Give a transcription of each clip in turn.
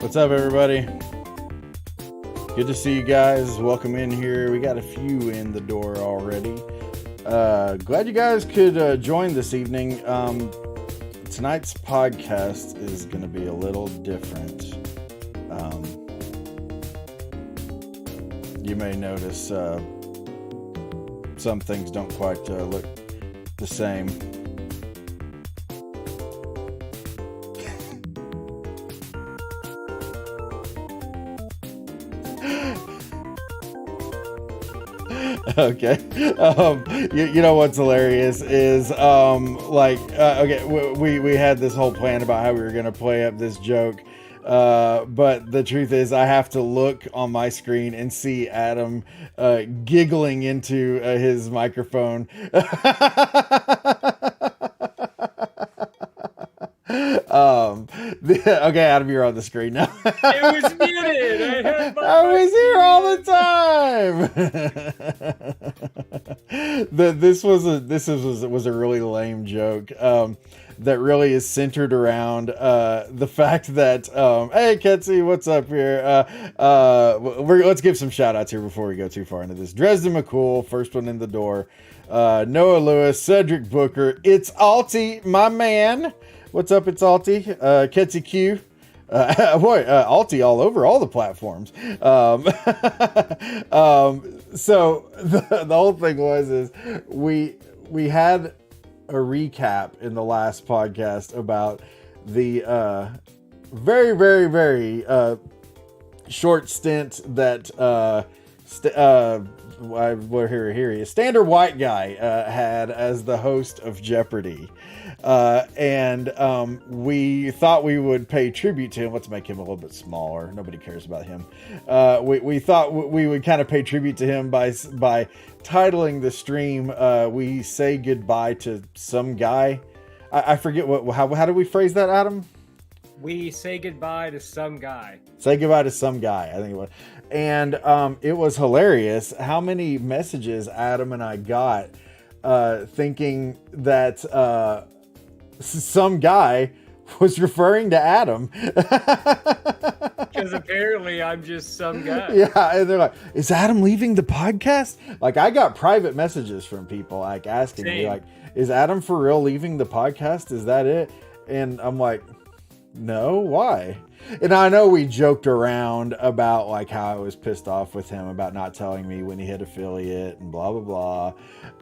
What's up, everybody? Good to see you guys. Welcome in here. We got a few in the door already. Glad you guys could join this evening. Tonight's podcast is going to be a little different. You may notice some things don't quite look the same. Okay. You know what's hilarious is okay, we had this whole plan about how we were gonna play up this joke, but the truth is I have to look on my screen and see Adam giggling into his microphone. Okay, Adam, you're on the screen now. It was muted. I was here all the time. This was a really lame joke that really is centered around the fact that hey Ketsy, what's up here? Let's give some shout outs here before we go too far into this. Dresden McCool, first one in the door. Noah Lewis, Cedric Booker, it's Alti, my man. What's up, it's Alti, Ketsy Q. Alti all over all the platforms. So the whole thing is we had a recap in the last podcast about the very, very, very short stint that here he is, Standard White Guy had as the host of Jeopardy. And we thought we would pay tribute to him. Let's make him a little bit smaller. Nobody cares about him. We thought we would kind of pay tribute to him by titling the stream, we say goodbye to some guy. I forget how do we phrase that, Adam? We say goodbye to some guy. Say goodbye to some guy, I think it was. And it was hilarious how many messages Adam and I got thinking that some guy was referring to Adam. Because apparently I'm just some guy. Yeah, and they're like, is Adam leaving the podcast? Like, I got private messages from people like asking me, like, is Adam for real leaving the podcast? Is that it? And I'm like, no, why? And I know we joked around about like how I was pissed off with him about not telling me when he hit affiliate and blah blah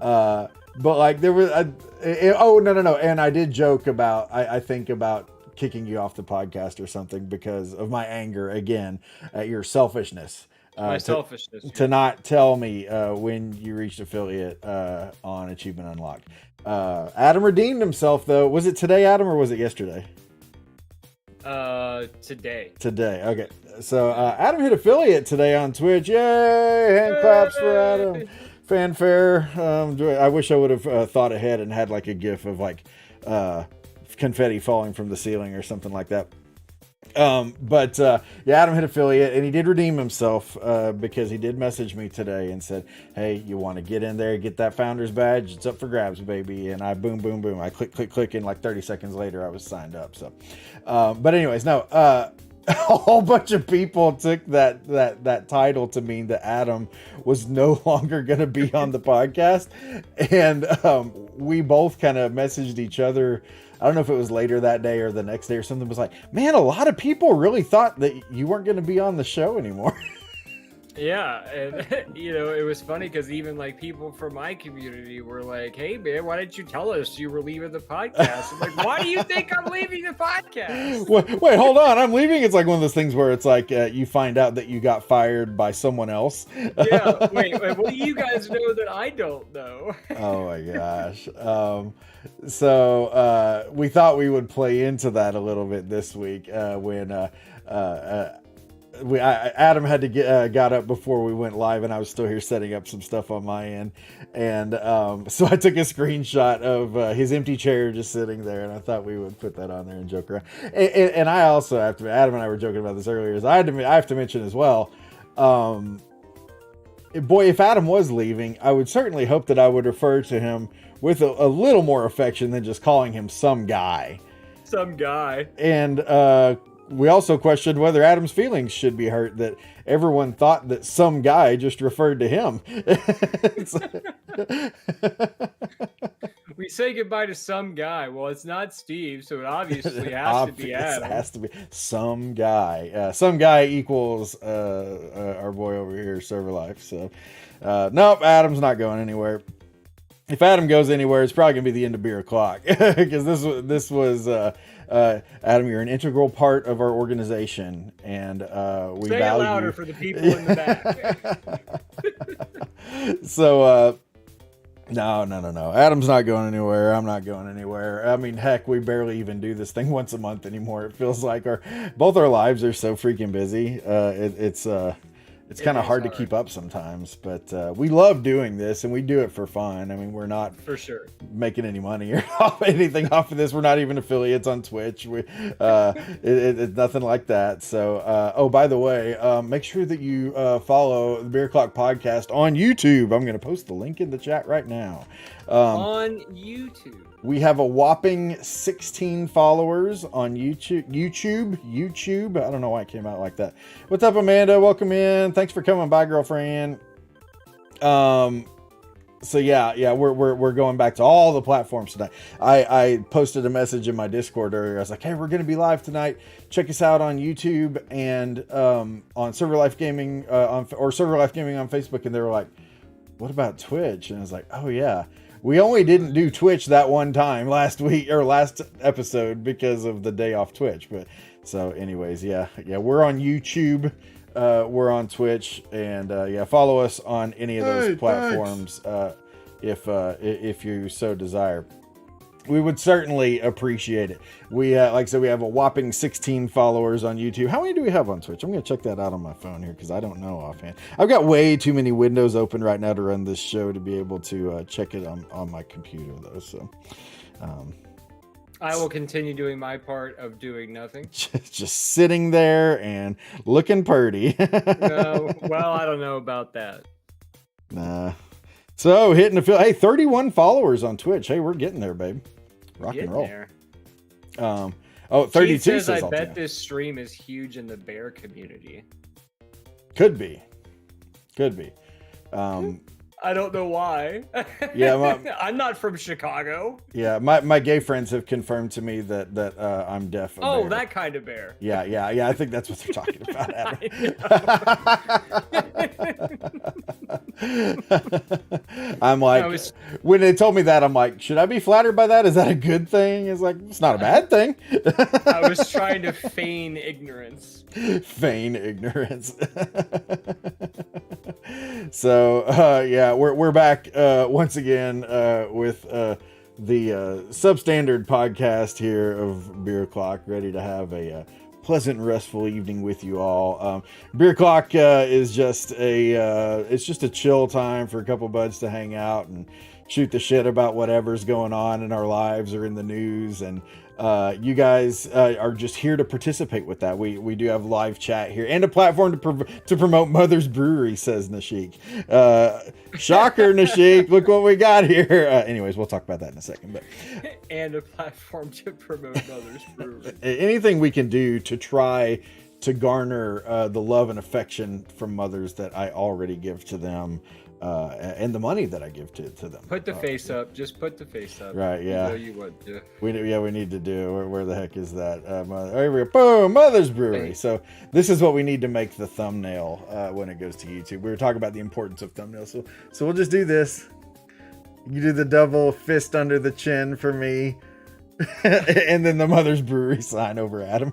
blah. But like there was no, and I did joke about I think about kicking you off the podcast or something because of my anger again at your selfishness. Selfishness to not tell me when you reached affiliate on Achievement Unlocked. Adam redeemed himself though. Was it today, Adam, or was it yesterday? Today. Okay. So Adam hit affiliate today on Twitch. Yay! Hand claps for Adam. Fanfare. I wish I would have thought ahead and had like a gif of like confetti falling from the ceiling or something like that. But Adam hit affiliate and he did redeem himself because he did message me today and said, hey, you want to get in there, get that founder's badge? It's up for grabs, baby. And I boom. I click. And like 30 seconds later, I was signed up. So, but anyways, no, a whole bunch of people took that title to mean that Adam was no longer going to be on the podcast. And we both kind of messaged each other. I don't know if it was later that day or the next day or something. Was like, man, a lot of people really thought that you weren't going to be on the show anymore. Yeah, and it was funny because even like people from my community were like, hey man, why didn't you tell us you were leaving the podcast? I'm like, why do you think I'm leaving the podcast? Wait, hold on, I'm leaving. It's like one of those things where it's like you find out that you got fired by someone else. Yeah, wait, what do you guys know that I don't know? Oh my gosh. So we thought we would play into that a little bit this week when Adam had to got up before we went live, and I was still here setting up some stuff on my end, and so I took a screenshot of his empty chair just sitting there, and I thought we would put that on there and joke around. And I also have to, Adam and I were joking about this earlier, is I have to mention as well, boy, if Adam was leaving, I would certainly hope that I would refer to him with a little more affection than just calling him some guy. Some guy. And we also questioned whether Adam's feelings should be hurt that everyone thought that some guy just referred to him. We say goodbye to some guy. Well, it's not Steve, so it obviously has to be Adam. It has to be some guy. Some guy equals our boy over here, Server Life. So, nope, Adam's not going anywhere. If Adam goes anywhere, it's probably gonna be the end of Beer O'Clock, because this was Adam. You're an integral part of our organization, and we say value. It louder for the people in the back. So. No. Adam's not going anywhere. I'm not going anywhere. I mean, heck, we barely even do this thing once a month anymore. It feels like both our lives are so freaking busy. It's kind of hard to keep up sometimes, but we love doing this and we do it for fun. I mean, we're not for sure making any money or anything off of this. We're not even affiliates on Twitch. It's nothing like that. So, by the way, make sure that you follow the Beer Clock Podcast on YouTube. I'm going to post the link in the chat right now. On YouTube. We have a whopping 16 followers on YouTube. I don't know why it came out like that. What's up, Amanda? Welcome in. Thanks for coming by, girlfriend. So yeah, we're going back to all the platforms tonight. I posted a message in my Discord earlier. I was like, hey, we're going to be live tonight. Check us out on YouTube and on Server Life Gaming or Server Life Gaming on Facebook. And they were like, what about Twitch? And I was like, oh yeah. We only didn't do Twitch that one time last week or last episode because of the day off Twitch. But so anyways, yeah, we're on YouTube. We're on Twitch, and follow us on any of those platforms if you so desire. We would certainly appreciate it. We like I said, we have a whopping 16 followers on YouTube. How many do we have on Twitch? I'm going to check that out on my phone here because I don't know offhand. I've got way too many windows open right now to run this show to be able to check it on my computer, though. So I will continue doing my part of doing nothing. Just sitting there and looking purty. No, well, I don't know about that. Nah. So hitting the hey, 31 followers on Twitch. Hey, we're getting there, babe. Rock and roll. There. 32 says I I'll bet this stream is huge in the bear community. Could be. I don't know why. Yeah, I'm not from Chicago. Yeah, my gay friends have confirmed to me that I'm deaf. Oh, that kind of bear. Yeah. I think that's what they're talking about, Adam. I'm like, when they told me that, I'm like, should I be flattered by that? Is that a good thing? It's like, it's not a bad thing. I was trying to feign ignorance. Feign ignorance. So, yeah, we're back once again with the substandard podcast here of Beer Clock, ready to have a pleasant, restful evening with you all. Beer Clock is just it's just a chill time for a couple buds to hang out and shoot the shit about whatever's going on in our lives or in the news. And you guys are just here to participate with that. We do have live chat here and a platform to promote Mother's Brewery, says Nashik. Shocker, Nashik. Look what we got here. Anyways, we'll talk about that in a second. But and a platform to promote Mother's Brewery. Anything we can do to try to garner the love and affection from mothers that I already give to them. And the money that I give to them. Put the face up. Just put the face up. Right, yeah. You know you would do. We need to do. Where the heck is that? Here we go. Boom! Mother's Brewery. So this is what we need to make the thumbnail when it goes to YouTube. We were talking about the importance of thumbnails. So we'll just do this. You do the double fist under the chin for me. And then the Mother's Brewery sign over Adam.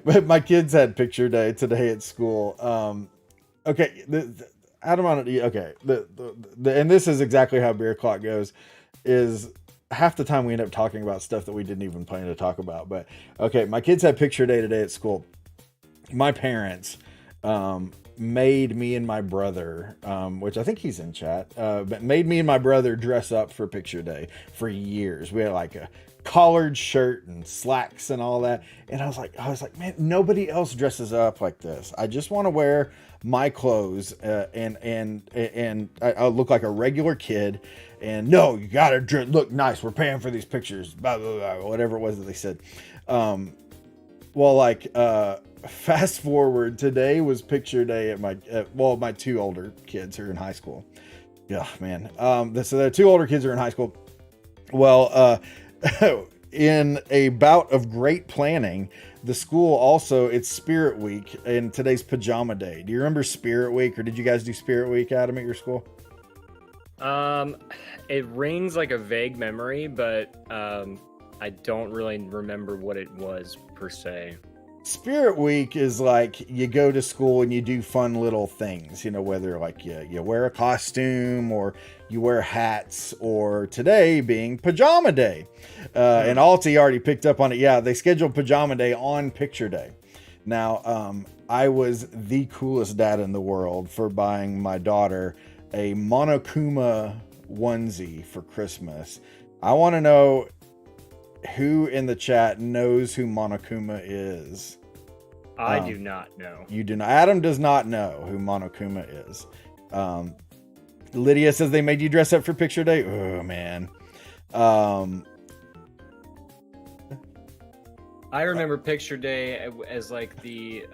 But my kids had picture day today at school. Okay, Adam on it. Okay, and this is exactly how Beer Clock goes. Is half the time we end up talking about stuff that we didn't even plan to talk about. But okay, my kids had picture day today at school. My parents made me and my brother, which I think he's in chat, but made me and my brother dress up for picture day for years. We had like a collared shirt and slacks and all that. And I was like, man, nobody else dresses up like this. I just want to wear my clothes and I look like a regular kid. and no, you gotta look nice. We're paying for these pictures, blah, blah, blah, whatever it was that they said. Well, like, fast forward, today was picture day at my two older kids are in high school. Yeah, man. So the two older kids are in high school. Well, in a bout of great planning, the school also, it's Spirit Week, and today's Pajama Day. Do you remember Spirit Week, or did you guys do Spirit Week, Adam, at your school? It rings like a vague memory, but I don't really remember what it was per se. Spirit Week is like you go to school and you do fun little things, you know, whether like you wear a costume or you wear hats, or today being Pajama Day. And Alti already picked up on it. Yeah, they scheduled Pajama Day on Picture Day. Now, I was the coolest dad in the world for buying my daughter a Monokuma onesie for Christmas. I want to know who in the chat knows who Monokuma is. I do not know. You do not. Adam does not know who Monokuma is. Lydia says they made you dress up for Picture Day. Oh man. I remember Picture Day as like the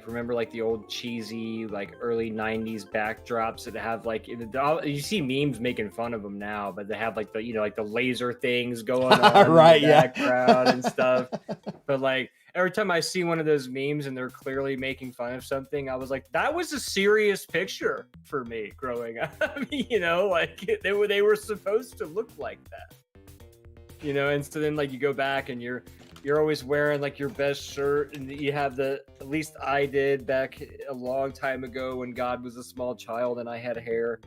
remember like the old cheesy like early 90s backdrops that have like you see memes making fun of them now, but they have like the like the laser things going on right, in the background and stuff. But like every time I see one of those memes and they're clearly making fun of something, I was like, that was a serious picture for me growing up. Like they were supposed to look like that. And so then like you go back and you're always wearing like your best shirt, and you have at least I did back a long time ago when God was a small child and I had hair.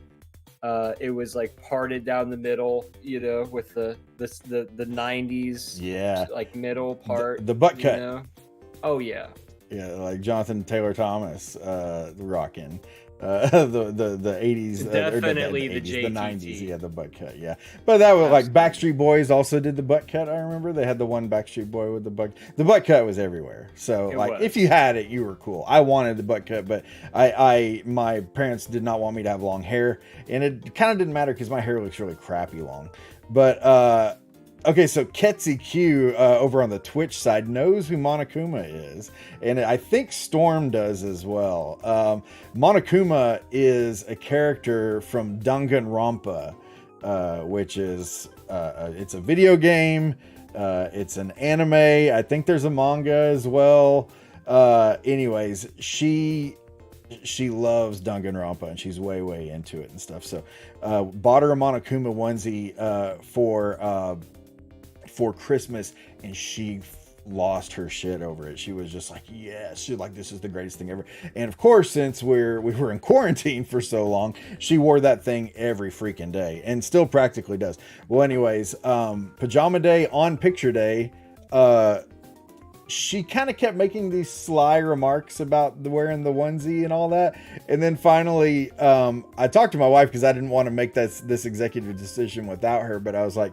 It was like parted down the middle, with the 90s, like middle part, the butt cut. Oh yeah, like Jonathan Taylor Thomas rocking. The 80s, definitely the 80s, the 90s, the butt cut, but that was like Backstreet Boys also did the butt cut. I remember they had the one Backstreet Boy with the butt cut was everywhere. So if you had it, you were cool. I wanted the butt cut, but my parents did not want me to have long hair, and it kind of didn't matter because my hair looks really crappy long. But okay, so Ketsi Q over on the Twitch side knows who Monokuma is, and I think Storm does as well. Monokuma is a character from Danganronpa, which is it's a video game. It's an anime. I think there's a manga as well. Anyways, she loves Danganronpa and she's way into it and stuff. So bought her a Monokuma onesie for Christmas, and she lost her shit over it. She was just like, yes, she's like, this is the greatest thing ever. And of course, since we were in quarantine for so long, she wore that thing every freaking day and still practically does. Well, anyways, Pajama Day on Picture Day, she kind of kept making these sly remarks about wearing the onesie and all that. And then finally, I talked to my wife because I didn't want to make this executive decision without her, but I was like,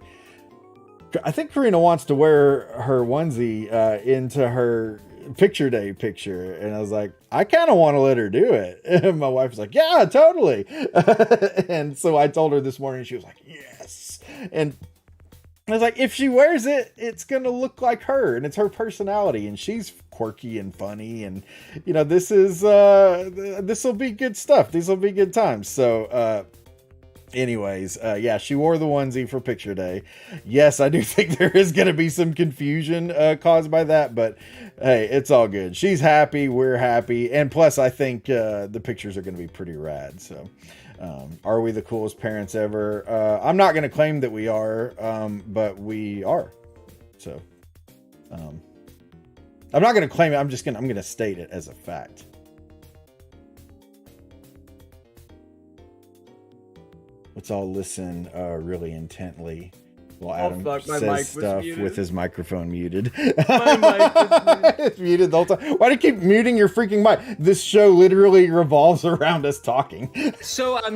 I think Karina wants to wear her onesie into her Picture Day picture. And I was like, I kind of want to let her do it. And my wife was like, yeah, totally. And so I told her this morning, she was like, yes. And I was like, if she wears it, it's going to look like her, and it's her personality, and she's quirky and funny. And, this will be good stuff. These will be good times. So, anyways, she wore the onesie for Picture Day. Yes, I do think there is going to be some confusion caused by that, but hey, it's all good. She's happy, we're happy, and plus I think the pictures are going to be pretty rad. So are we the coolest parents ever? I'm not going to claim that we are, but we are. So I'm not going to claim it. I'm going to state it as a fact. Let's all listen really intently while Adam says stuff with his microphone muted. My mic was muted. It's muted the whole time. Why do you keep muting your freaking mic? This show literally revolves around us talking. So I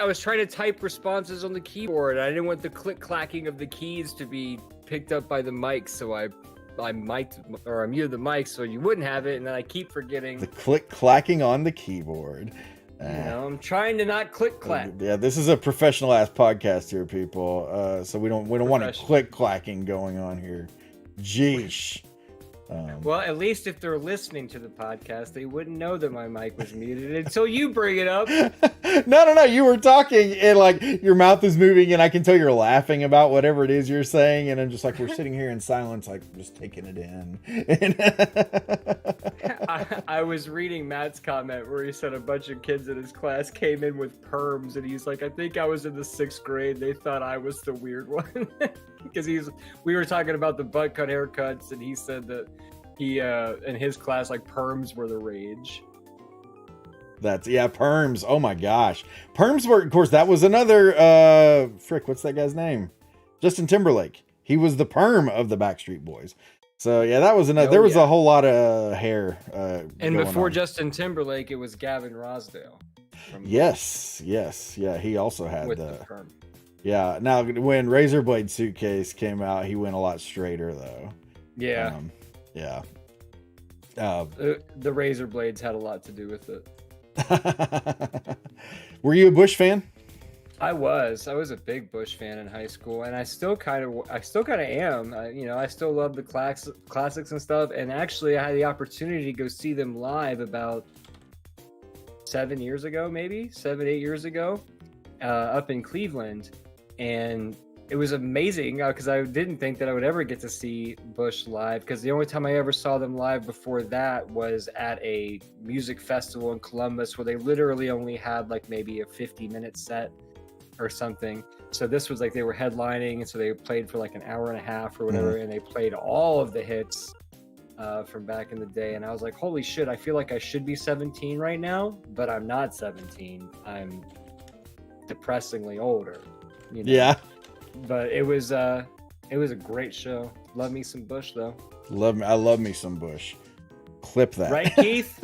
was trying to type responses on the keyboard. I didn't want the click clacking of the keys to be picked up by the mic, so I muted the mic so you wouldn't have it, and then I keep forgetting. The click clacking on the keyboard. I'm trying to not click clack. Yeah, this is a professional ass podcast here, people. So we don't want any click clacking going on here. Jeesh. Well, at least if they're listening to the podcast, they wouldn't know that my mic was muted until you bring it up. No. You were talking and like your mouth is moving and I can tell you're laughing about whatever it is you're saying. And I'm just like, we're sitting here in silence, like just taking it in. I was reading Matt's comment where he said a bunch of kids in his class came in with perms. And he's like, I think I was in the 6th grade. They thought I was the weird one. Because we were talking about the butt cut haircuts. And he said that he in his class, like perms were the rage. Perms. Oh my gosh. Perms were, of course, that was another, what's that guy's name? Justin Timberlake. He was the perm of the Backstreet Boys. So yeah, that was another, there was a whole lot of hair. And before Justin Timberlake, it was Gavin Rossdale. Yes. Yeah. He also had with the perm. Yeah. Now when Razorblade Suitcase came out, he went a lot straighter though. Yeah. Yeah. The razor blades had a lot to do with it. Were you a Bush fan? I was a big Bush fan in high school, and I still kind of am. I still love the classics and stuff. And actually, I had the opportunity to go see them live about 7 years ago, maybe 7-8 years ago, up in Cleveland, and it was amazing because I didn't think that I would ever get to see Bush live, because the only time I ever saw them live before that was at a music festival in Columbus where they literally only had like maybe a 50-minute set or something. So this was like they were headlining, and so they played for like an hour and a half or whatever, and they played all of the hits from back in the day. And I was like, holy shit, I feel like I should be 17 right now, but I'm not 17. I'm depressingly older. Yeah. But it was a great show. Love me some Bush though. I love me some Bush. Clip that. Right, Keith?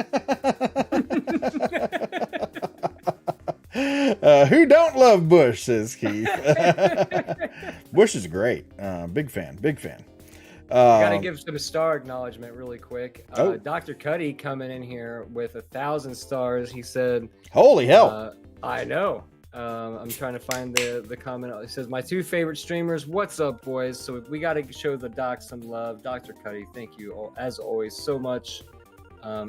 Who don't love Bush, says Keith. Bush is great. Big fan. Gotta give some star acknowledgement really quick. Dr. Cuddy coming in here with 1,000 stars. He said, holy hell. I know. I'm trying to find the comment. It says, my 2 favorite streamers. What's up, boys? So we got to show the doc some love. Dr. Cuddy, thank you as always so much.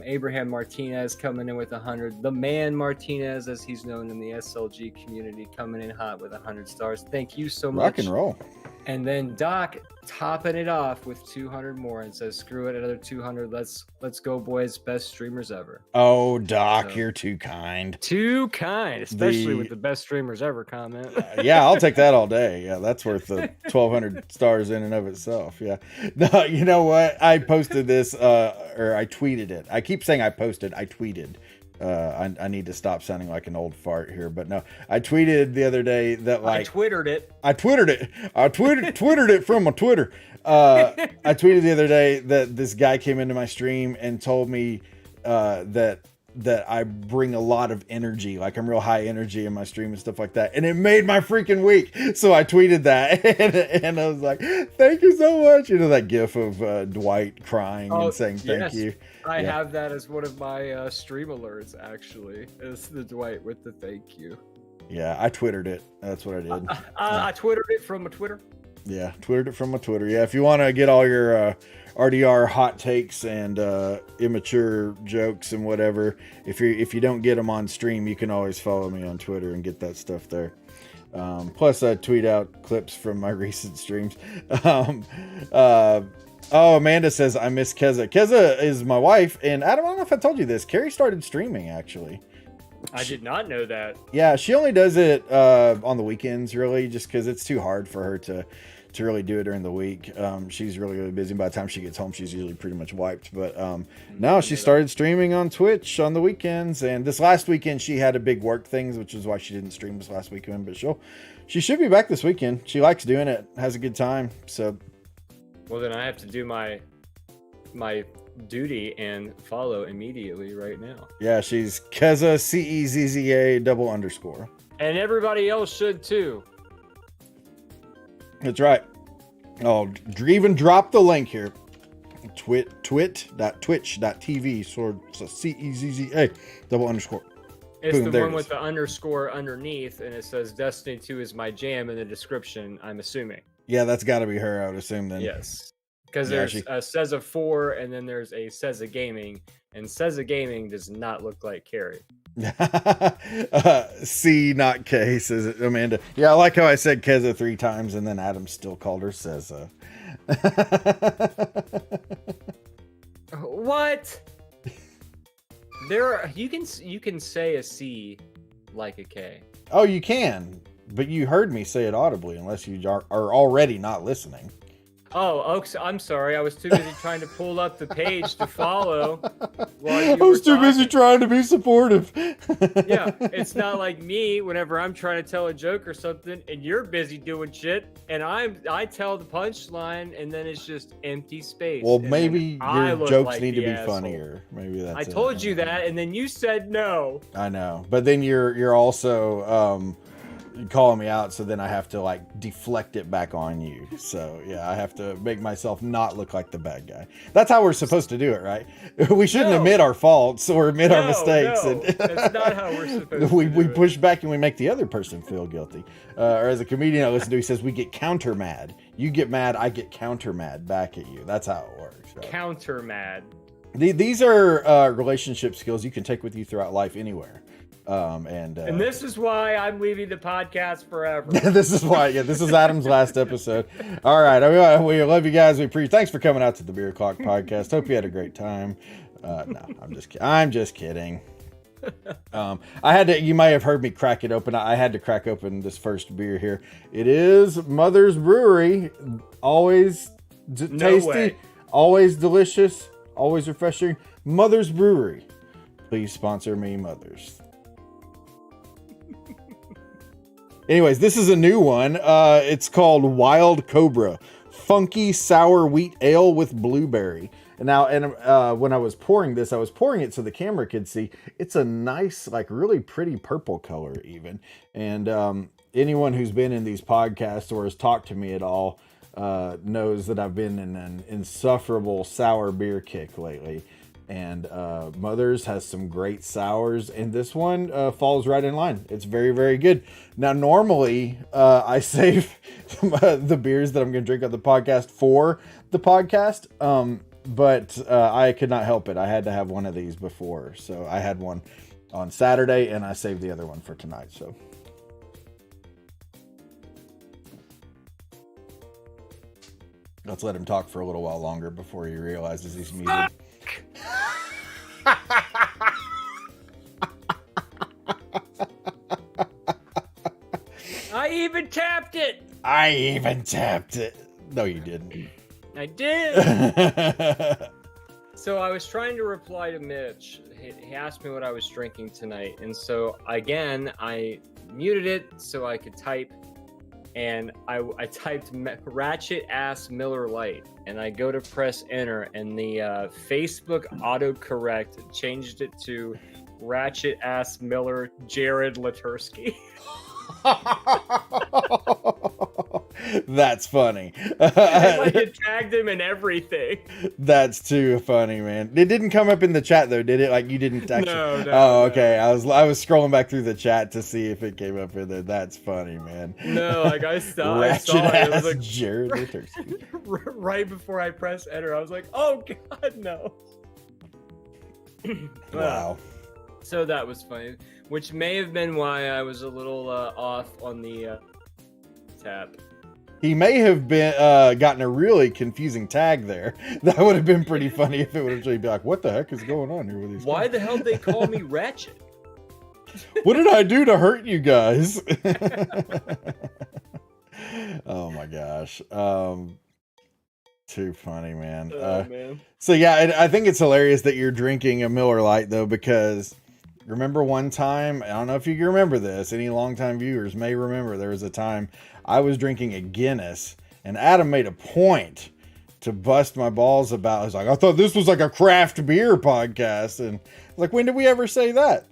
Abraham Martinez coming in with 100. The man Martinez, as he's known in the SLG community, coming in hot with 100 stars. Thank you so much. Rock and roll. And then Doc topping it off with 200 more and says, screw it, another 200. Let's go, boys. Best streamers ever. Oh, Doc, you're too kind. Too kind, especially with the best streamers ever comment. Yeah, I'll take that all day. Yeah, that's worth the 1,200 stars in and of itself. Yeah. No, you know what? I posted this, or I tweeted it. I keep saying I posted. I tweeted. I need to stop sounding like an old fart here, but no, I tweeted the other day that like I twittered it from my Twitter. I tweeted the other day that this guy came into my stream and told me that I bring a lot of energy, like I'm real high energy in my stream and stuff like that, and it made my freaking week. So I tweeted that and I was like, thank you so much. That gif of Dwight crying and saying thank you. I have that as one of my stream alerts, actually. It's the Dwight with the thank you. Yeah, I twittered it. That's what I did. I twittered it from a Twitter. Yeah, twittered it from my Twitter. Yeah, if you want to get all your RDR hot takes and immature jokes and whatever, if you don't get them on stream, you can always follow me on Twitter and get that stuff there. Plus, I tweet out clips from my recent streams. Amanda says, I miss Keza. Keza is my wife, and Adam, I don't know if I told you this. Carrie started streaming, actually. I did not know that. Yeah, she only does it on the weekends, really, just because it's too hard for her to really do it during the week. She's really busy. By the time she gets home, she's usually pretty much wiped. But now she started streaming on Twitch on the weekends, and this last weekend she had a big work thing, which is why she didn't stream this last weekend. But she should be back this weekend. She likes doing it, has a good time. So, well, then I have to do my duty and follow immediately right now. Yeah, she's Keza CEZZA _. And everybody else should too. That's right. Oh, even drop the link here. twit.twitch.tv /CEZZA _. It's Boom, the there one it with is. the underscore underneath, and it says Destiny 2 is my jam in the description, I'm assuming. Yeah, that's got to be her, I would assume then. Yes. Because Yeah, there's she- a Seza 4, and then there's a Seza Gaming, and Seza Gaming does not look like Carrie. C, not K, says Amanda. Yeah, I like how I said Keza 3 times and then Adam still called her Seza. What? You can say a C like a K. Oh, you can, but you heard me say it audibly unless you are already not listening. Oh, I'm sorry. I was too busy trying to pull up the page to follow. While you I was were too busy talking. trying to be supportive. Yeah, it's not like me whenever I'm trying to tell a joke or something and you're busy doing shit and I tell the punchline and then it's just empty space. Well, and maybe then I your look jokes like need to the be asshole. funnier. Maybe that's I it. told you that and then you said no. I know, but then you're also calling me out, so then I have to like deflect it back on you. So yeah, I have to make myself not look like the bad guy. That's how we're supposed to do it, right? We shouldn't No. admit our faults or admit our mistakes. No, that's not how we're supposed we to do we it. push back and we make the other person feel guilty. Or as a comedian I listen to, he says we get counter mad. You get mad, I get counter mad back at you. That's how it works. Right? Counter mad. These are relationship skills you can take with you throughout life anywhere. And this is why I'm leaving the podcast forever. this is why. Yeah, this is Adam's last episode. All right, we love you guys. Thanks for coming out to the Beer Clock podcast. Hope you had a great time. No, I'm just kidding. I had to. You might have heard me crack it open. I had to crack open this first beer here. It is Mother's Brewery. Always tasty, way. always delicious, always refreshing. Mother's Brewery. Please sponsor me, Mothers. Anyways, this is a new one. It's called Wild Cobra, funky sour wheat ale with blueberry. And when I was pouring this, I was pouring it so the camera could see. It's a nice, like really pretty purple color even. And anyone who's been in these podcasts or has talked to me at all knows that I've been in an insufferable sour beer kick lately. And Mother's has some great sours, and this one falls right in line. It's very, very good. Now, normally, I save the beers that I'm going to drink on the podcast for the podcast, but I could not help it. I had to have one of these before. So I had one on Saturday, and I saved the other one for tonight. So let's let him talk for a little while longer before he realizes he's muted. I even tapped it. I even tapped it. No, you didn't. I did. So I was trying to reply to Mitch. He asked me what I was drinking tonight. And so again, I muted it so I could type. And I typed ratchet ass Miller Lite. And I go to press enter. And the Facebook autocorrect changed it to ratchet ass Miller Jared Latursky. That's funny. Like it tagged him and everything. That's too funny, man. It didn't come up in the chat though, did it? Like you didn't actually. No, Oh, okay. I was scrolling back through the chat to see if it came up in there. That's funny, man. No, like I saw Ratchet it. It ass was like Jared Latursky. right before I pressed enter, I was like, "Oh God, no!" Wow. So that was funny, which may have been why I was a little off on the tap. He may have been gotten a really confusing tag there. That would have been pretty funny if it would actually be like, "What the heck is going on here with these?" Why guys? the hell did they call me Ratchet? What did I do to hurt you guys? Oh my gosh. Too funny, man. Man. So yeah, I think it's hilarious that you're drinking a Miller Lite though, because remember one time, I don't know if you can remember this, any longtime viewers may remember there was a time I was drinking a Guinness and Adam made a point to bust my balls about. He's like, I thought this was like a craft beer podcast. And like, when did we ever say that?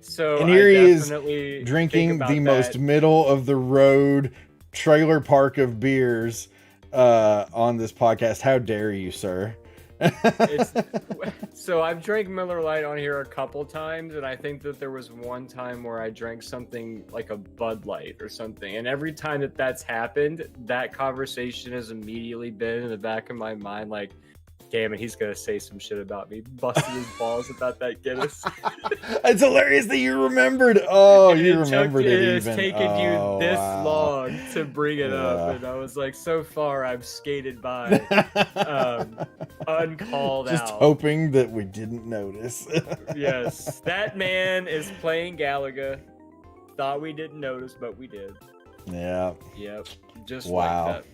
So And here I he is definitely drinking think about the most that. middle of the road trailer park of beers on this podcast. How dare you, sir? It's so I've drank Miller Lite on here a couple times, and I think that there was one time where I drank something like a Bud Light or something, and every time that that's happened, that conversation has immediately been in the back of my mind, like, damn it, he's gonna say some shit about me, busting his balls about that Guinness. It's hilarious that you remembered. Oh, you remembered it. It's even. taken you this wow. long to bring it up, and I was like, so far I've skated by, uncalled Just out. hoping that we didn't notice. Yes, that man is playing Galaga. Thought we didn't notice, but we did. Yeah. Yep, just Wow. like that.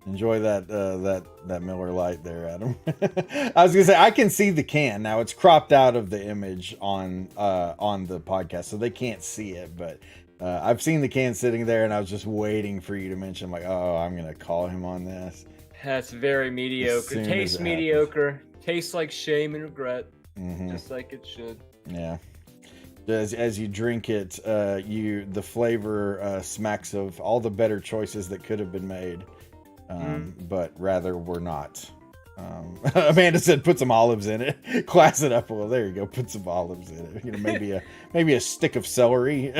Enjoy that Miller Lite there, Adam. I was gonna say I can see the can now. It's cropped out of the image on the podcast, so they can't see it. But I've seen the can sitting there, and I was just waiting for you to mention, like, oh, I'm gonna call him on this. That's very mediocre. soon as Tastes it mediocre. Tastes like shame and regret, Mhm. just like it should. Yeah. As you drink it, the flavor smacks of all the better choices that could have been made. But rather were not. Amanda said, "Put some olives in it, class it up." Well, there you go. Put some olives in it. You know, maybe a stick of celery.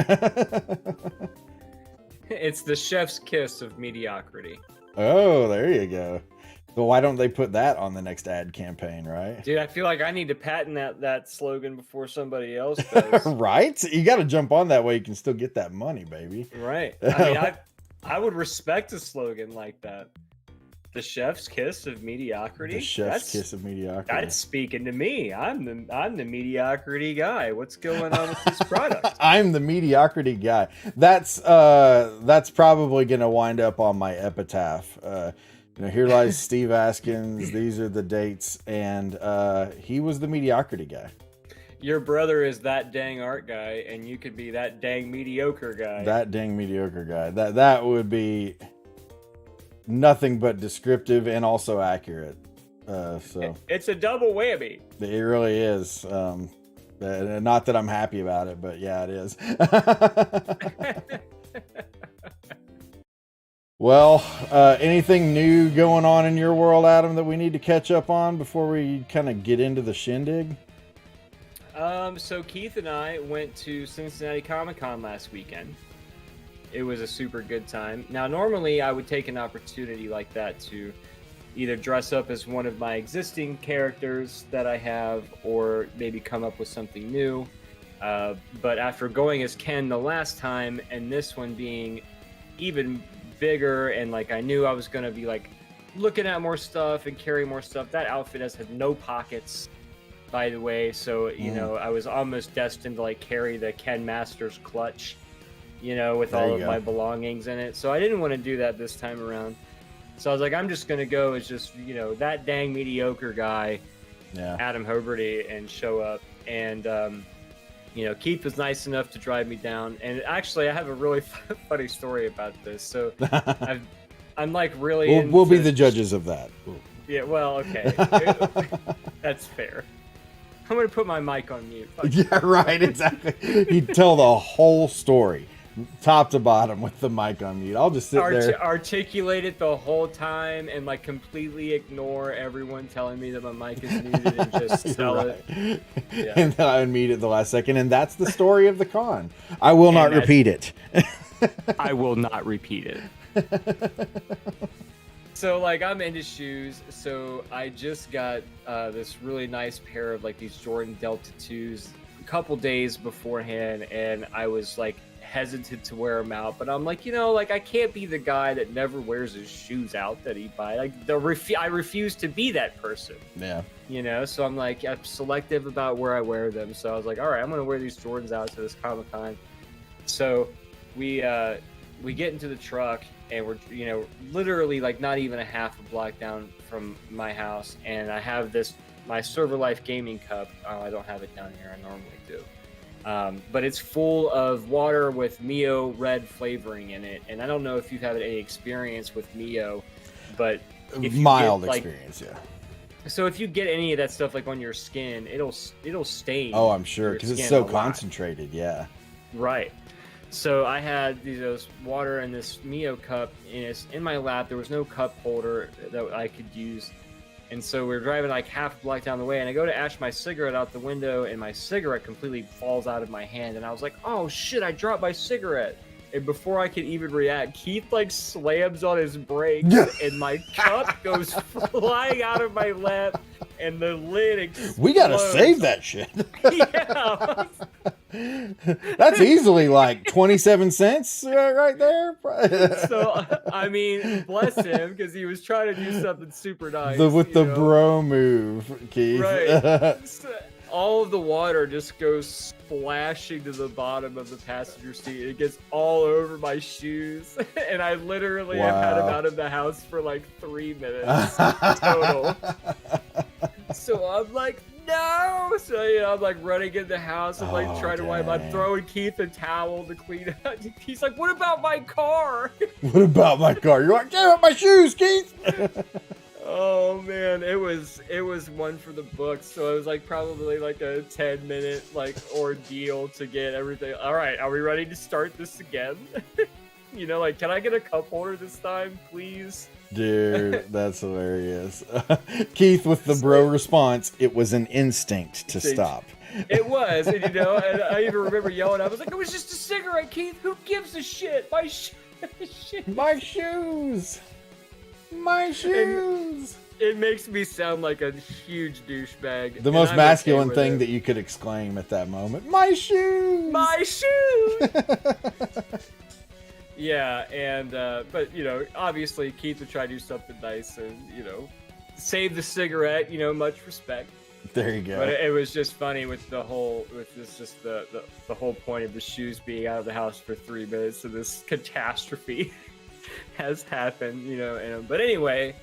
It's the chef's kiss of mediocrity. Oh, there you go. But why don't they put that on the next ad campaign, right? Dude, I feel like I need to patent that slogan before somebody else does. Right? You got to jump on that way. You can still get that money, baby. Right. I mean, I would respect a slogan like that. The chef's kiss of mediocrity. The chef's kiss of mediocrity. That's speaking to me. I'm the mediocrity guy. What's going on with this product? I'm the mediocrity guy. That's probably gonna wind up on my epitaph. Here lies Steve Askins. These are the dates, and he was the mediocrity guy. Your brother is that dang art guy, and you could be that dang mediocre guy. That dang mediocre guy. That would be nothing but descriptive and also accurate. So it's a double whammy. It really is. Not that I'm happy about it, but yeah, it is. Well, anything new going on in your world, Adam, that we need to catch up on before we kind of get into the shindig? So Keith and I went to Cincinnati Comic-Con last weekend. It was a super good time. Now, normally I would take an opportunity like that to either dress up as one of my existing characters that I have, or maybe come up with something new. But after going as Ken the last time, and this one being even bigger, and like I knew I was going to be like looking at more stuff and carry more stuff. That outfit has had no pockets, by the way, so you know, I was almost destined to like carry the Ken Masters clutch, you know, with all of my belongings in it. So I didn't want to do that this time around. So I was like, I'm just gonna go as just, you know, that dang mediocre guy, Adam Hoberty, and show up. And you know, Keith was nice enough to drive me down. And actually, I have a really funny story about this. So I'm like really we'll be the judges of that. Yeah, well, okay. That's fair. I'm going to put my mic on mute. Yeah, right, exactly. He'd tell the whole story, top to bottom, with the mic on mute. I'll just sit there. Articulate it the whole time and like completely ignore everyone telling me that my mic is muted and just tell it. Yeah. And then I unmute it at the last second, and that's the story of the con. I will not repeat it. I will not repeat it. So like I'm into shoes, so I just got this really nice pair of like these Jordan Delta 2s a couple days beforehand, and I was like hesitant to wear them out, but I'm like, you know, like I can't be the guy that never wears his shoes out that he buys. Like I refuse to be that person. Yeah. You know, so I'm like, I'm selective about where I wear them. So I was like, all right, I'm gonna wear these Jordans out to this Comic-Con. So we get into the truck, and we're, you know, literally like not even a half a block down from my house, and I have my Server Life gaming cup. I don't have it down here, I normally do, but it's full of water with Mio red flavoring in it. And I don't know if you've had any experience with Mio, but if mild experience, yeah. So if you get any of that stuff like on your skin, it'll stain. Oh, I'm sure, because it's so concentrated. Yeah. Right. So I had these water in this Mio cup, and it's in my lap. There was no cup holder that I could use, And so we're driving like half a block down the way, and I go to ash my cigarette out the window, and my cigarette completely falls out of my hand. And I was like, oh shit, I dropped my cigarette. And before I could even react, Keith like slams on his brakes, and my cup goes flying out of my lap, and the lid explodes. We gotta save that shit. Yeah. That's easily like 27 cents right there. So, I mean, bless him, because he was trying to do something super nice. With the bro move, Keith. Right. So, all of the water just goes splashing to the bottom of the passenger seat. It gets all over my shoes. And I literally have had him out of the house for like 3 minutes total. So I'm like, no! So, you know, I'm like running in the house. I'm like trying to wipe. I'm throwing Keith a towel to clean up. He's like, what about my car? What about my car? You're like, damn it, my shoes, Keith! Oh man, it was one for the books. So it was like probably like a 10-minute like ordeal to get everything. All right, are we ready to start this again? You know, like, can I get a cup holder this time, please? Dude, that's hilarious. Keith with the bro response, it was an instinct to stop. It was, and you know, and I even remember yelling, I was like, it was just a cigarette, Keith. Who gives a shit? My My shoes. My shoes. It makes me sound like a huge douchebag. The most masculine thing that you could exclaim at that moment. My shoes. My shoes. Yeah, and but you know, obviously Keith would try to do something nice and, you know, save the cigarette. You know, much respect. There you go. But it was just funny with the whole point of the shoes being out of the house for 3 minutes, so this catastrophe has happened, you know. But anyway,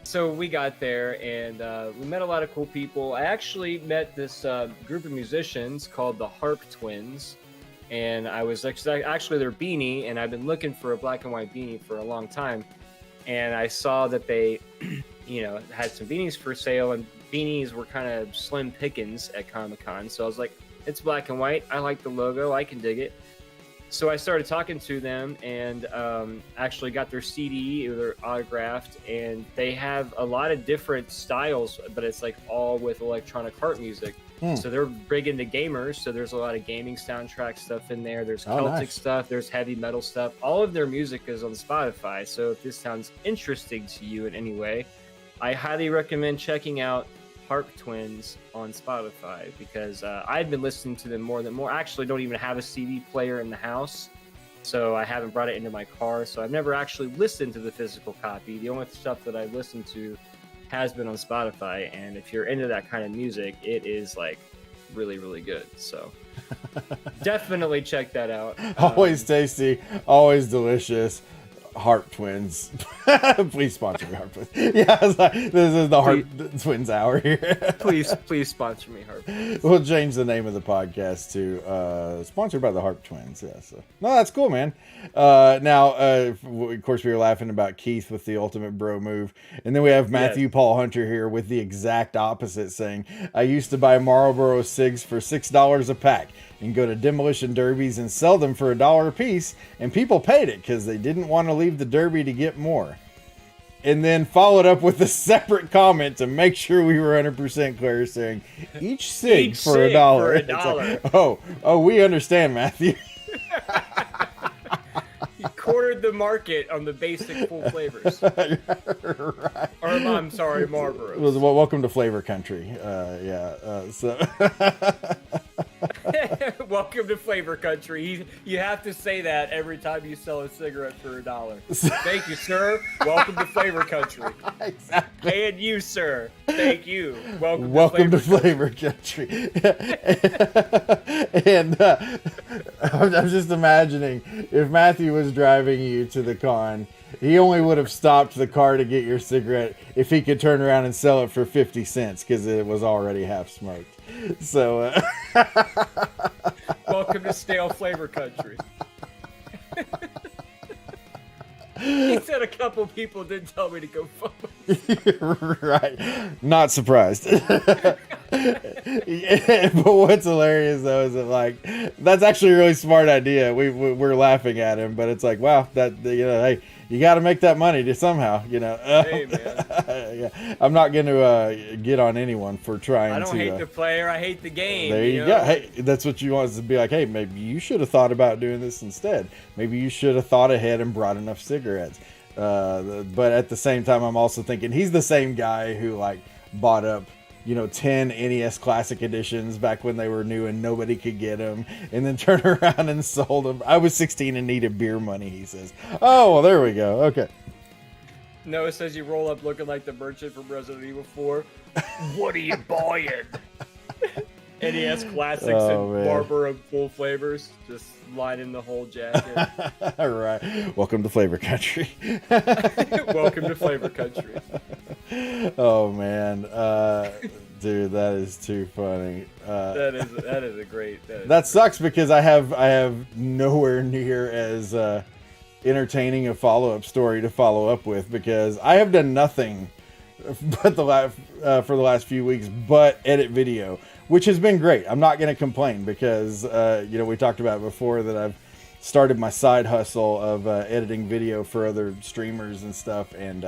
so we got there and we met a lot of cool people. I actually met this group of musicians called the Harp Twins, and I was actually their beanie, and I've been looking for a black and white beanie for a long time, and I saw that they, you know, had some beanies for sale, and beanies were kind of slim pickings at Comic-Con. So I was like, it's black and white. I like the logo. I can dig it. So I started talking to them and actually got their CD, they're autographed, and they have a lot of different styles, but it's like all with electronic harp music. So they're big into gamers, so there's a lot of gaming soundtrack stuff in there. There's Celtic stuff, there's heavy metal stuff. All of their music is on Spotify, so if this sounds interesting to you in any way, I highly recommend checking out Harp Twins on Spotify, because I've been listening to them more. I actually don't even have a CD player in the house, so I haven't brought it into my car, so I've never actually listened to the physical copy. The only stuff that I listened to has been on Spotify, and if you're into that kind of music, it is like really, really good. So definitely check that out. Always tasty, always delicious. Harp Twins. Please sponsor me, Harp Twins. Yeah, I was like, this is the Harp Twins hour here. please sponsor me, Harp Twins. We'll change the name of the podcast to sponsored by the Harp Twins. Yeah, so no, that's cool, man. Now, of course, we were laughing about Keith with the ultimate bro move, and then we have Matthew Paul Hunter here with the exact opposite, saying, "I used to buy Marlboro cigs for $6 a pack and go to demolition derbies and sell them for $1 a piece, and people paid it because they didn't want to leave the derby to get more." And then followed up with a separate comment to make sure we were 100% clear, saying, each cig for $1. Like, oh, we understand, Matthew. You cornered the market on the basic full flavors. Right. Or I'm sorry, Marlboro. Well, welcome to Flavor Country. Welcome to Flavor Country. You have to say that every time you sell a cigarette for $1. Thank you, sir. Welcome to Flavor Country. Exactly. And you, sir. Thank you. Welcome to Flavor Country. And I'm just imagining if Matthew was driving you to the con, he only would have stopped the car to get your cigarette if he could turn around and sell it for 50 cents because it was already half smoked. So, welcome to Stale Flavor Country. He said a couple people did tell me to go fuck. Right. Not surprised. But what's hilarious though is that like that's actually a really smart idea. We're laughing at him, but it's like, wow, that hey, you got to make that money to somehow, Hey, man. Yeah, I'm not going to get on anyone for trying to. I don't hate the player. I hate the game. There you go. Hey, that's what you want is to be like, hey, maybe you should have thought about doing this instead. Maybe you should have thought ahead and brought enough cigarettes. But at the same time, I'm also thinking he's the same guy who like bought up 10 NES Classic Editions back when they were new and nobody could get them, and then turned around and sold them. I was 16 and needed beer money, he says. Oh, well, there we go. Okay. Noah says you roll up looking like the merchant from Resident Evil 4. What are you buying? NES Classics and man. Barber of full flavors, just lining the whole jacket. All right. Welcome to Flavor Country. Welcome to Flavor Country. Oh man, dude, that is too funny. That is a great. That sucks because I have nowhere near as entertaining a follow-up story to follow up with, because I have done nothing but for the last few weeks but edit video, which has been great. I'm not going to complain because we talked about before that I've started my side hustle of editing video for other streamers and stuff, and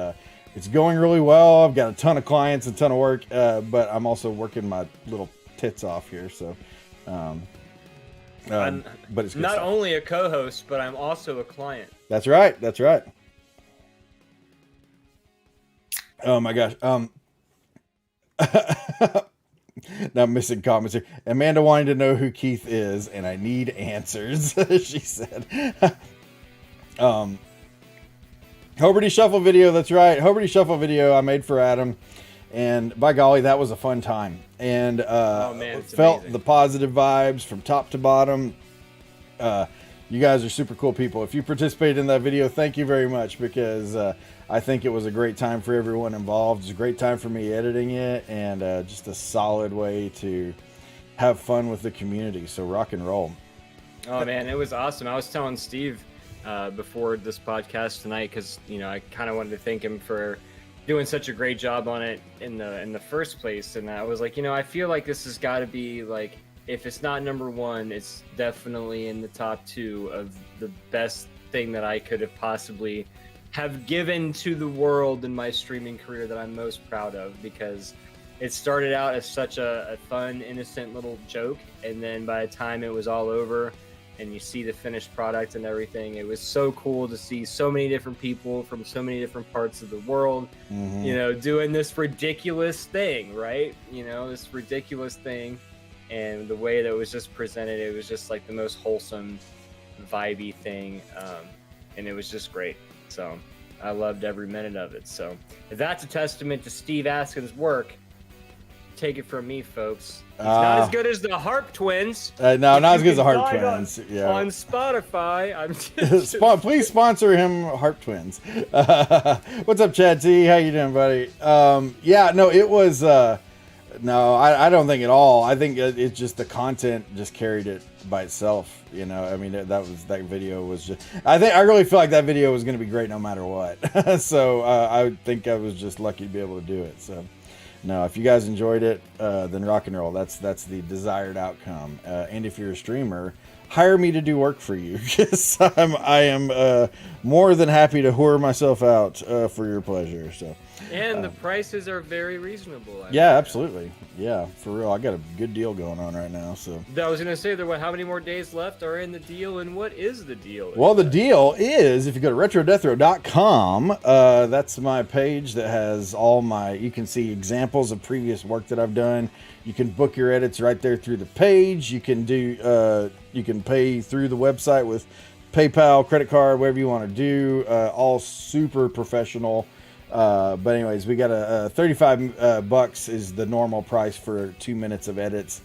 it's going really well. I've got a ton of clients, a ton of work, but I'm also working my little tits off here. So, but it's good not stuff. only a co-host, but I'm also a client. That's right. That's right. Oh my gosh. Now missing comments here. Amanda wanting to know who Keith is, and I need answers. She said. Hobarty Shuffle video, that's right. Hobarty Shuffle video I made for Adam, and by golly, that was a fun time. And felt amazing. the positive vibes from top to bottom. You guys are super cool people. If you participated in that video, thank you very much, because I think it was a great time for everyone involved. It's a great time for me editing it, and just a solid way to have fun with the community. So rock and roll. Oh man, it was awesome. I was telling Steve before this podcast tonight, because I kind of wanted to thank him for doing such a great job on it in the first place, and I was like, I feel like this has got to be like, if it's not number one, it's definitely in the top 2 of the best thing that I could have possibly have given to the world in my streaming career that I'm most proud of, because it started out as such a fun, innocent little joke, and then by the time it was all over and you see the finished product and everything, it was so cool to see so many different people from so many different parts of the world, doing this ridiculous thing, right? This ridiculous thing. And the way that it was just presented, it was just like the most wholesome, vibey thing. And it was just great. So I loved every minute of it. So if that's a testament to Steve Askin's work, take it from me, folks. He's not as good as the Harp Twins. No, not as good as the Harp Twins. On Spotify. Please sponsor him, Harp Twins. What's up, Chad T? How you doing, buddy? It was... No, I don't think at all. I think it's just the content just carried it by itself. That video was just. I really feel like that video was going to be great no matter what. So I think I was just lucky to be able to do it. So, no, if you guys enjoyed it, then rock and roll. That's the desired outcome. And if you're a streamer, hire me to do work for you, because I am more than happy to whore myself out for your pleasure. So. And the prices are very reasonable. Absolutely. Yeah, for real. I got a good deal going on right now. So I was going to say, how many more days left are in the deal, and what is the deal? Well, the deal is, if you go to retrodethrow.com, that's my page that has you can see examples of previous work that I've done. You can book your edits right there through the page. You can you can pay through the website with PayPal, credit card, whatever you want to do. All super professional. But anyways, we got a $35 is the normal price for 2 minutes of edits,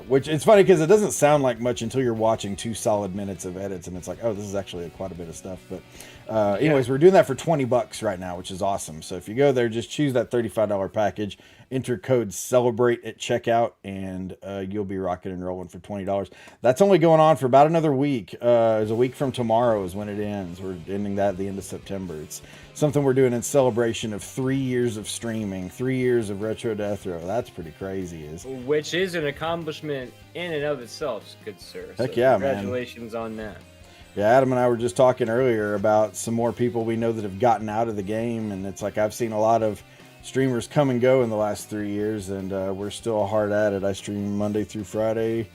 which it's funny because it doesn't sound like much until you're watching 2 solid minutes of edits, and it's like, oh, this is actually quite a bit of stuff. But Anyways, we're doing that for $20 right now, which is awesome. So if you go there, just choose that $35 package, enter code CELEBRATE at checkout, and you'll be rocking and rolling for $20. That's only going on for about another week. It's a week from tomorrow is when it ends. We're ending that at the end of September. It's something we're doing in celebration of 3 years of streaming, 3 years of Retro Death Row. That's pretty crazy. Which is an accomplishment in and of itself, good sir. Heck yeah, congratulations on that. Yeah, Adam and I were just talking earlier about some more people we know that have gotten out of the game, and it's like I've seen a lot of streamers come and go in the last 3 years, and we're still hard at it. I stream Monday through Friday,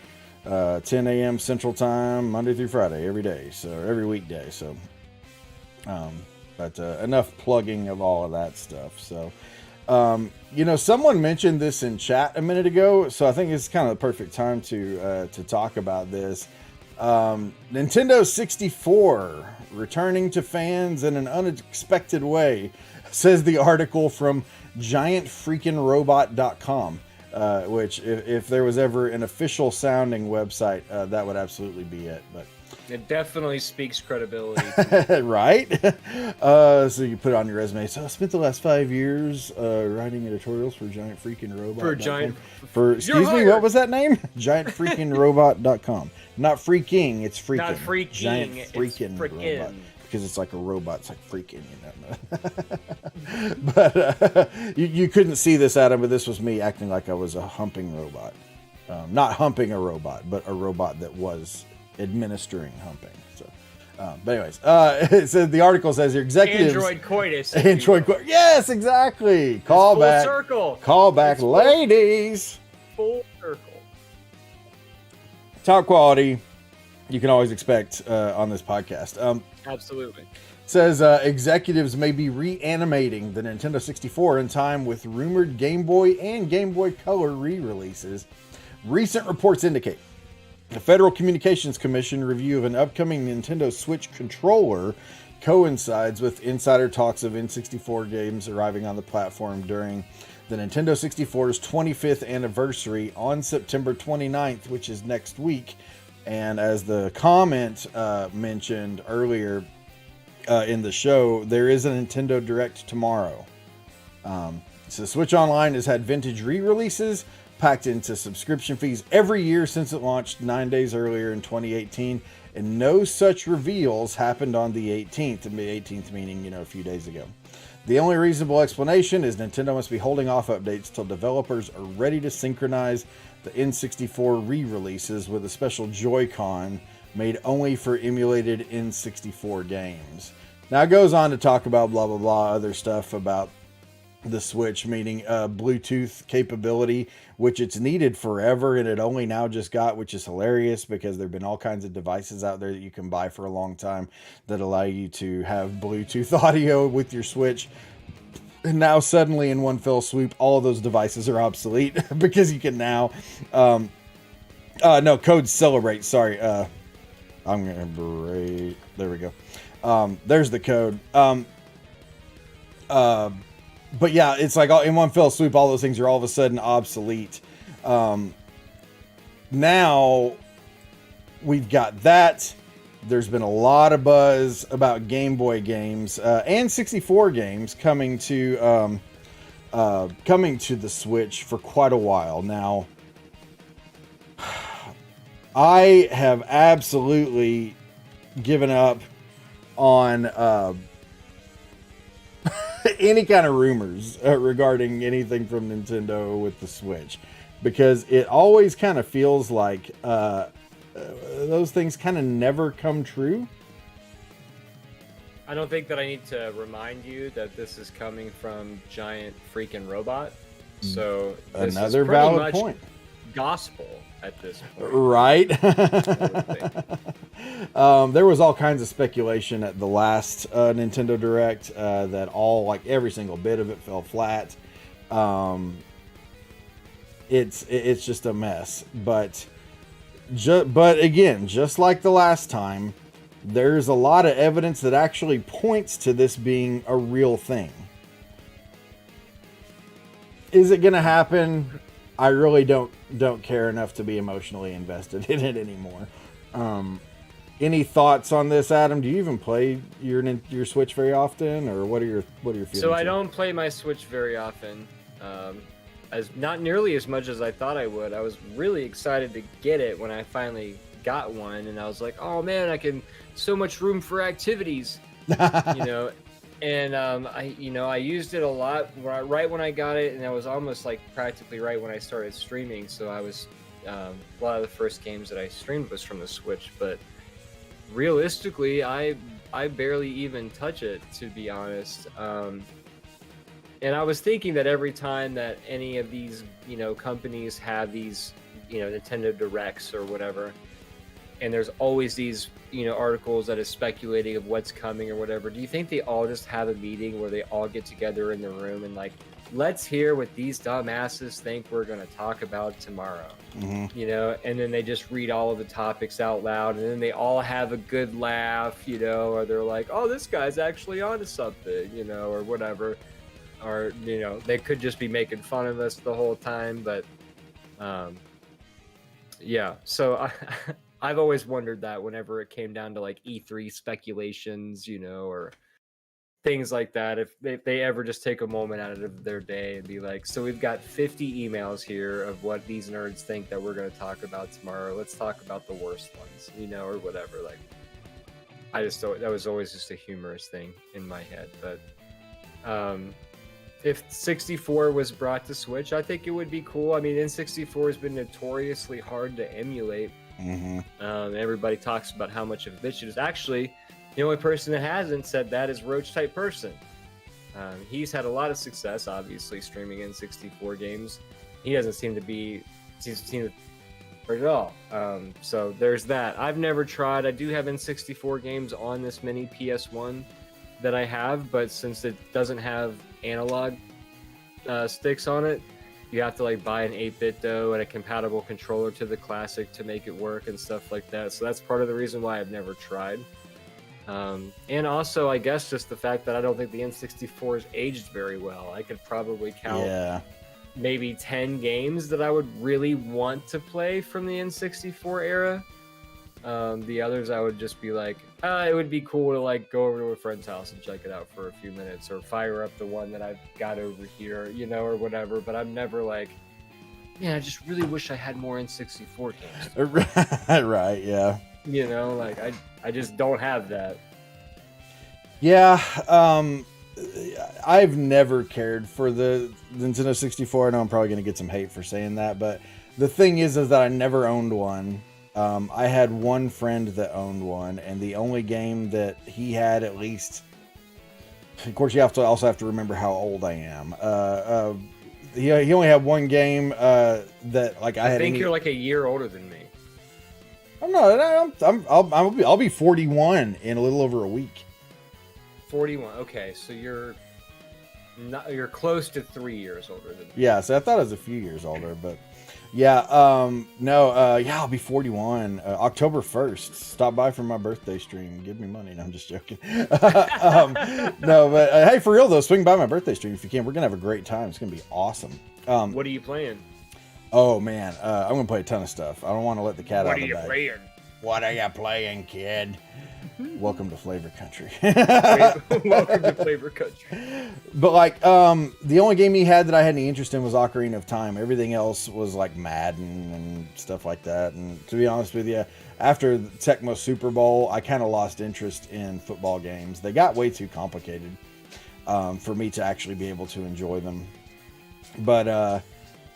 10 a.m. Central Time, Monday through Friday, every day, so every weekday. So, but enough plugging of all of that stuff. So, someone mentioned this in chat a minute ago, so I think it's kind of the perfect time to talk about this. Nintendo 64 returning to fans in an unexpected way, says the article from giantfreakinrobot.com, which if there was ever an official sounding website, that would absolutely be it. But it definitely speaks credibility. Right? So you put it on your resume. So I spent the last 5 years writing editorials for Giant Freaking Robot. Excuse me, what was that name? Giantfreakinrobot.com. Not freaking, it's freaking. Not freaking, Giant Freaking frickin'. Robot. Because it's like a robot, it's like freaking, But you couldn't see this, Adam, but this was me acting like I was a humping robot. Not humping a robot, but a robot that was administering humping. So, but anyways, it says the article says your executives. Android coitus. Android coitus. Yes, exactly. Call back. Full circle. Call back, ladies. Full circle. Top quality you can always expect on this podcast. Absolutely. Says executives may be reanimating the Nintendo 64 in time with rumored Game Boy and Game Boy Color re-releases. Recent reports indicate the Federal Communications Commission review of an upcoming Nintendo Switch controller coincides with insider talks of N64 games arriving on the platform during the Nintendo 64's 25th anniversary on September 29th, which is next week. And as the comment mentioned earlier in the show, there is a Nintendo Direct tomorrow. So Switch Online has had vintage re-releases packed into subscription fees every year since it launched 9 days earlier in 2018, and no such reveals happened on the 18th, and the 18th meaning, a few days ago. The only reasonable explanation is Nintendo must be holding off updates till developers are ready to synchronize the N64 re-releases with a special Joy-Con made only for emulated N64 games. Now it goes on to talk about blah, blah, blah, other stuff about the Switch, meaning Bluetooth capability, which it's needed forever, and it only now just got, which is hilarious because there have been all kinds of devices out there that you can buy for a long time that allow you to have Bluetooth audio with your Switch. And now suddenly in one fell swoop, all of those devices are obsolete because you can now, no, code CELEBRATE. Sorry. I'm going to break. There we go. There's the code. But yeah, it's like in one fell swoop, all those things are all of a sudden obsolete. Now we've got that. There's been a lot of buzz about Game Boy games and 64 games coming to the Switch for quite a while now. I have absolutely given up on any kind of rumors regarding anything from Nintendo with the Switch, because it always kind of feels like those things kind of never come true. I don't think that I need to remind you that this is coming from Giant Freaking Robot. So this another is pretty valid much point. Gospel at this point. Right. There was all kinds of speculation at the last Nintendo Direct that every single bit of it fell flat. It's just a mess. But again, just like the last time, there's a lot of evidence that actually points to this being a real thing. Is it going to happen? I really don't care enough to be emotionally invested in it anymore. any thoughts on this, Adam? Do you even play your Switch very often, or what are your feelings? So I don't play my Switch very often, as not nearly as much as I thought I would. I was really excited to get it when I finally got one, and I was like, oh man, so much room for activities, you know. And I used it a lot right when I got it, and I was almost like practically right when I started streaming. So I was a lot of the first games that I streamed was from the Switch, but realistically, I barely even touch it, to be honest. And I was thinking that every time that any of these, companies have these, Nintendo Directs or whatever, and there's always these, articles that is speculating of what's coming or whatever, do you think they all just have a meeting where they all get together in the room and like, let's hear what these dumbasses think we're going to talk about tomorrow, and then they just read all of the topics out loud, and then they all have a good laugh, or they're like, oh, this guy's actually onto something, or whatever. Or, they could just be making fun of us the whole time. But, yeah, so I've always wondered that whenever it came down to like E3 speculations, or things like that, if they ever just take a moment out of their day and be like, so we've got 50 emails here of what these nerds think that we're going to talk about tomorrow. Let's talk about the worst ones, or whatever. Like, I just thought that was always just a humorous thing in my head. But if 64 was brought to Switch, I think it would be cool. I mean, N64 has been notoriously hard to emulate. Everybody talks about how much of a bitch it is. Actually, the only person that hasn't said that is Roach Type Person. He's had a lot of success, obviously, streaming N64 games. He doesn't seem to hurt at all. So there's that. I've never tried. I do have N64 games on this mini PS1 that I have, but since it doesn't have analog sticks on it, you have to like buy an 8-bit DOE and a compatible controller to the classic to make it work and stuff like that. So that's part of the reason why I've never tried. And also, I guess just the fact that I don't think the N64 has aged very well. I could probably count maybe 10 games that I would really want to play from the N64 era. The others I would just be like, it would be cool to like go over to a friend's house and check it out for a few minutes, or fire up the one that I've got over here, or whatever. But I'm never like, I just really wish I had more N64 games. Right, yeah. Like I just don't have that. Yeah, I've never cared for the Nintendo 64. I know I'm probably going to get some hate for saying that, but the thing is that I never owned one. I had one friend that owned one, and the only game that he had, at least, of course, you also have to remember how old I am. He only had one game that like I think you're like a year older than me. I'm not. I'll be 41 in a little over a week. 41. Okay, so you're close to 3 years older than me. Yeah, so I thought I was a few years older, but yeah, I'll be 41 October 1st. Stop by for my birthday stream. Give me money. No, I'm just joking. No, but hey, for real though, swing by my birthday stream if you can. We're gonna have a great time. It's gonna be awesome. What are you playing? Oh man, I'm gonna play a ton of stuff. I don't want to let the cat out of the bag. What are you playing? What are you playing, kid? Welcome to Flavor Country. Welcome to Flavor Country. But like, the only game he had that I had any interest in was Ocarina of Time. Everything else was like Madden and stuff like that. And to be honest with you, after the Tecmo Super Bowl, I kind of lost interest in football games. They got way too complicated for me to actually be able to enjoy them. But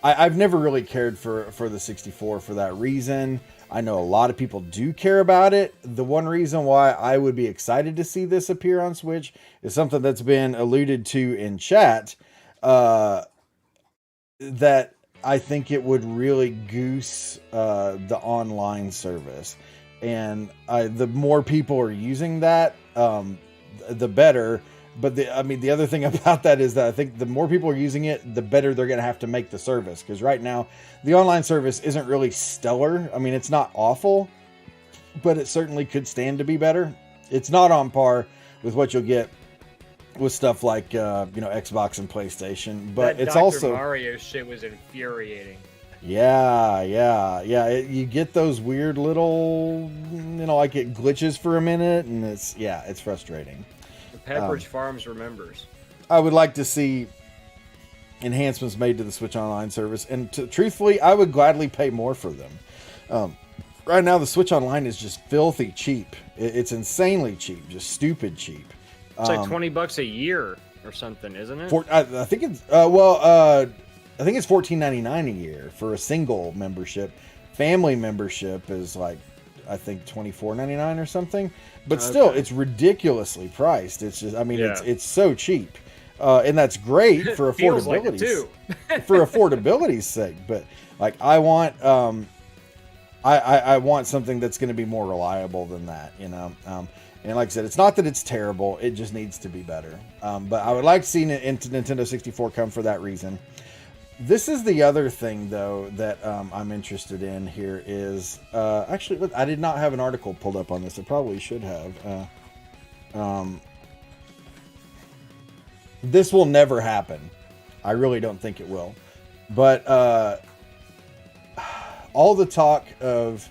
I've never really cared for the 64 for that reason. I know a lot of people do care about it. The one reason why I would be excited to see this appear on Switch is something that's been alluded to in chat, that I think it would really goose the online service. And the more people are using that, the better. But the other thing about that is that I think the more people are using it, the better they're going to have to make the service. Because right now, the online service isn't really stellar. I mean, it's not awful, but it certainly could stand to be better. It's not on par with what you'll get with stuff like, Xbox and PlayStation. But that it's Dr. also Mario shit was infuriating. Yeah. You get those weird little, like it glitches for a minute, and it's frustrating. The Pepperidge Farms remembers. I would like to see enhancements made to the Switch Online service, and truthfully, I would gladly pay more for them. Right now, the Switch Online is just filthy cheap. It's insanely cheap, just stupid cheap. It's like $20 a year or something, isn't it? I think it's I think it's $14.99 a year for a single membership. Family membership is like, I think $24.99 or something. But still, it's ridiculously priced. It's just, it's so cheap. And that's great for affordability. Too. For affordability's sake. But like, I want I want something that's going to be more reliable than that, and like I said, it's not that it's terrible, it just needs to be better. But I would like to see Nintendo 64 come for that reason. This is the other thing, though, that I'm interested in here is actually, look, I did not have an article pulled up on this. I probably should have. This will never happen. I really don't think it will. But all the talk of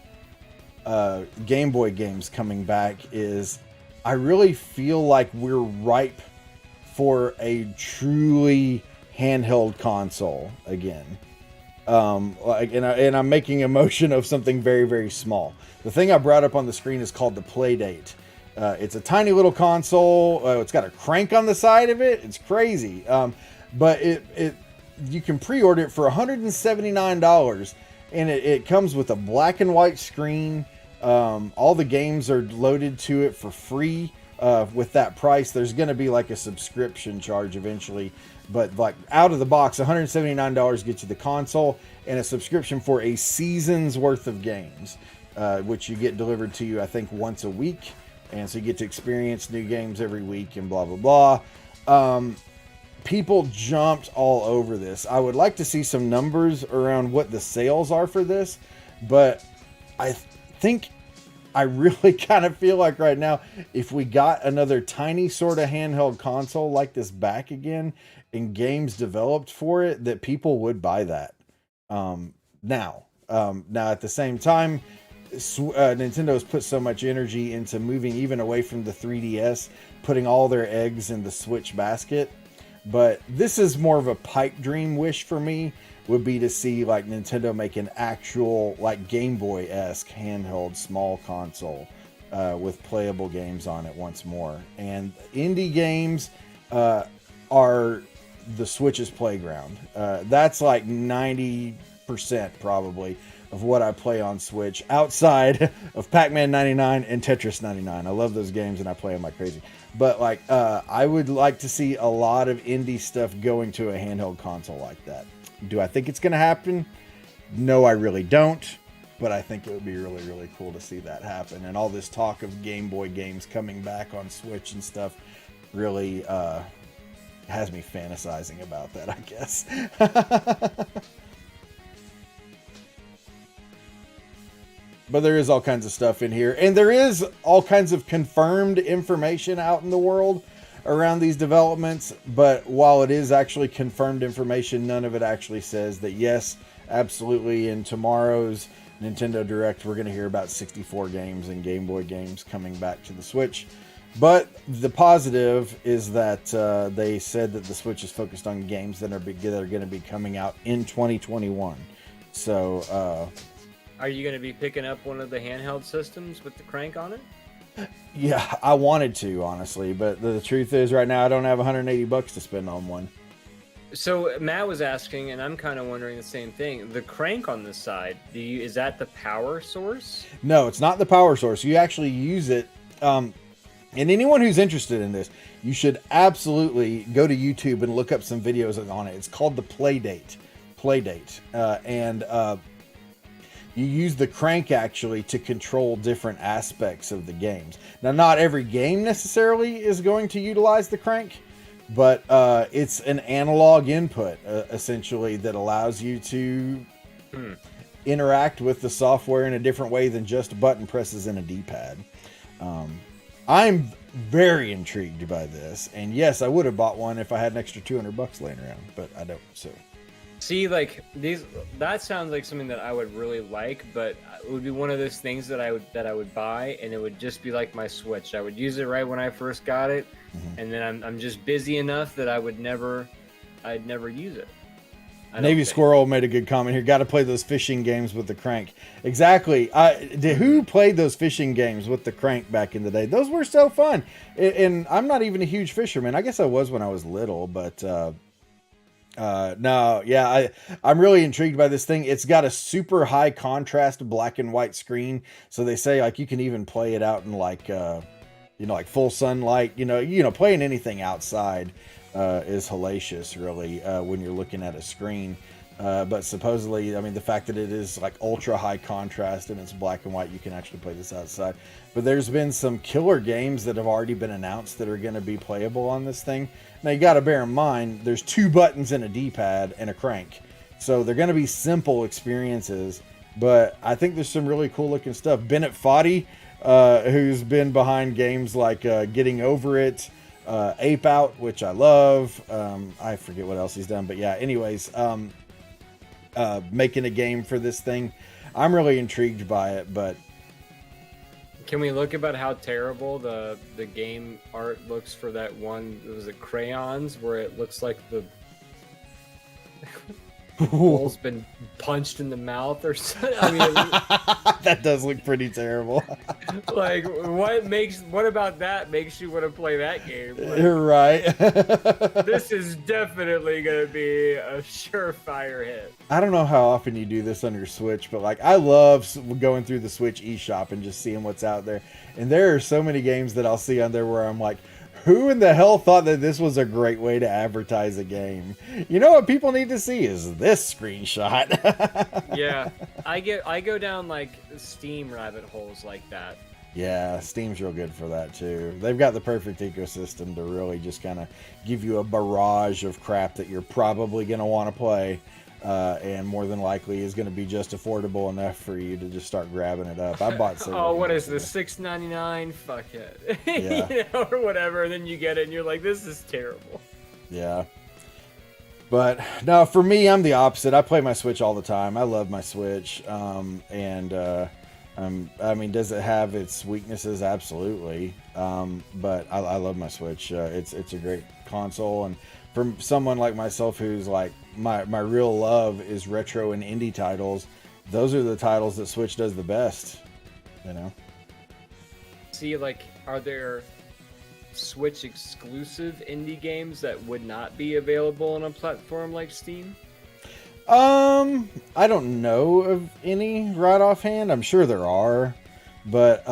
Game Boy games coming back is, I really feel like we're ripe for a truly handheld console again. And I'm making a motion of something very, very small. The thing I brought up on the screen is called the Playdate. It's a tiny little console. It's got a crank on the side of it. It's crazy. But you can pre-order it for $179, and it comes with a black and white screen. All the games are loaded to it for free. With that price, there's going to be like a subscription charge eventually, but like out of the box, $179 gets you the console and a subscription for a season's worth of games, which you get delivered to you, I think, once a week. And so you get to experience new games every week and blah, blah, blah. People jumped all over this. I would like to see some numbers around what the sales are for this, but I think I really kind of feel like right now, if we got another tiny sort of handheld console like this back again and games developed for it, that people would buy that. Now at the same time, Nintendo's put so much energy into moving even away from the 3DS, putting all their eggs in the Switch basket. But this is more of a pipe dream wish for me, would be to see like Nintendo make an actual like Game Boy-esque handheld small console with playable games on it once more. And indie games are the Switch's playground. That's like 90% probably of what I play on Switch, outside of Pac-Man 99 and Tetris 99. I love those games and I play them like crazy. But like, I would like to see a lot of indie stuff going to a handheld console like that. Do I think it's going to happen? No, I really don't. But I think it would be really, really cool to see that happen. And all this talk of Game Boy games coming back on Switch and stuff really has me fantasizing about that, I guess. But there is all kinds of stuff in here. And there is all kinds of confirmed information out in the world around these developments. But while it is actually confirmed information, none of it actually says that, yes, absolutely, in tomorrow's Nintendo Direct, we're going to hear about 64 games and Game Boy games coming back to the Switch. But the positive is that they said that the Switch is focused on games that are going to be coming out in 2021. So... Are you going to be picking up one of the handheld systems with the crank on it? Yeah, I wanted to, honestly, but the truth is right now I don't have $180 to spend on one. So Matt was asking, and I'm kind of wondering the same thing. The crank on this side, is that the power source? No, it's not the power source. You actually use it. And anyone who's interested in this, you should absolutely go to YouTube and look up some videos on it. It's called the Playdate. You use the crank actually to control different aspects of the games. Now, not every game necessarily is going to utilize the crank, but it's an analog input essentially that allows you to interact with the software in a different way than just button presses and a D-pad. I'm very intrigued by this, and yes, I would have bought one if I had an extra $200 laying around, but I don't. See, like that sounds like something that I would really like, but it would be one of those things that I would buy, and it would just be like my Switch. I would use it right when I first got it, and then I'm just busy enough that I'd never use it. Navy Squirrel made a good comment here. Got to play those fishing games with the crank. Exactly. Who played those fishing games with the crank back in the day? Those were so fun. And I'm not even a huge fisherman. I guess I was when I was little, but no, yeah, I'm really intrigued by this thing. It's got a super high contrast black and white screen. So they say like you can even play it out in like like full sunlight, playing anything outside is hellacious, really, when you're looking at a screen. But supposedly, I mean, the fact that it is like ultra high contrast and it's black and white, you can actually play this outside. But there's been some killer games that have already been announced that are going to be playable on this thing. Now, you got to bear in mind, there's 2 buttons and a D-pad and a crank. So they're going to be simple experiences, but I think there's some really cool looking stuff. Bennett Foddy, who's been behind games like Getting Over It, Ape Out, which I love. I forget what else he's done, but yeah, anyways, making a game for this thing. I'm really intrigued by it, but can we look about how terrible the game art looks for that one? Was it Crayons, where it looks like the bull's been punched in the mouth or something? I mean, that does look pretty terrible. Like, what about that makes you want to play that game? Like, you're right. This is definitely going to be a surefire hit. I don't know how often you do this on your Switch, but like I love going through the Switch eShop and just seeing what's out there. And there are so many games that I'll see on there where I'm like, who in the hell thought that this was a great way to advertise a game? You know what people need to see is this screenshot. Yeah, I go down like Steam rabbit holes like that. Yeah, Steam's real good for that too. They've got the perfect ecosystem to really just kind of give you a barrage of crap that you're probably going to want to play. And more than likely is going to be just affordable enough for you to just start grabbing it up. I bought several. Oh, what is this? $6.99? Fuck it. Yeah. Or whatever. And then you get it and you're like, this is terrible. Yeah. But no, for me, I'm the opposite. I play my Switch all the time. I love my Switch. I mean, does it have its weaknesses? Absolutely. But I love my Switch. It's a great console. And for someone like myself who's like, my real love is retro and indie titles, those are the titles that Switch does the best, See, like, are there Switch exclusive indie games that would not be available on a platform like Steam? I don't know of any right offhand. I'm sure there are, but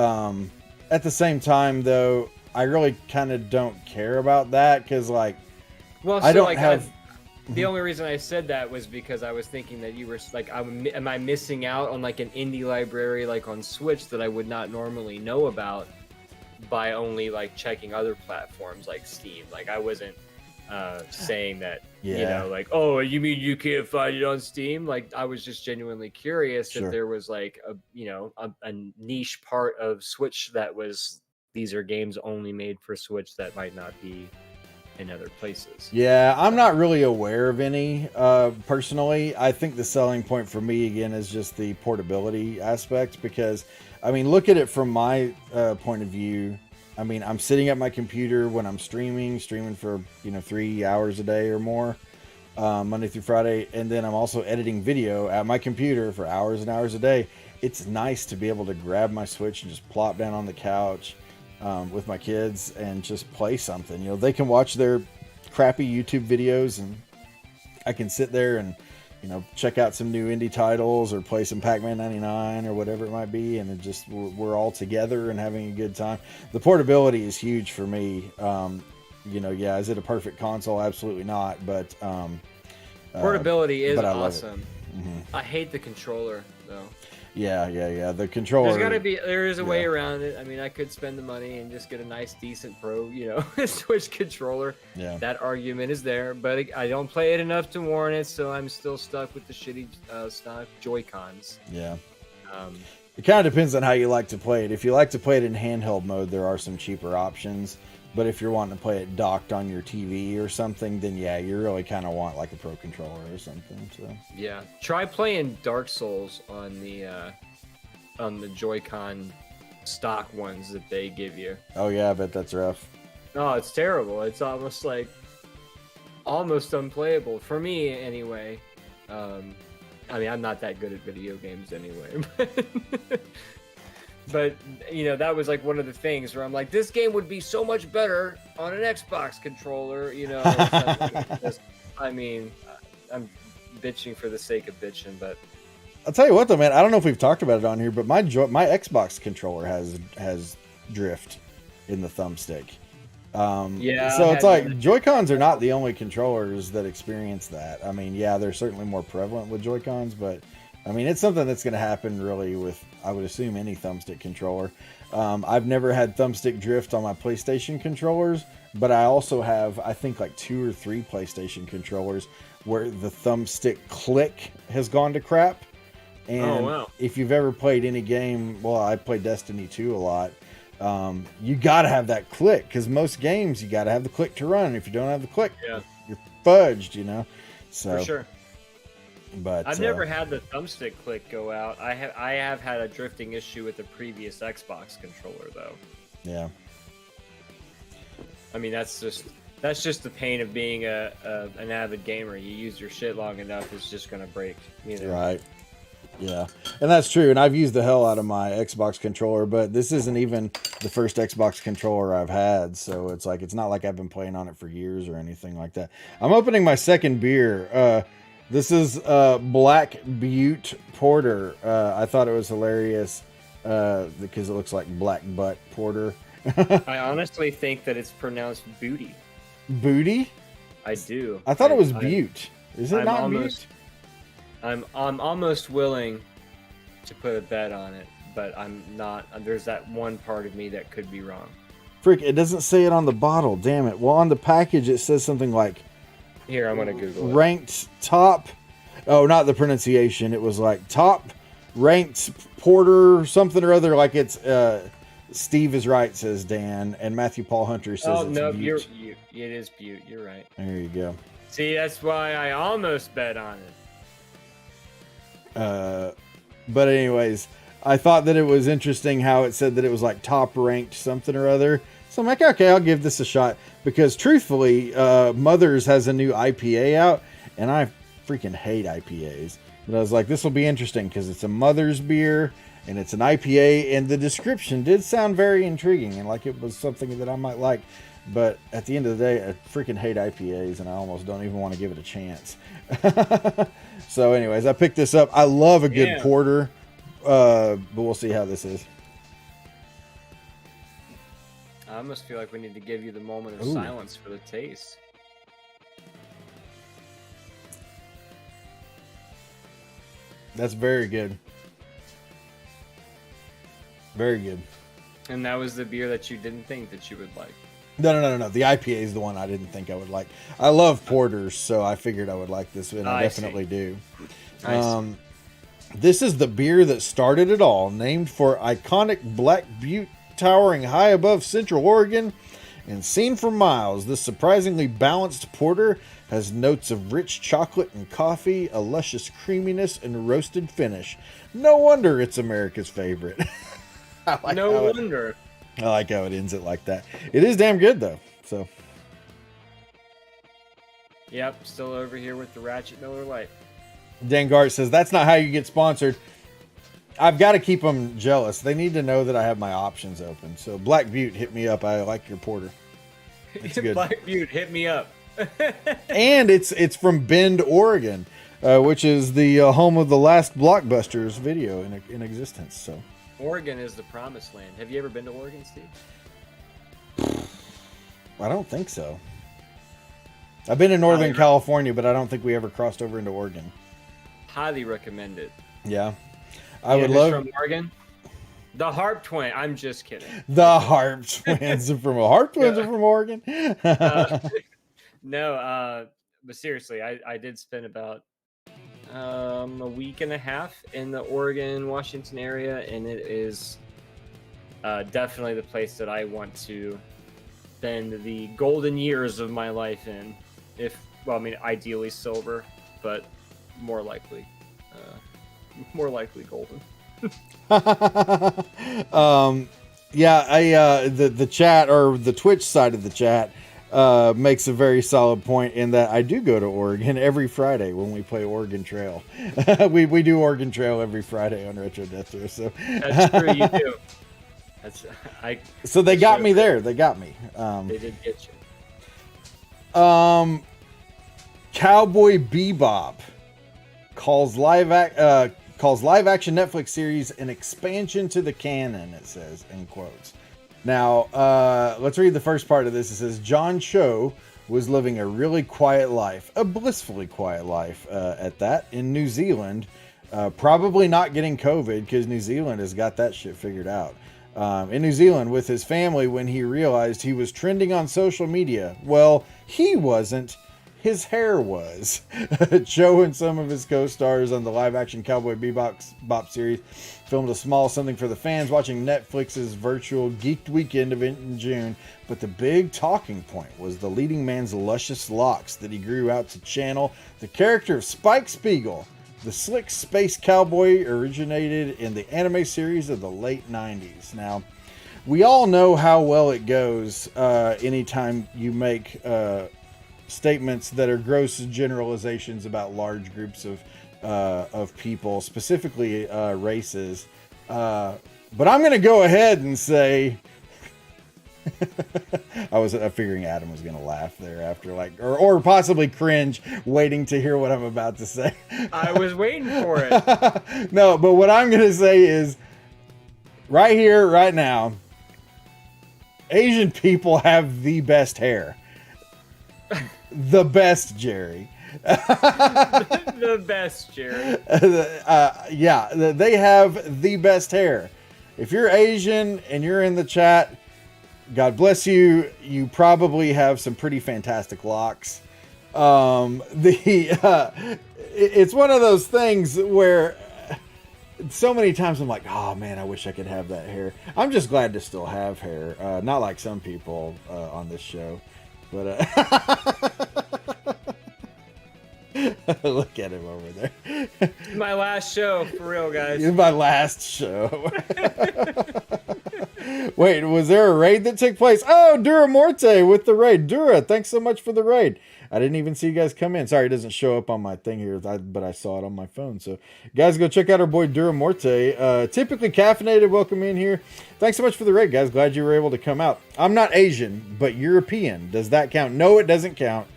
at the same time though, I really kind of don't care about that because like, well, so I don't like have. The only reason I said that was because I was thinking that you were like, am I missing out on like an indie library like on Switch that I would not normally know about by only like checking other platforms like Steam? Like I wasn't saying that, like, oh, you mean you can't find it on Steam? Like I was just genuinely curious if there was like a niche part of Switch that was, these are games only made for Switch that might not be in other places. Yeah, I'm not really aware of any personally. I think the selling point for me again is just the portability aspect, because I mean, look at it from my point of view. I mean, I'm sitting at my computer when I'm streaming for 3 hours a day or more, Monday through Friday, and then I'm also editing video at my computer for hours and hours a day. It's nice to be able to grab my Switch and just plop down on the couch with my kids and just play something. They can watch their crappy YouTube videos and I can sit there and check out some new indie titles or play some Pac-Man 99 or whatever it might be, and it just we're all together and having a good time. The portability is huge for me. Is it a perfect console? Absolutely not, but portability is awesome. Mm-hmm. I hate the controller though. Yeah. The controller. There is a way around it. I mean, I could spend the money and just get a nice, decent Pro, Switch controller. Yeah. That argument is there, but I don't play it enough to warrant it, so I'm still stuck with the shitty stock Joy-Cons. Yeah. It kind of depends on how you like to play it. If you like to play it in handheld mode, there are some cheaper options. But if you're wanting to play it docked on your TV or something, then yeah, you really kind of want like a Pro Controller or something. So Yeah, try playing Dark Souls on the Joy-Con stock ones that they give you. oh yeah, I bet that's rough. No, it's terrible. It's almost unplayable for me anyway. I mean, I'm not that good at video games anyway. But you know, that was like one of the things where I'm like, this game would be so much better on an Xbox controller. You know, I mean, I'm bitching for the sake of bitching, but I'll tell you what though, man. I don't know if we've talked about it on here, but my Xbox controller has drift in the thumbstick. yeah. So it's like Joy-Cons are not the only controllers that experience that. I mean, yeah, they're certainly more prevalent with Joy-Cons, but I mean, it's something that's going to happen really with, I would assume, any thumbstick controller. I've never had thumbstick drift on my PlayStation controllers, but I also have, I think, like 2 or 3 PlayStation controllers where the thumbstick click has gone to crap. And if you've ever played any game, well, I play Destiny 2 a lot. You got to have that click, because most games you got to have the click to run. If you don't have the click, you're fudged, you know. So for sure. But I've never had the thumbstick click go out. I have had a drifting issue with the previous Xbox controller though. Yeah. I mean, that's just the pain of being an avid gamer. You use your shit long enough, it's just gonna break. You know? Right. Yeah, and that's true. And I've used the hell out of my Xbox controller, but this isn't even the first Xbox controller I've had. So it's like, it's not like I've been playing on it for years or anything like that. I'm opening my second beer. This is Black Butte Porter. I thought it was hilarious because it looks like Black Butt Porter. I honestly think that it's pronounced booty. Booty? I do. I thought it was Butte. Is it not Butte? I'm almost willing to put a bet on it, but I'm not. There's that one part of me that could be wrong. Frick, it doesn't say it on the bottle. Damn it. Well, on the package it says something like, here, I'm gonna Google it. Ranked top. Oh, not the pronunciation. It was like top ranked porter something or other. Like it's Steve is right, says Dan, and Matthew Paul Hunter says oh it's no, Butte. it is Butte. You're right. There you go. See, that's why I almost bet on it. But anyways, I thought that it was interesting how it said that it was like top ranked something or other. So I'm like, okay, I'll give this a shot, because truthfully, Mother's has a new IPA out, and I freaking hate IPAs. But I was like, this will be interesting because it's a Mother's beer and it's an IPA, and the description did sound very intriguing and like it was something that I might like. But at the end of the day, I freaking hate IPAs, and I almost don't even want to give it a chance. So anyways, I picked this up. I love a good porter, but we'll see how this is. I almost feel like we need to give you the moment of silence for the taste. That's very good. Very good. And that was the beer that you didn't think that you would like. No. The IPA is the one I didn't think I would like. I love porters, so I figured I would like this, and I definitely do. This is the beer that started it all, named for iconic Black Butte towering high above Central Oregon and seen for miles. This surprisingly balanced porter has notes of rich chocolate and coffee, a luscious creaminess, and roasted finish. No wonder it's America's favorite. No wonder. I like how it ends it like that. It is damn good, though. So. Yep, still over here with the Ratchet Miller Lite. Dan Gart says, that's not how you get sponsored. I've got to keep them jealous. They need to know that I have my options open. So Black Butte, hit me up. I like your porter. It's good. Black Butte, hit me up. And it's from Bend, Oregon, which is the home of the last Blockbusters video in existence. So Oregon is the promised land. Have you ever been to Oregon, Steve? I don't think so. I've been in Northern California, but I don't think we ever crossed over into Oregon. Highly recommend it. Yeah. I would love. From Oregon? The Harp Twin. I'm just kidding. The Harp Twins are from Oregon. No, but seriously, I did spend about a week and a half in the Oregon, Washington area, and it is definitely the place that I want to spend the golden years of my life in. Well, I mean, ideally silver, but more likely golden. Yeah, the chat, or the Twitch side of the chat, makes a very solid point in that I do go to Oregon every Friday when we play Oregon Trail. we do Oregon Trail every Friday on Retro Death Throw. So that's true, you do. So they got me there. They got me. They did get you. Cowboy Bebop calls live action Netflix series an expansion to the canon, it says, in quotes. Now, let's read the first part of this. It says, John Cho was living a really quiet life, a blissfully quiet life at that, in New Zealand. Probably not getting COVID, because New Zealand has got that shit figured out. In New Zealand with his family when he realized he was trending on social media. Well, he wasn't. His hair was. Cho and some of his co-stars on the live-action Cowboy Bebop series filmed a small something for the fans watching Netflix's virtual Geeked Weekend event in June. But the big talking point was the leading man's luscious locks that he grew out to channel the character of Spike Spiegel. The slick space cowboy originated in the anime series of the late 90s. Now, we all know how well it goes anytime you make statements that are gross generalizations about large groups of people, specifically races. But I'm going to go ahead and say, I was figuring Adam was going to laugh there after, or possibly cringe, waiting to hear what I'm about to say. I was waiting for it. No, but what I'm going to say is, right here, right now, Asian people have the best hair. The best, Jerry. The best, Jerry. Yeah, they have the best hair. If you're Asian and you're in the chat, God bless you. You probably have some pretty fantastic locks. It's one of those things where so many times I'm like, oh man, I wish I could have that hair. I'm just glad to still have hair. Not like some people on this show. But look at him over there. My last show, for real, guys. It's my last show. Wait, was there a raid that took place? Oh, Dura Morte with the raid. Dura, thanks so much for the raid. I didn't even see you guys come in. Sorry, it doesn't show up on my thing here, but I saw it on my phone. So, guys, go check out our boy Dura Morte. Typically caffeinated, welcome in here. Thanks so much for the raid, guys. Glad you were able to come out. I'm not Asian, but European. Does that count? No, it doesn't count.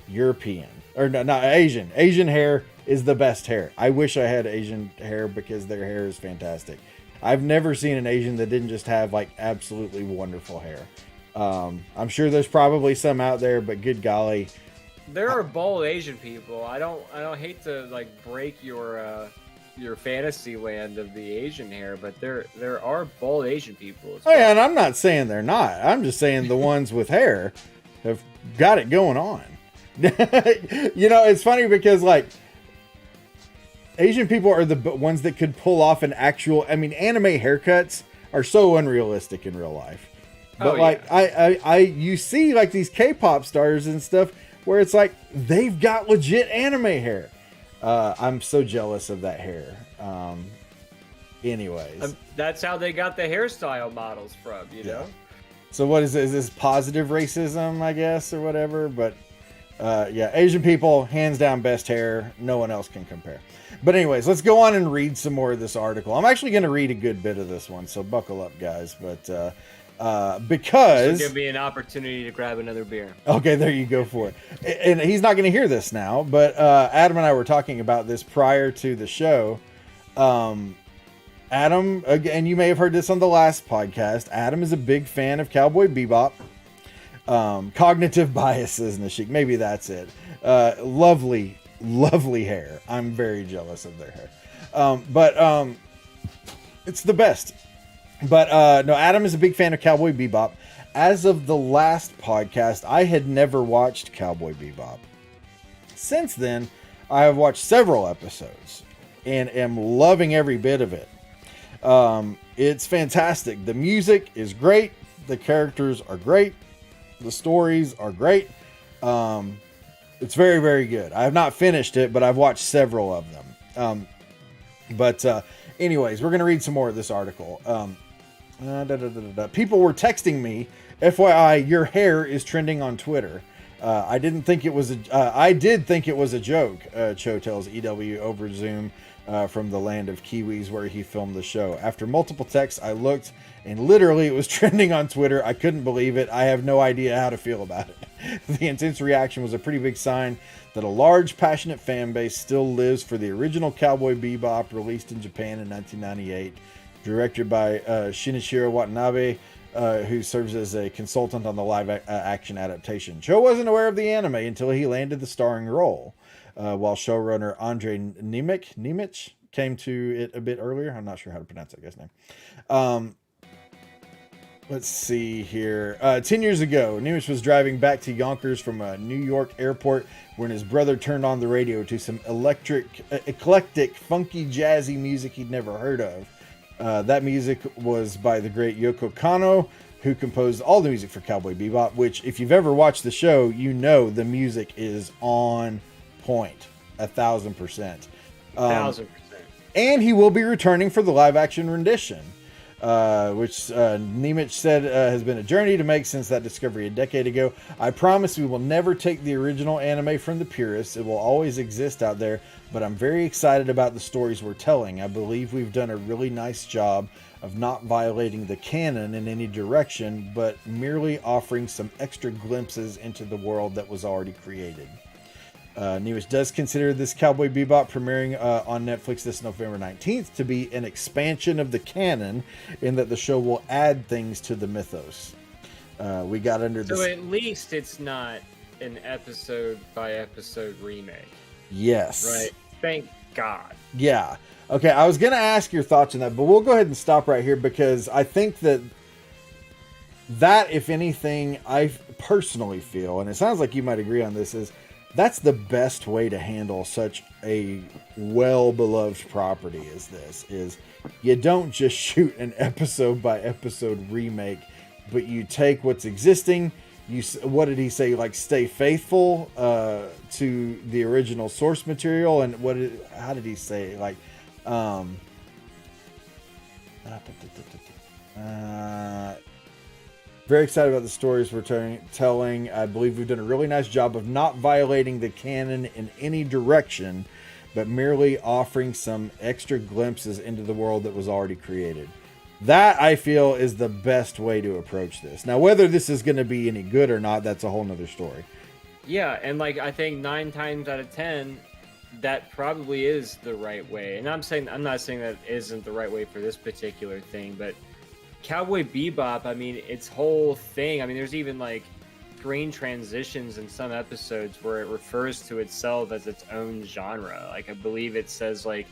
European. Or no, not Asian. Asian hair is the best hair. I wish I had Asian hair because their hair is fantastic. I've never seen an Asian that didn't just have like absolutely wonderful hair. I'm sure there's probably some out there, but good golly. There are bald Asian people. I don't hate to like break your fantasy land of the Asian hair, but there are bald Asian people. Oh yeah, and I'm not saying they're not. I'm just saying the ones with hair have got it going on. You know, it's funny because like Asian people are the ones that could pull off an actual, I mean, anime haircuts are so unrealistic in real life. But like I you see like these K-pop stars and stuff where it's like they've got legit anime hair. I'm so jealous of that hair. Anyways, that's how they got the hairstyle models from, you know. So what is this? Is this positive racism, I guess, or whatever? But yeah, Asian people, hands down, best hair. No one else can compare. But anyways, let's go on and read some more of this article. I'm actually going to read a good bit of this one, so buckle up, guys. But because this will give me an opportunity to grab another beer. Okay, there you go for it. And he's not going to hear this now, but Adam and I were talking about this prior to the show. Adam, and you may have heard this on the last podcast, Adam is a big fan of Cowboy Bebop. Cognitive biases, Nashik. Maybe that's it. Lovely hair. I'm very jealous of their hair. But it's the best. But no, Adam is a big fan of Cowboy Bebop. As of the last podcast, I had never watched Cowboy Bebop. Since then, I have watched several episodes and am loving every bit of it. It's fantastic. The music is great. The characters are great. The stories are great. It's very, very good. I have not finished it, but I've watched several of them. Anyways, we're going to read some more of this article. People were texting me, FYI, your hair is trending on Twitter. I did think it was a joke, Cho tells EW over Zoom from the land of Kiwis where he filmed the show. After multiple texts, I looked and literally it was trending on Twitter. I couldn't believe it. I have no idea how to feel about it. The intense reaction was a pretty big sign that a large, passionate fan base still lives for the original Cowboy Bebop, released in Japan in 1998, directed by Shinichiro Watanabe, who serves as a consultant on the live action adaptation. Cho wasn't aware of the anime until he landed the starring role, while showrunner Andre Nemec came to it a bit earlier. I'm not sure how to pronounce that guy's name. Let's see here. 10 years ago, Nemec was driving back to Yonkers from a New York airport when his brother turned on the radio to some eclectic, funky, jazzy music he'd never heard of. That music was by the great Yoko Kanno, who composed all the music for Cowboy Bebop, which, if you've ever watched the show, you know the music is on point. 1,000%. 1,000%. And he will be returning for the live-action rendition, which Nemec said has been a journey to make since that discovery a decade ago. I promise we will never take the original anime from the purists. It will always exist out there, but I'm very excited about the stories we're telling. I believe we've done a really nice job of not violating the canon in any direction, but merely offering some extra glimpses into the world that was already created. Nemec does consider this Cowboy Bebop premiering on Netflix this November 19th to be an expansion of the canon, in that the show will add things to the mythos. We got under this. So at least it's not an episode by episode remake. Yes. Right. Thank God. Yeah. Okay, I was going to ask your thoughts on that, but we'll go ahead and stop right here, because I think that, if anything, I personally feel, and it sounds like you might agree on this, is that's the best way to handle such a well-beloved property as this. Is you don't just shoot an episode by episode remake, but you take what's existing. What did he say? Like, stay faithful to the original source material. And how did he say? Like, very excited about the stories we're telling. I believe we've done a really nice job of not violating the canon in any direction, but merely offering some extra glimpses into the world that was already created. That, I feel, is the best way to approach this. Now, whether this is going to be any good or not, that's a whole nother story. Yeah, and like, I think 9 times out of 10, that probably is the right way. And I'm not saying that isn't the right way for this particular thing, but Cowboy Bebop, I mean, its whole thing, I mean, there's even like screen transitions in some episodes where it refers to itself as its own genre. Like, I believe it says, like,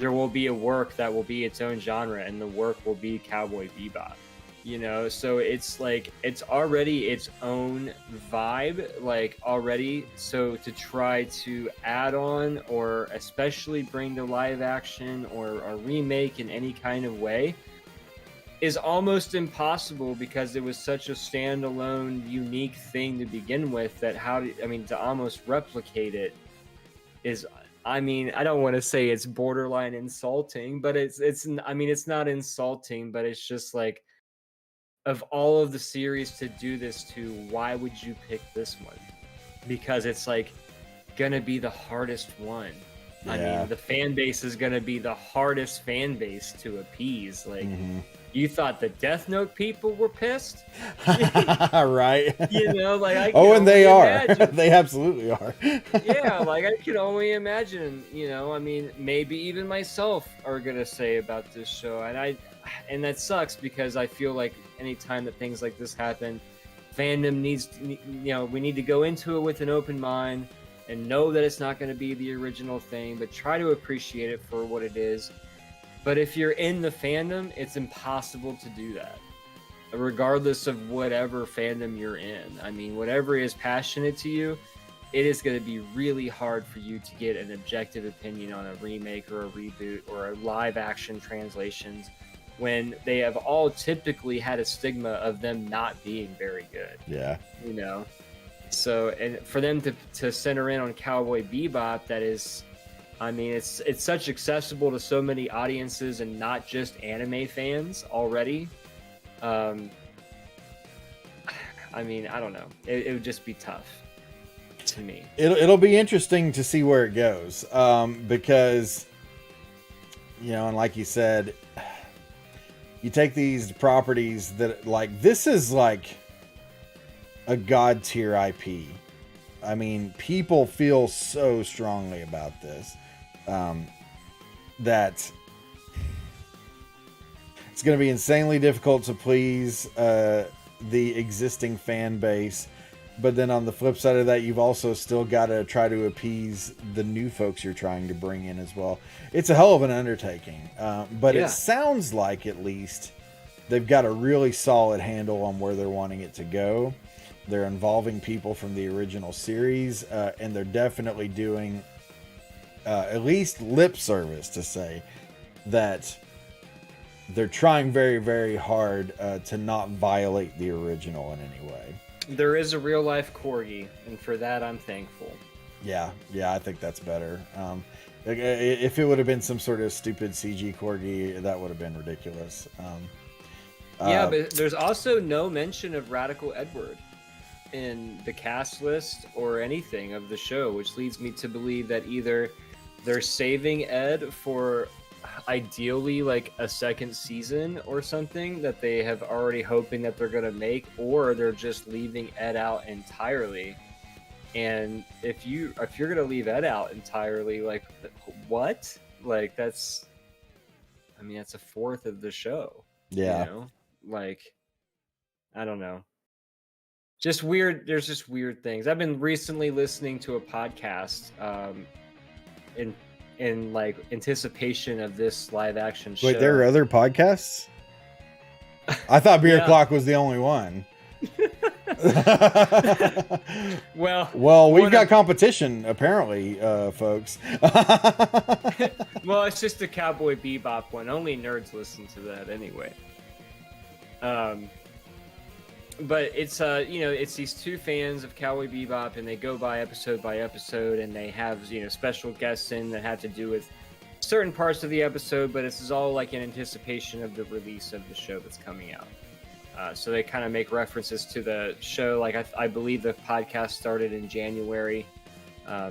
there will be a work that will be its own genre, and the work will be Cowboy Bebop. You know, so it's like, it's already its own vibe, like, already. So to try to add on, or especially bring to live action or a remake in any kind of way, is almost impossible, because it was such a standalone, unique thing to begin with, that to almost replicate it is, I mean, I don't want to say it's borderline insulting, but it's not insulting, but it's just like, of all of the series to do this to, why would you pick this one? Because it's like gonna be the hardest one. Yeah. I mean, the fan base is gonna be the hardest fan base to appease. Like, you thought the Death Note people were pissed? Right. You know, like, and they are. They absolutely are. Yeah, like, I can only imagine, you know, I mean, maybe even myself are going to say about this show. And that sucks, because I feel like anytime that things like this happen, fandom needs to, you know, we need to go into it with an open mind and know that it's not going to be the original thing, but try to appreciate it for what it is. But if you're in the fandom, it's impossible to do that, regardless of whatever fandom you're in. I mean, whatever is passionate to you, it is going to be really hard for you to get an objective opinion on a remake or a reboot or a live action translations, when they have all typically had a stigma of them not being very good. Yeah. You know? So, and for them to center in on Cowboy Bebop, that is, I mean, it's such accessible to so many audiences and not just anime fans already. I mean, I don't know. It would just be tough to me. It'll be interesting to see where it goes, because, you know, and like you said, you take these properties that, like, this is like a god tier IP. I mean, people feel so strongly about this, that it's going to be insanely difficult to please the existing fan base. But then on the flip side of that, you've also still got to try to appease the new folks you're trying to bring in as well. It's a hell of an undertaking. But Yeah. It sounds like at least they've got a really solid handle on where they're wanting it to go. They're involving people from the original series, and they're definitely doing at least lip service to say that they're trying very, very hard to not violate the original in any way. There is a real life corgi, and for that I'm thankful. Yeah, I think that's better. If it would have been some sort of stupid CG corgi, that would have been ridiculous. But there's also no mention of Radical Edward in the cast list or anything of the show, which leads me to believe that either they're saving Ed for ideally like a second season or something that they have already hoping that they're going to make, or they're just leaving Ed out entirely. And if you're going to leave Ed out entirely, like, what? Like, that's a fourth of the show. Yeah. You know? Like, I don't know. Just weird. There's just weird things. I've been recently listening to a podcast in like anticipation of this live action show. Wait, there are other podcasts? I thought Beer Yeah. Clock was the only one. Well, we've got competition apparently, folks. Well, it's just a Cowboy Bebop one. Only nerds listen to that anyway. But it's it's these two fans of Cowboy Bebop, and they go by episode, and they have special guests in that have to do with certain parts of the episode. But this is all like in anticipation of the release of the show that's coming out. So they kind of make references to the show. Like I believe the podcast started in January.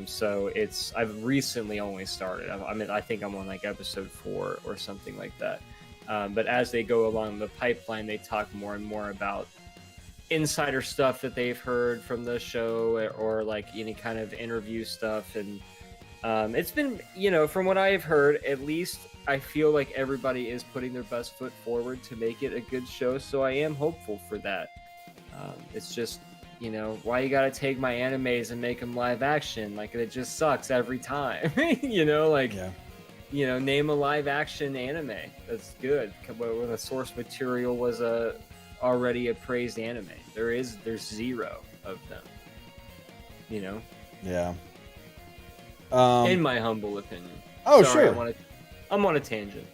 So I've recently only started. I think I'm on like episode 4 or something like that. But as they go along the pipeline, they talk more and more about insider stuff that they've heard from the show, or like any kind of interview stuff. And it's been, from what I've heard, at least I feel like everybody is putting their best foot forward to make it a good show. So I am hopeful for that. It's just, why you gotta take my animes and make them live action? Like, it just sucks every time. Name a live action anime that's good when the source material was already a praised anime. There's zero of them. Yeah. In my humble opinion. Oh, Sorry, sure. I'm on a tangent.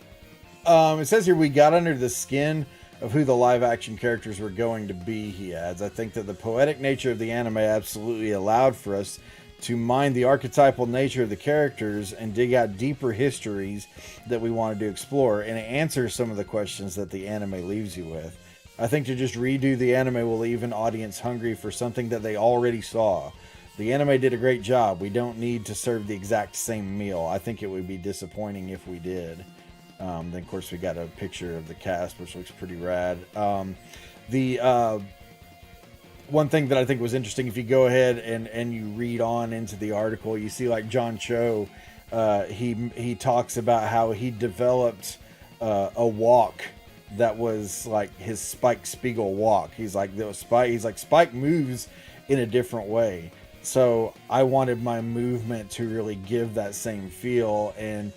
It says here, we got under the skin of who the live action characters were going to be, he adds. I think that the poetic nature of the anime absolutely allowed for us to mine the archetypal nature of the characters and dig out deeper histories that we wanted to explore, and it answers some of the questions that the anime leaves you with. I think to just redo the anime will leave an audience hungry for something that they already saw. The anime did a great job. We don't need to serve the exact same meal. I think it would be disappointing if we did. Then, of course, we got a picture of the cast, which looks pretty rad. The one thing that I think was interesting, if you go ahead and you read on into the article, you see like John Cho, he talks about how he developed a walk that was like his Spike Spiegel walk. He's like Spike moves in a different way. So I wanted my movement to really give that same feel, and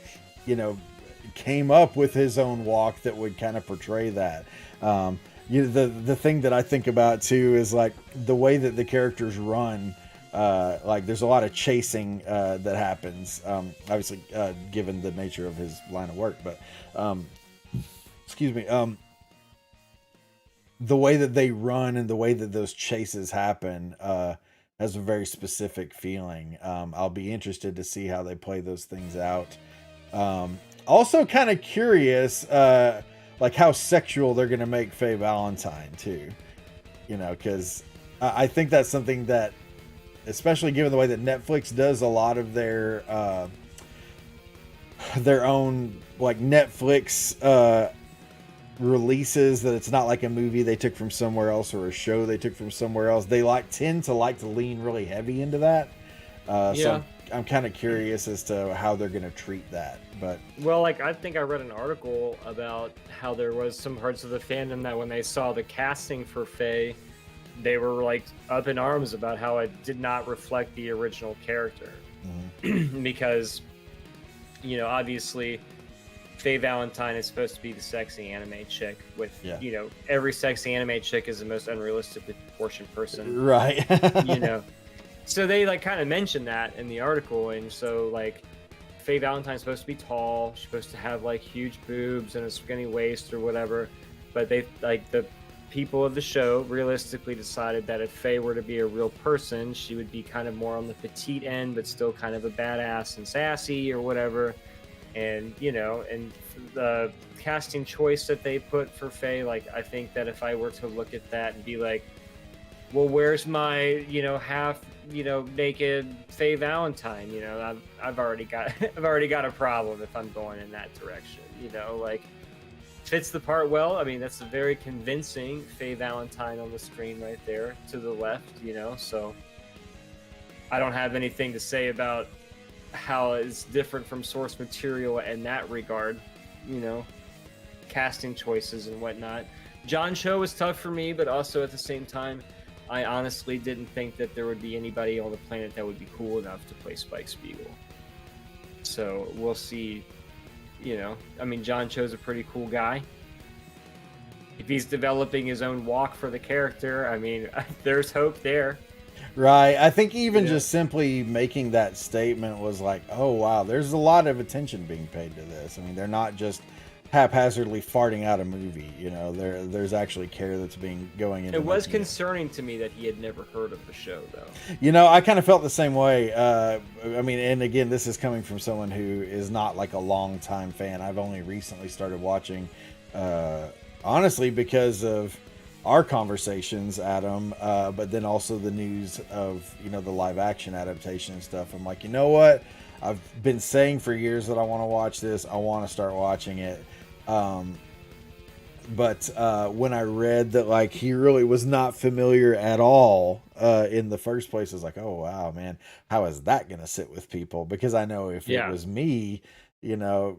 came up with his own walk that would kind of portray that. The thing that I think about too is like the way that the characters run. Like there's a lot of chasing that happens, obviously given the nature of his line of work, but excuse me, the way that they run and the way that those chases happen has a very specific feeling. I'll be interested to see how they play those things out. Also kind of curious, like how sexual they're going to make Faye Valentine too, you know, because I think that's something that, especially given the way that Netflix does a lot of their own like Netflix releases, that it's not like a movie they took from somewhere else or a show they took from somewhere else. They tend to lean really heavy into that. So I'm kind of curious as to how they're going to treat that. But well, like I think I read an article about how there was some parts of the fandom that when they saw the casting for Faye, they were like up in arms about how it did not reflect the original character. Because, you know, obviously Faye Valentine is supposed to be the sexy anime chick with, you know, every sexy anime chick is the most unrealistically proportioned person. Right. You know, so they like kind of mentioned that in the article. And so like Faye Valentine's supposed to be tall. She's supposed to have like huge boobs and a skinny waist or whatever. But they like the people of the show realistically decided that if Faye were to be a real person, she would be kind of more on the petite end, but still kind of a badass and sassy or whatever. And, you know, and the casting choice that they put for Faye, like, I think that if I were to look at that and be like, well, where's my, you know, half, you know, naked Faye Valentine? You know, I've already got a problem if I'm going in that direction, you know, like, fits the part well. I mean, that's a very convincing Faye Valentine on the screen right there to the left, you know, so I don't have anything to say about how it's different from source material in that regard, you know, casting choices and whatnot. John Cho was tough for me, but also at the same time, I honestly didn't think that there would be anybody on the planet that would be cool enough to play Spike Spiegel. So we'll see. You know, I mean, John Cho's a pretty cool guy. If he's developing his own walk for the character, I mean, there's hope there. Right. I think even just simply making that statement was like, oh, wow, there's a lot of attention being paid to this. I mean, they're not just haphazardly farting out a movie, you know, there's actually care that's going into it. Was concerning to me that he had never heard of the show, though. You know, I kind of felt the same way. I mean, and again, this is coming from someone who is not like a long time fan. I've only recently started watching, honestly, because of our conversations, Adam, but then also the news of, you know, the live action adaptation and stuff. I'm like, you know what? I've been saying for years that I want to watch this. I want to start watching it. But when I read that, like, he really was not familiar at all in the first place, I was like, oh, wow, man, how is that going to sit with people? Because I know if it was me, you know,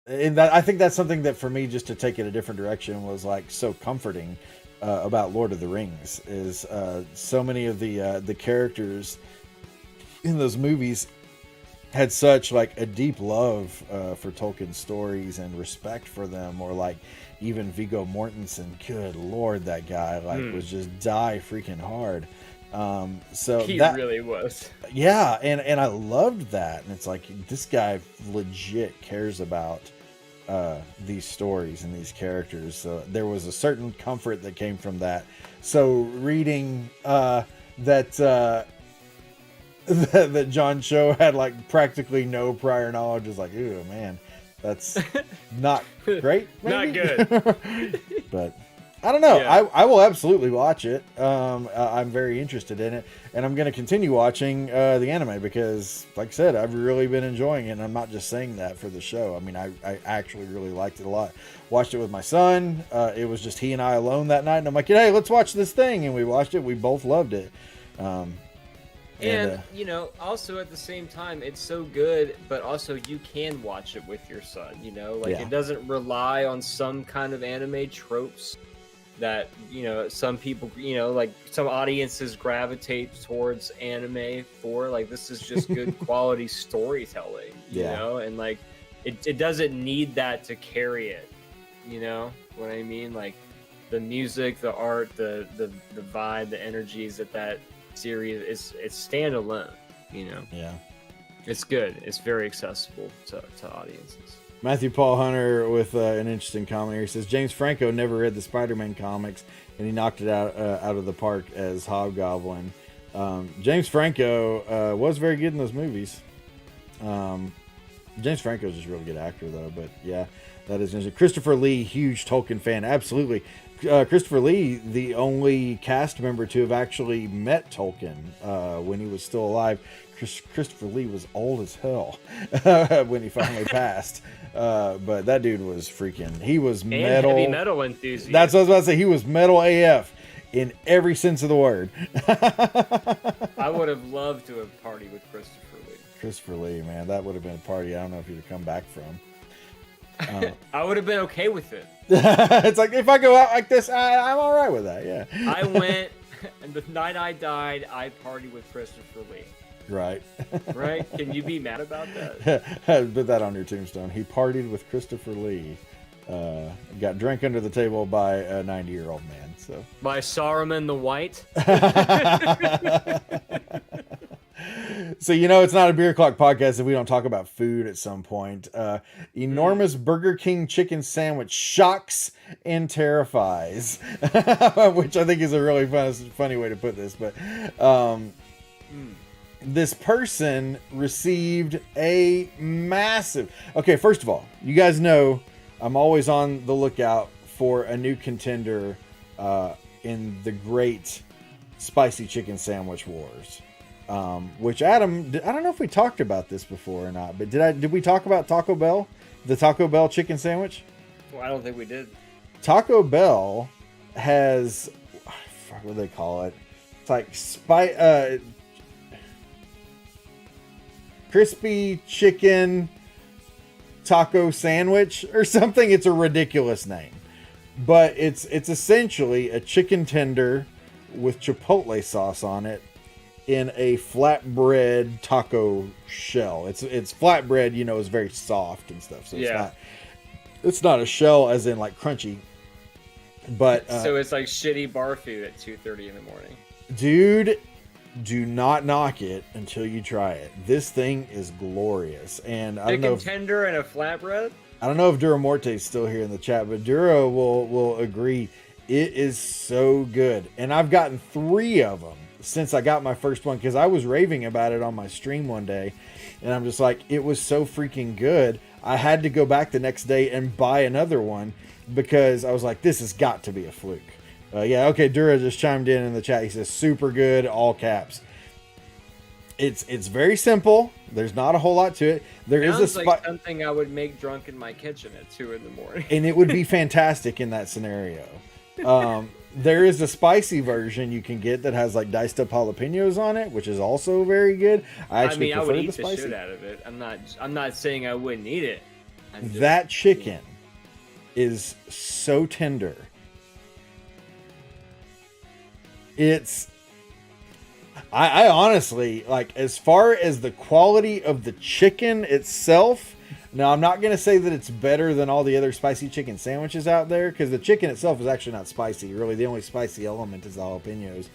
and that I think that's something that for me, just to take it a different direction, was like so comforting about Lord of the Rings is so many of the characters in those movies had such like a deep love for Tolkien's stories and respect for them, or like even Viggo Mortensen, good Lord, that guy like was just die freaking hard. So he really was. Yeah, and I loved that. And it's like, this guy legit cares about these stories and these characters. So there was a certain comfort that came from that. So reading that John Cho had like practically no prior knowledge is like, ew, man, that's not great. Not good. But I don't know. Yeah. I will absolutely watch it. I'm very interested in it, and I'm going to continue watching the anime because, like I said, I've really been enjoying it. And I'm not just saying that for the show. I mean, I actually really liked it a lot. Watched it with my son. It was just he and I alone that night, and I'm like, hey, let's watch this thing, and we watched it. We both loved it. And you know, also at the same time, it's so good, but also you can watch it with your son. You know, like it doesn't rely on some kind of anime tropes that, you know, some people, you know, like some audiences gravitate towards anime for. Like, this is just good quality storytelling, you know, and like it doesn't need that to carry it. You know what I mean? Like the music, the art, the vibe, the energies that series it's standalone, you know. Yeah, it's good. It's very accessible to audiences. Matthew Paul Hunter with an interesting comment here. He says James Franco never read the Spider-Man comics, and he knocked it out of the park as Hobgoblin. James Franco was very good in those movies. James Franco is just a really good actor, though. But yeah, that is interesting. Christopher Lee, huge Tolkien fan, absolutely. Christopher Lee, the only cast member to have actually met Tolkien when he was still alive. Christopher Lee was old as hell when he finally passed. But that dude was freaking. He was metal. Heavy metal enthusiast. That's what I was about to say. He was metal AF in every sense of the word. I would have loved to have partied with Christopher Lee. Christopher Lee, man, that would have been a party I don't know if he'd have come back from. I would have been okay with it. It's like, if I go out like this, I'm all right with that. Yeah. I went, and the night I died, I partied with Christopher Lee. Right. Right? Can you be mad about that? Put that on your tombstone. He partied with Christopher Lee. Got drank under the table by a 90-year-old man. So By Saruman the White. So, it's not a Beer Clock podcast if we don't talk about food at some point. Enormous Burger King chicken sandwich shocks and terrifies, which I think is a really funny way to put this. But this person received a massive... Okay, first of all, you guys know I'm always on the lookout for a new contender in the great spicy chicken sandwich wars. Which Adam, I don't know if we talked about this before or not, but did we talk about Taco Bell? The Taco Bell chicken sandwich? Well, I don't think we did. Taco Bell has, what do they call it? It's like crispy chicken taco sandwich or something. It's a ridiculous name, but it's essentially a chicken tender with chipotle sauce on it in a flatbread taco shell. It's flatbread, is very soft and stuff. So it's not a shell as in like crunchy. But so it's like shitty bar food at 2:30 in the morning. Dude, do not knock it until you try it. This thing is glorious. And I don't know chicken tender and a flatbread? I don't know if Dura Morte is still here in the chat, but Dura will agree. It is so good. And I've gotten 3 of them since I got my first one, because I was raving about it on my stream one day, and I'm just like, it was so freaking good. I had to go back the next day and buy another one because I was like, this has got to be a fluke. Yeah, okay, Dura just chimed in the chat. He says, super good, all caps. It's very simple. There's not a whole lot to it. Sounds like something I would make drunk in my kitchen at 2 in the morning. And it would be fantastic in that scenario. There is a spicy version you can get that has like diced up jalapenos on it, which is also very good. I would eat the shit out of it. I'm not saying I wouldn't eat it. That chicken is so tender. I honestly, like, as far as the quality of the chicken itself, now I'm not going to say that it's better than all the other spicy chicken sandwiches out there, because the chicken itself is actually not spicy. Really, the only spicy element is the jalapenos.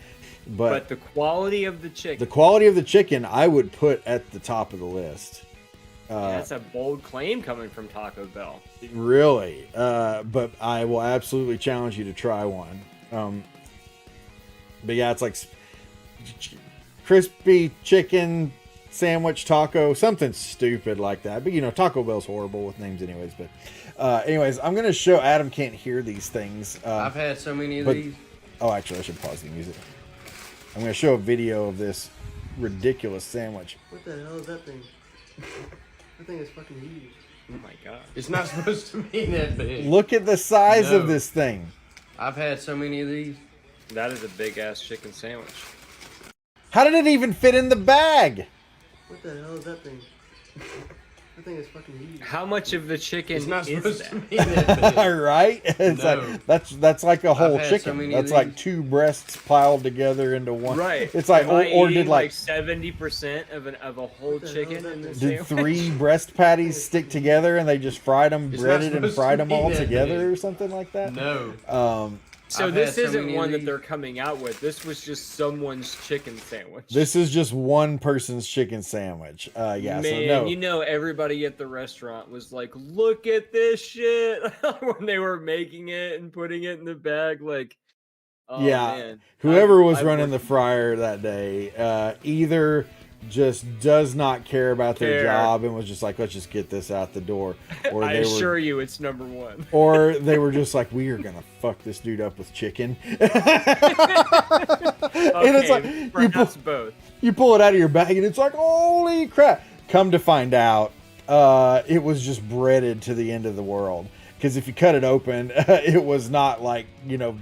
But the quality of the chicken. The quality of the chicken, I would put at the top of the list. That's a bold claim coming from Taco Bell. Really. But I will absolutely challenge you to try one. But yeah, it's like crispy chicken sandwich taco, something stupid like that. But Taco Bell's horrible with names anyways. But anyways, I'm gonna show Adam can't hear these things. I've had so many of these. Oh, actually, I should pause the music. I'm gonna show a video of this ridiculous sandwich. What the hell is that thing? That thing is fucking huge. Oh my god. It's not supposed to be that big. Look at the size of this thing. I've had so many of these. That is a big ass chicken sandwich. How did it even fit in the bag? What the hell is that thing? That thing is fucking huge. How much of the chicken it's not is supposed that? to be that big. Right? It's No. like that's like a whole I've had so chicken. many of That's like these. 2 breasts piled together into one. Right. It's like Am I or eating did like 70% of a whole the hell chicken is that in this did sandwich? 3 breast patties stick together and they just fried them, It's breaded not and supposed fried to them be all that together big. or something like that? No. So I've this had so isn't many of one that these. they're coming out with. This was just someone's chicken sandwich. This is just one person's chicken sandwich. Yeah, Man, so no. you know everybody at the restaurant was like, "Look at this shit!" when they were making it and putting it in the bag. Like, oh Yeah, man, whoever I've- was I've running the worked- fryer that day, either just does not care about their Care. job and was just like, let's just get this out the door, or I they assure were, you, it's number one. or they were just like, we are gonna fuck this dude up with chicken. And it's like perhaps both. you pull it out of your bag and it's like, holy crap! Come to find out, it was just breaded to the end of the world. Because if you cut it open, it was not like,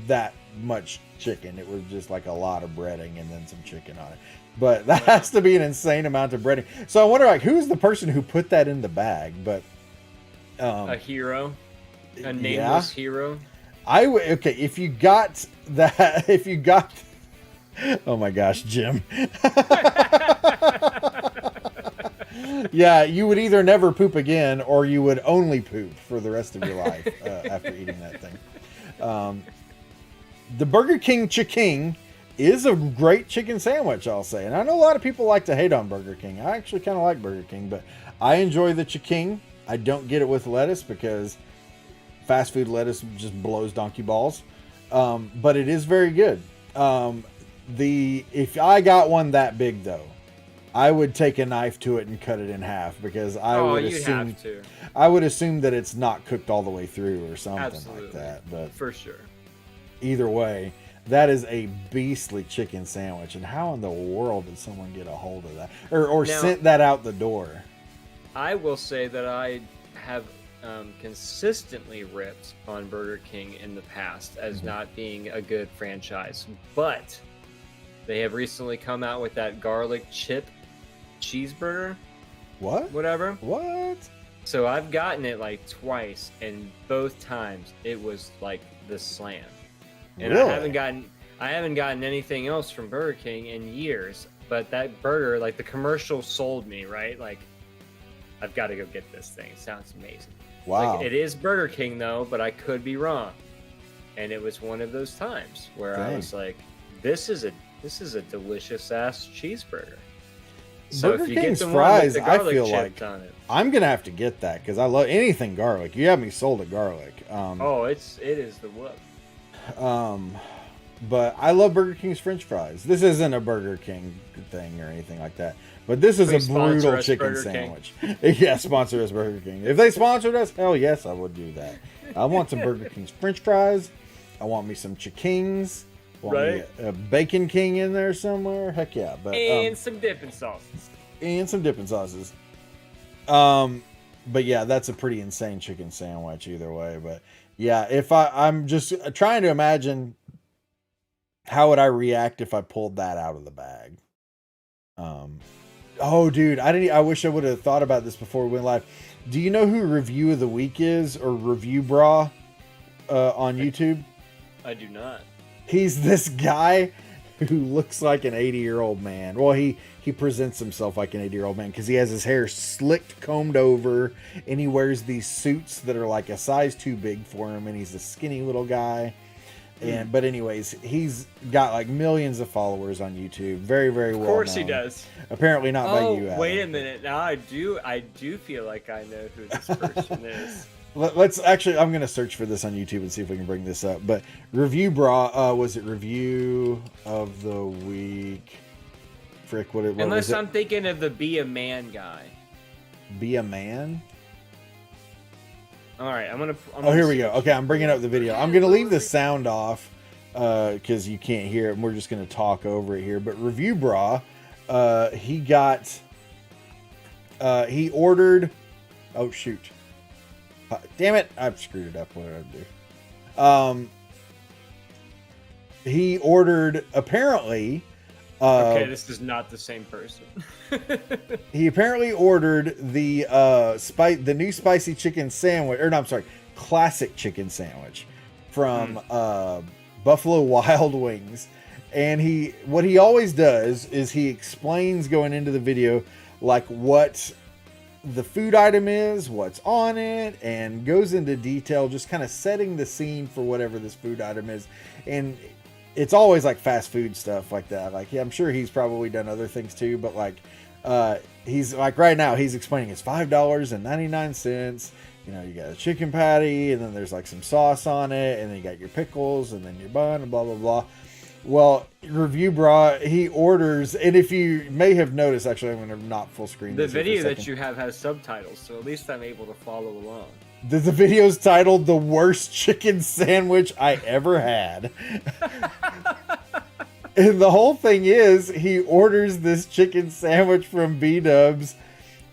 that much chicken. It was just like a lot of breading and then some chicken on it. But that has to be an insane amount of breading. So I wonder, like, who's the person who put that in the bag? But A hero, a nameless hero. okay, if you got that, oh my gosh, Jim. Yeah, you would either never poop again or you would only poop for the rest of your life after eating that thing. The Burger King Chicken is a great chicken sandwich, I'll say. And I know a lot of people like to hate on Burger King. I actually kind of like Burger King, but I enjoy the chicken. I don't get it with lettuce because fast food lettuce just blows donkey balls. But it is very good. If I got one that big though, I would take a knife to it and cut it in half because I would you'd assume have to, I would assume that it's not cooked all the way through or something Absolutely. like that. But for sure. either way, that is a beastly chicken sandwich. And how in the world did someone get a hold of that or Now- sent that out the door? I will say that I have consistently ripped on Burger King in the past as not being a good franchise, but they have recently come out with that garlic chip cheeseburger, What? whatever. What? So I've gotten it like twice, and both times it was like the slam. And Really? I haven't gotten anything else from Burger King in years. But that burger, like the commercial sold me, right? Like I've got to go get this thing. It sounds amazing. Wow. Like, it is Burger King though, but I could be wrong. And it was one of those times where I Dang. was like, this is a delicious ass cheeseburger. So Burger if you King's get the fries, one with the I garlic feel chips like on it. I'm gonna have to get that because I love anything garlic. You have me sold at garlic. Oh, it is the whoop. But I love Burger King's French fries. This isn't a Burger King thing or anything like that. But this is Please a sponsor brutal us, chicken Burger King. sandwich. Yeah, sponsor us, Burger King. If they sponsored us, hell yes, I would do that. I want some Burger King's French fries. I want me some Chickings. Want me a Bacon King in there somewhere. Heck yeah. But And some dipping sauces. and some dipping sauces. But yeah, that's a pretty insane chicken sandwich either way. But yeah, if I'm just trying to imagine how would I react if I pulled that out of the bag. Oh dude, I wish I would have thought about this before we went live. Do you know who Review of the Week is, or Review Bra on YouTube? I do not. He's this guy who looks like an 80-year-old man. Well, he presents himself like an 80-year-old man because he has his hair slicked, combed over, and he wears these suits that are like a size too big for him, and he's a skinny little guy. But anyways, he's got like millions of followers on YouTube. Very, very well. Of course he known. does. Apparently not by you, Adam. wait a minute. Now I do feel like I know who this person is. Let's actually, I'm going to search for this on YouTube and see if we can bring this up. But Review Bra, was it Review of the Week? Frick, what Unless was it? I'm thinking of the Be a Man guy. Be a Man? All right, I'm gonna. Oh, here we go. Okay, I'm bringing up the video. I'm going to leave the sound off because you can't hear it, and we're just going to talk over it here. But Review Bra, he ordered. Oh shoot! Damn it! I've screwed it up. What did I do? He ordered apparently. Okay, this is not the same person. He apparently ordered the new spicy chicken sandwich, or no, I'm sorry, classic chicken sandwich from Buffalo Wild Wings. And what he always does is he explains going into the video like what the food item is, what's on it, and goes into detail, just kind of setting the scene for whatever this food item is. And it's always like fast food stuff like that. Like, yeah, I'm sure he's probably done other things too, but like, he's like right now he's explaining it's $5.99. You know, you got a chicken patty, and then there's like some sauce on it, and then you got your pickles, and then your bun, and blah blah blah. Well, Review Bra, he orders, and if you may have noticed, actually, I'm going to not full screen The this here for a video that second. you have has subtitles, so at least I'm able to follow along. The video's titled "The Worst Chicken Sandwich I Ever Had." And the whole thing is, he orders this chicken sandwich from B-Dubs,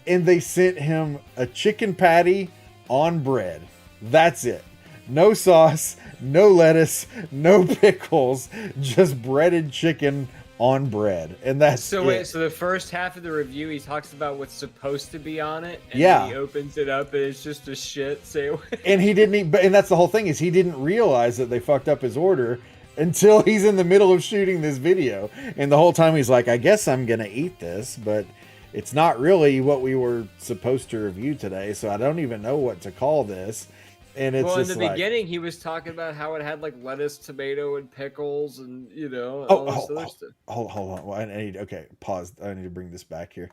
and they sent him a chicken patty on bread. That's it. No sauce, no lettuce, no pickles, just breaded chicken on bread. And that's So it. wait, so the first half of the review, he talks about what's supposed to be on it, and Yeah. then he opens it up, and it's just a shit sandwich. And he didn't eat, and that's the whole thing, is he didn't realize that they fucked up his order until he's in the middle of shooting this video. And the whole time he's like, I guess I'm gonna eat this, but it's not really what we were supposed to review today, so I don't even know what to call this. And it's Well, in just the like, beginning, he was talking about how it had like lettuce, tomato, and pickles, and Oh, all this other stuff. hold on. Well, I need, okay, pause. I need to bring this back here.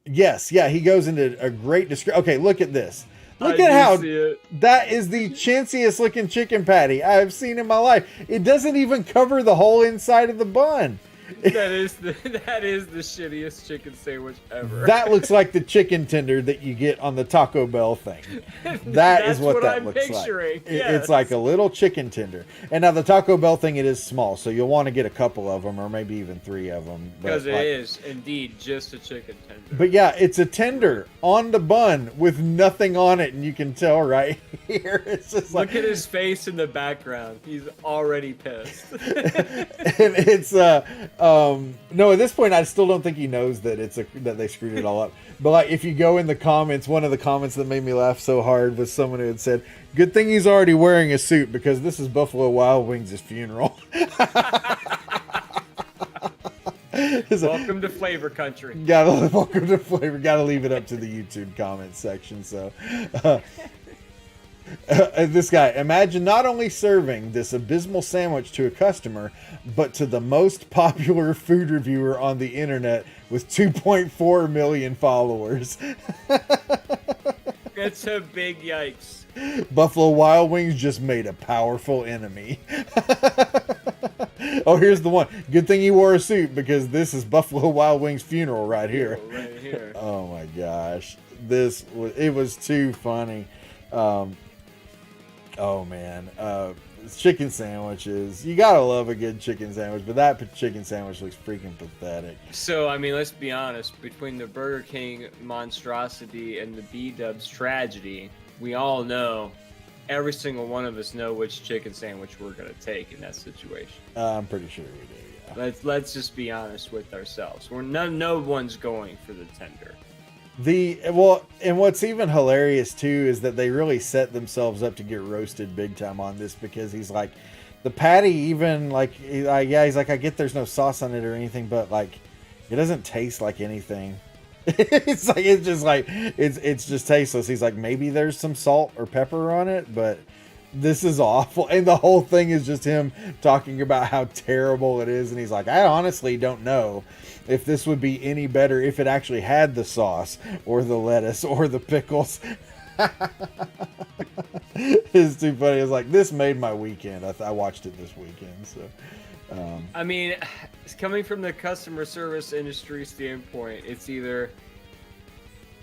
Yes, yeah, he goes into a great description. Okay, look at this. Look I at do how see it. that is the chintziest looking chicken patty I've seen in my life. It doesn't even cover the whole inside of the bun. That is the shittiest chicken sandwich ever. That looks like the chicken tender that you get on the Taco Bell thing. That is That's what that I'm looks picturing. like. Yes. It's like a little chicken tender. And now the Taco Bell thing, it is small, so you'll want to get a couple of them, or maybe even 3 of them. Because it is indeed just a chicken tender. But yeah, it's a tender on the bun with nothing on it, and you can tell right here. It's just Look like, at his face in the background. He's already pissed. and it's no, at this point I still don't think he knows that that they screwed it all up. But like, if you go in the comments, one of the comments that made me laugh so hard was someone who had said, good thing he's already wearing a suit, because this is Buffalo Wild Wings' funeral. Welcome to Flavor Country. Welcome to Flavor. Gotta leave it up to the YouTube comments section. So this guy, imagine not only serving this abysmal sandwich to a customer, but to the most popular food reviewer on the internet with 2.4 million followers. It's a big yikes. Buffalo Wild Wings just made a powerful enemy. Oh, here's the one. Good thing you wore a suit, because this is Buffalo Wild Wings' funeral right here. Right here. Oh my gosh. It was too funny. Oh man, chicken sandwiches. You gotta love a good chicken sandwich, but that chicken sandwich looks freaking pathetic. So, I mean, let's be honest. Between the Burger King monstrosity and the B-Dubs tragedy, we all know, every single one of us know which chicken sandwich we're gonna take in that situation. I'm pretty sure we do. Yeah. Let's just be honest with ourselves. No one's going for the tender. And what's even hilarious too is that they really set themselves up to get roasted big time on this, because he's like, the patty, even like, he's like, I get there's no sauce on it or anything, but like, it doesn't taste like anything. It's just tasteless. He's like, maybe there's some salt or pepper on it, but this is awful. And the whole thing is just him talking about how terrible it is. And he's like, I honestly don't know if this would be any better if it actually had the sauce or the lettuce or the pickles. It's too funny. It's like, this made my weekend. I watched it this weekend. So, I mean, it's coming from the customer service industry standpoint. It's either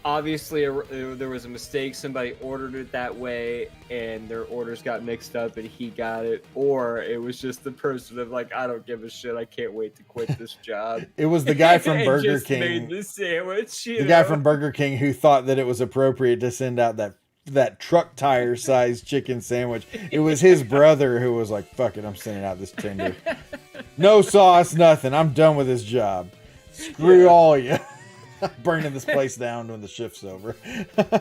obviously there was a mistake, somebody ordered it that way and their orders got mixed up and he got it, or it was just the person of like, I don't give a shit, I can't wait to quit this job. it was the guy from And Burger just King. made the sandwich. The guy from Burger King who thought that it was appropriate to send out that truck tire sized chicken sandwich. It was his brother who was like, fuck it, I'm sending out this tender. No sauce, nothing. I'm done with this job. Screw all you. Burning this place down when the shift's over.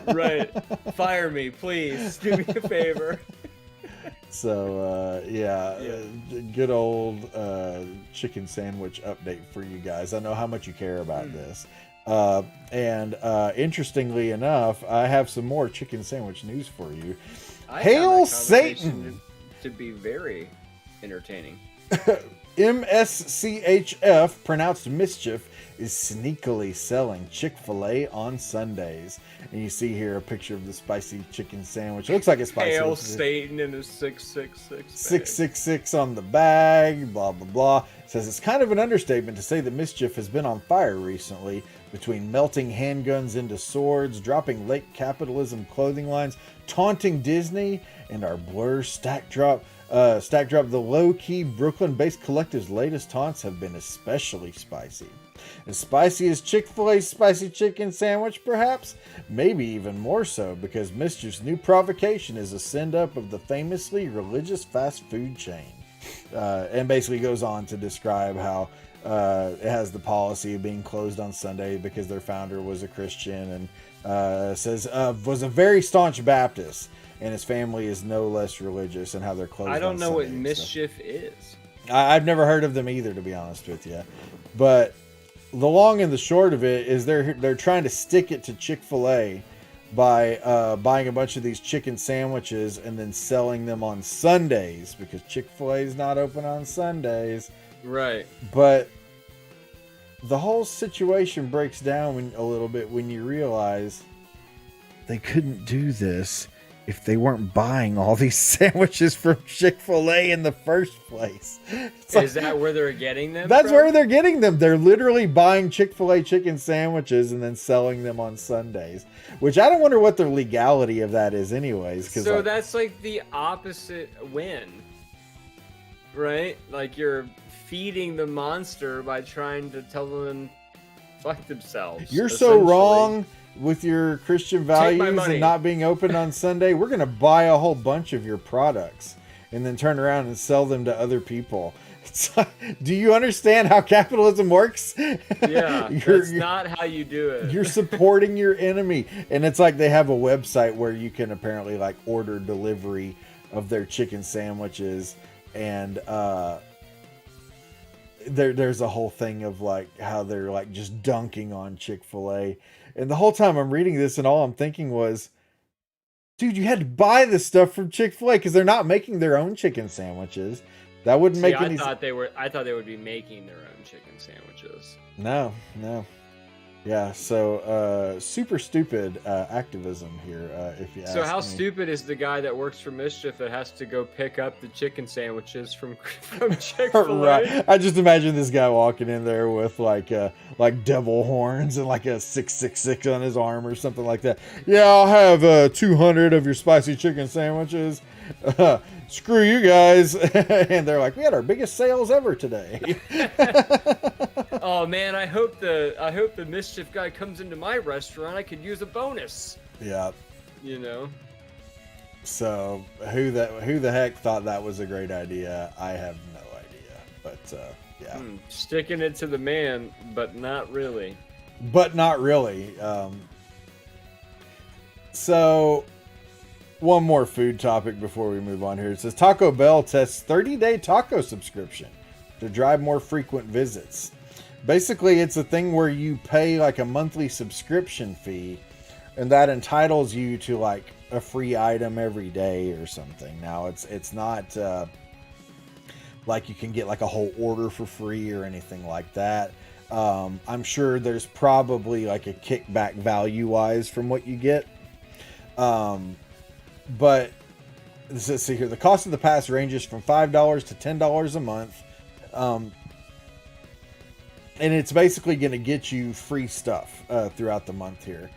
Right. Fire me, please. Do me a favor. So, good old chicken sandwich update for you guys. I know how much you care about this. And interestingly enough, I have some more chicken sandwich news for you. I Hail found that conversation Satan! to be very entertaining. MSCHF, pronounced mischief, is sneakily selling Chick-fil-A on Sundays. And you see here a picture of the spicy chicken sandwich. It looks like a spicy. Hail Satan in a 666. 666 on the bag, blah, blah, blah. It says it's kind of an understatement to say that mischief has been on fire recently, between melting handguns into swords, dropping late capitalism clothing lines, taunting Disney, and our Blur Stack Drop. The low-key Brooklyn-based collective's latest taunts have been especially spicy. As spicy as Chick-fil-A's spicy chicken sandwich, perhaps? Maybe even more so, because Mischief's new provocation is a send-up of the famously religious fast food chain. And basically goes on to describe how it has the policy of being closed on Sunday because their founder was a Christian, and says was a very staunch Baptist, and his family is no less religious, and how they're closed. I don't know what Sunday mischief is. I've never heard of them either, to be honest with you. But the long and the short of it is they're trying to stick it to Chick-fil-A by buying a bunch of these chicken sandwiches and then selling them on Sundays, because Chick-fil-A is not open on Sundays. Right. But the whole situation breaks down a little bit when you realize they couldn't do this if they weren't buying all these sandwiches from Chick-fil-A in the first place. Is that where they're getting them? That's from? where they're getting them. They're literally buying Chick-fil-A chicken sandwiches and then selling them on Sundays. Which I don't wonder what the legality of that is anyways. So that's like the opposite win. Right? Like you're feeding the monster by trying to tell them fuck themselves. You're so wrong with your Christian values money. and not being open on Sunday. We're going to buy a whole bunch of your products and then turn around and sell them to other people. It's like, do you understand how capitalism works? Yeah, that's not how you do it. You're supporting your enemy. And it's like they have a website where you can apparently like order delivery of their chicken sandwiches, and there's a whole thing of like how they're like just dunking on Chick-fil-A. And the whole time I'm reading this, and all I'm thinking was, dude, you had to buy this stuff from Chick-fil-A because they're not making their own chicken sandwiches. That wouldn't make any sense. I thought they would be making their own chicken sandwiches. No. Yeah, so super stupid activism here, if you ask me. So how stupid is the guy that works for Mischief that has to go pick up the chicken sandwiches from Chick-fil-A? Right. I just imagine this guy walking in there with like devil horns and like a 666 on his arm or something like that. Yeah, I'll have 200 of your spicy chicken sandwiches. Screw you guys. And they're like, we had our biggest sales ever today. Oh man, I hope the Mischief guy comes into my restaurant. I could use a bonus. Yeah. You know. So who the heck thought that was a great idea? I have no idea. But yeah. Sticking it to the man, but not really. But not really. So one more food topic before we move on here. It says Taco Bell tests 30-day taco subscription to drive more frequent visits. Basically, it's a thing where you pay like a monthly subscription fee, and that entitles you to like a free item every day or something. Now, it's not like you can get like a whole order for free or anything like that. I'm sure there's probably like a kickback value-wise from what you get. But let's see here. The cost of the pass ranges from $5 to $10 a month. And it's basically going to get you free stuff throughout the month here.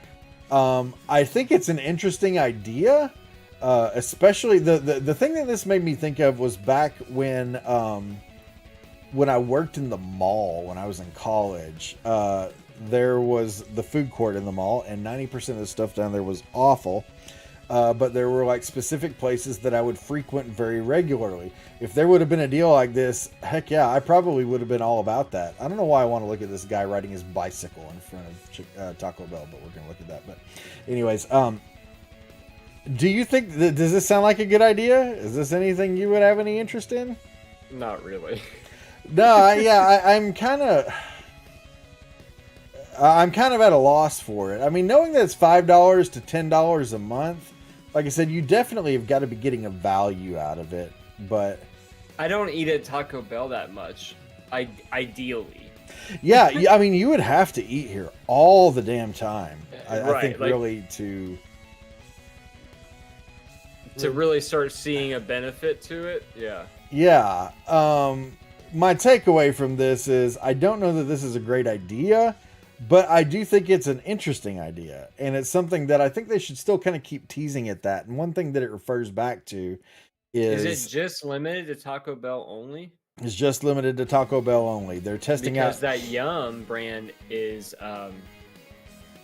I think it's an interesting idea, especially the thing that this made me think of was back when I worked in the mall when I was in college. There was the food court in the mall, and 90% of the stuff down there was awful. But there were like specific places that I would frequent very regularly. If there would have been a deal like this, heck yeah, I probably would have been all about that. I don't know why I want to look at this guy riding his bicycle in front of Taco Bell, but we're going to look at that. But anyways, do you think, does this sound like a good idea? Is this anything you would have any interest in? Not really. No, I'm kind of... I'm kind of at a loss for it. I mean, knowing that it's $5 to $10 a month, like I said, you definitely have got to be getting a value out of it. But I don't eat at Taco Bell that much. Ideally. yeah, I mean, you would have to eat here all the damn time. I Right, think like- really to really start seeing a benefit to it. Yeah. yeah. My takeaway from this is I don't know that this is a great idea, but I do think it's an interesting idea, and it's something that I think they should still kind of keep teasing at that. And one thing that it refers back to Is is it just limited to Taco Bell only? is just limited to Taco Bell only. They're testing Because out. that Yum brand is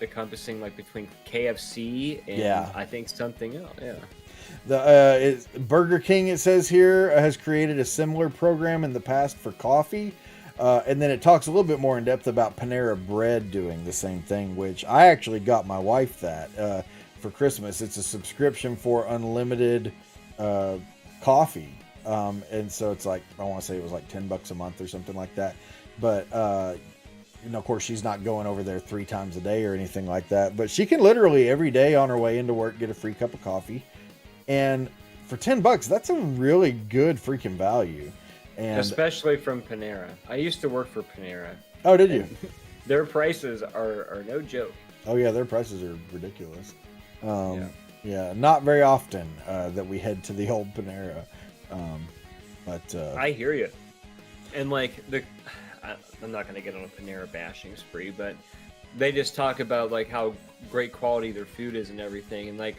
encompassing like between KFC and Yeah. I think something else. Yeah. Burger King, it says here, has created a similar program in the past for coffee. And then it talks a little bit more in depth about Panera Bread doing the same thing, which I actually got my wife that for Christmas. It's a subscription for unlimited coffee. And so it's like, I want to say it was like $10 a month or something like that. But, of course, she's not going over there 3 times a day or anything like that. But she can literally every day on her way into work get a free cup of coffee. And for $10, that's a really good freaking value. And Especially from Panera. I used to work for Panera. oh, did you? Their prices are no joke. Oh yeah, their prices are ridiculous. Yeah, not very often that we head to the old Panera. But I hear you. And like I'm not going to get on a Panera bashing spree, but they just talk about like how great quality their food is and everything. And like,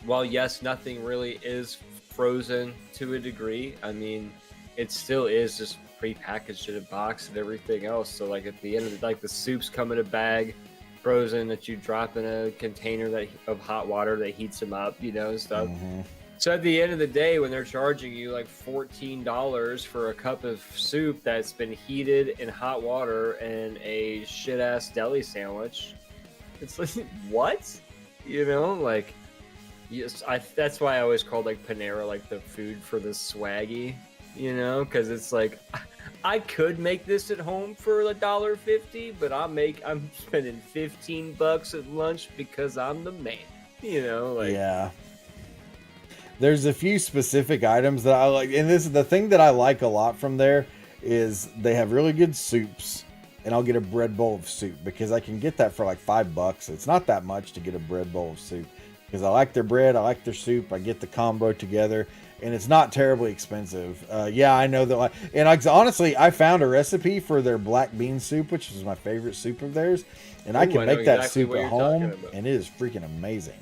while yes, nothing really is frozen to a degree, I mean, it still is just pre-packaged in a box and everything else. So like at the end of the soups come in a bag, frozen, that you drop in a container of hot water that heats them up, and stuff. So at the end of the day, when they're charging you like $14 for a cup of soup that's been heated in hot water and a shit ass deli sandwich, it's like, what? Like, yes, that's why I always called like Panera like the food for the swaggy, because it's like I could make this at home for $1.50, but I'm spending $15 at lunch because I'm the man, like. yeah. There's a few specific items that I like, and this is the thing that I like a lot from there is they have really good soups, and I'll get a bread bowl of soup because I can get that for like $5. It's not that much to get a bread bowl of soup because I like their bread, I like their soup, I get the combo together, and it's not terribly expensive. Yeah, I know that. And honestly, I found a recipe for their black bean soup, which is my favorite soup of theirs, and I can make that exactly soup what at you're home, talking about. and it is freaking amazing.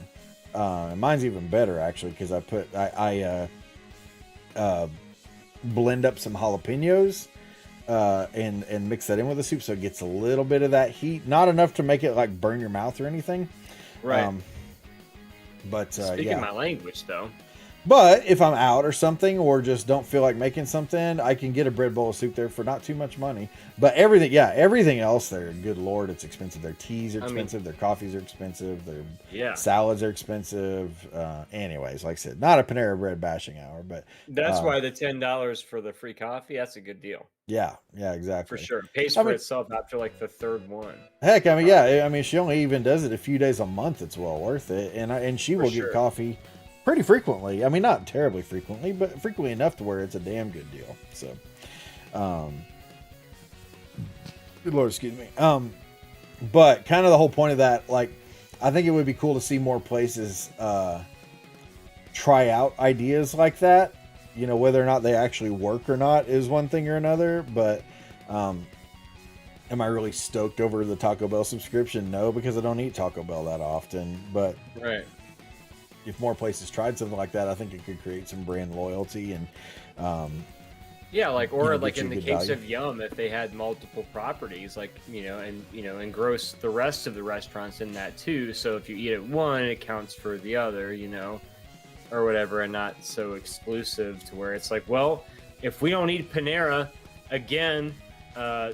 And mine's even better actually because I blend up some jalapenos and mix that in with the soup so it gets a little bit of that heat, not enough to make it like burn your mouth or anything. Right. But Speaking yeah. my language, though. But if I'm out or something, or just don't feel like making something, I can get a bread bowl of soup there for not too much money. But everything else there, good Lord, it's expensive. Their teas are expensive. Their coffees are expensive. Their salads are expensive. Anyways, like I said, not a Panera Bread bashing hour, but That's why the $10 for the free coffee, that's a good deal. yeah, exactly. For sure. It pays for itself after like the third one. Heck, I mean, yeah, I mean, she only even does it a few days a month. It's well worth it. And she will get coffee pretty frequently. I mean, not terribly frequently, but frequently enough to where it's a damn good deal. So, good Lord, excuse me. But kind of the whole point of that, like, I think it would be cool to see more places try out ideas like that. Whether or not they actually work or not is one thing or another. But am I really stoked over the Taco Bell subscription? No, because I don't eat Taco Bell that often. But right. If more places tried something like that, I think it could create some brand loyalty and yeah, like, or like get in you the good case value. of Yum, if they had multiple properties, like, and engross the rest of the restaurants in that too. So if you eat at one, it counts for the other, or whatever, and not so exclusive to where it's like, well, if we don't eat Panera again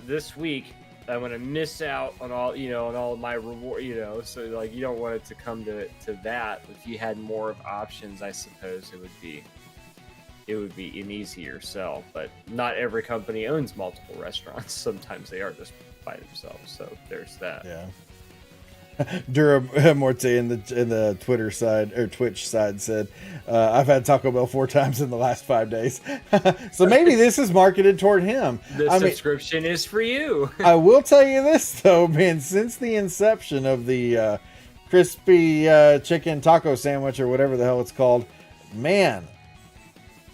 this week, I'm gonna miss out on all on all of my reward, so like you don't want it to come to that. If you had more of options, I suppose it would be it would be an easier sell. But not every company owns multiple restaurants. Sometimes they are just by themselves. So there's that. Yeah. Dura Morte in the Twitter side or Twitch side said, I've had Taco Bell 4 times in the last 5 days. So maybe this is marketed toward him. The subscription is for you. I will tell you this though, man, since the inception of the crispy chicken taco sandwich or whatever the hell it's called, man,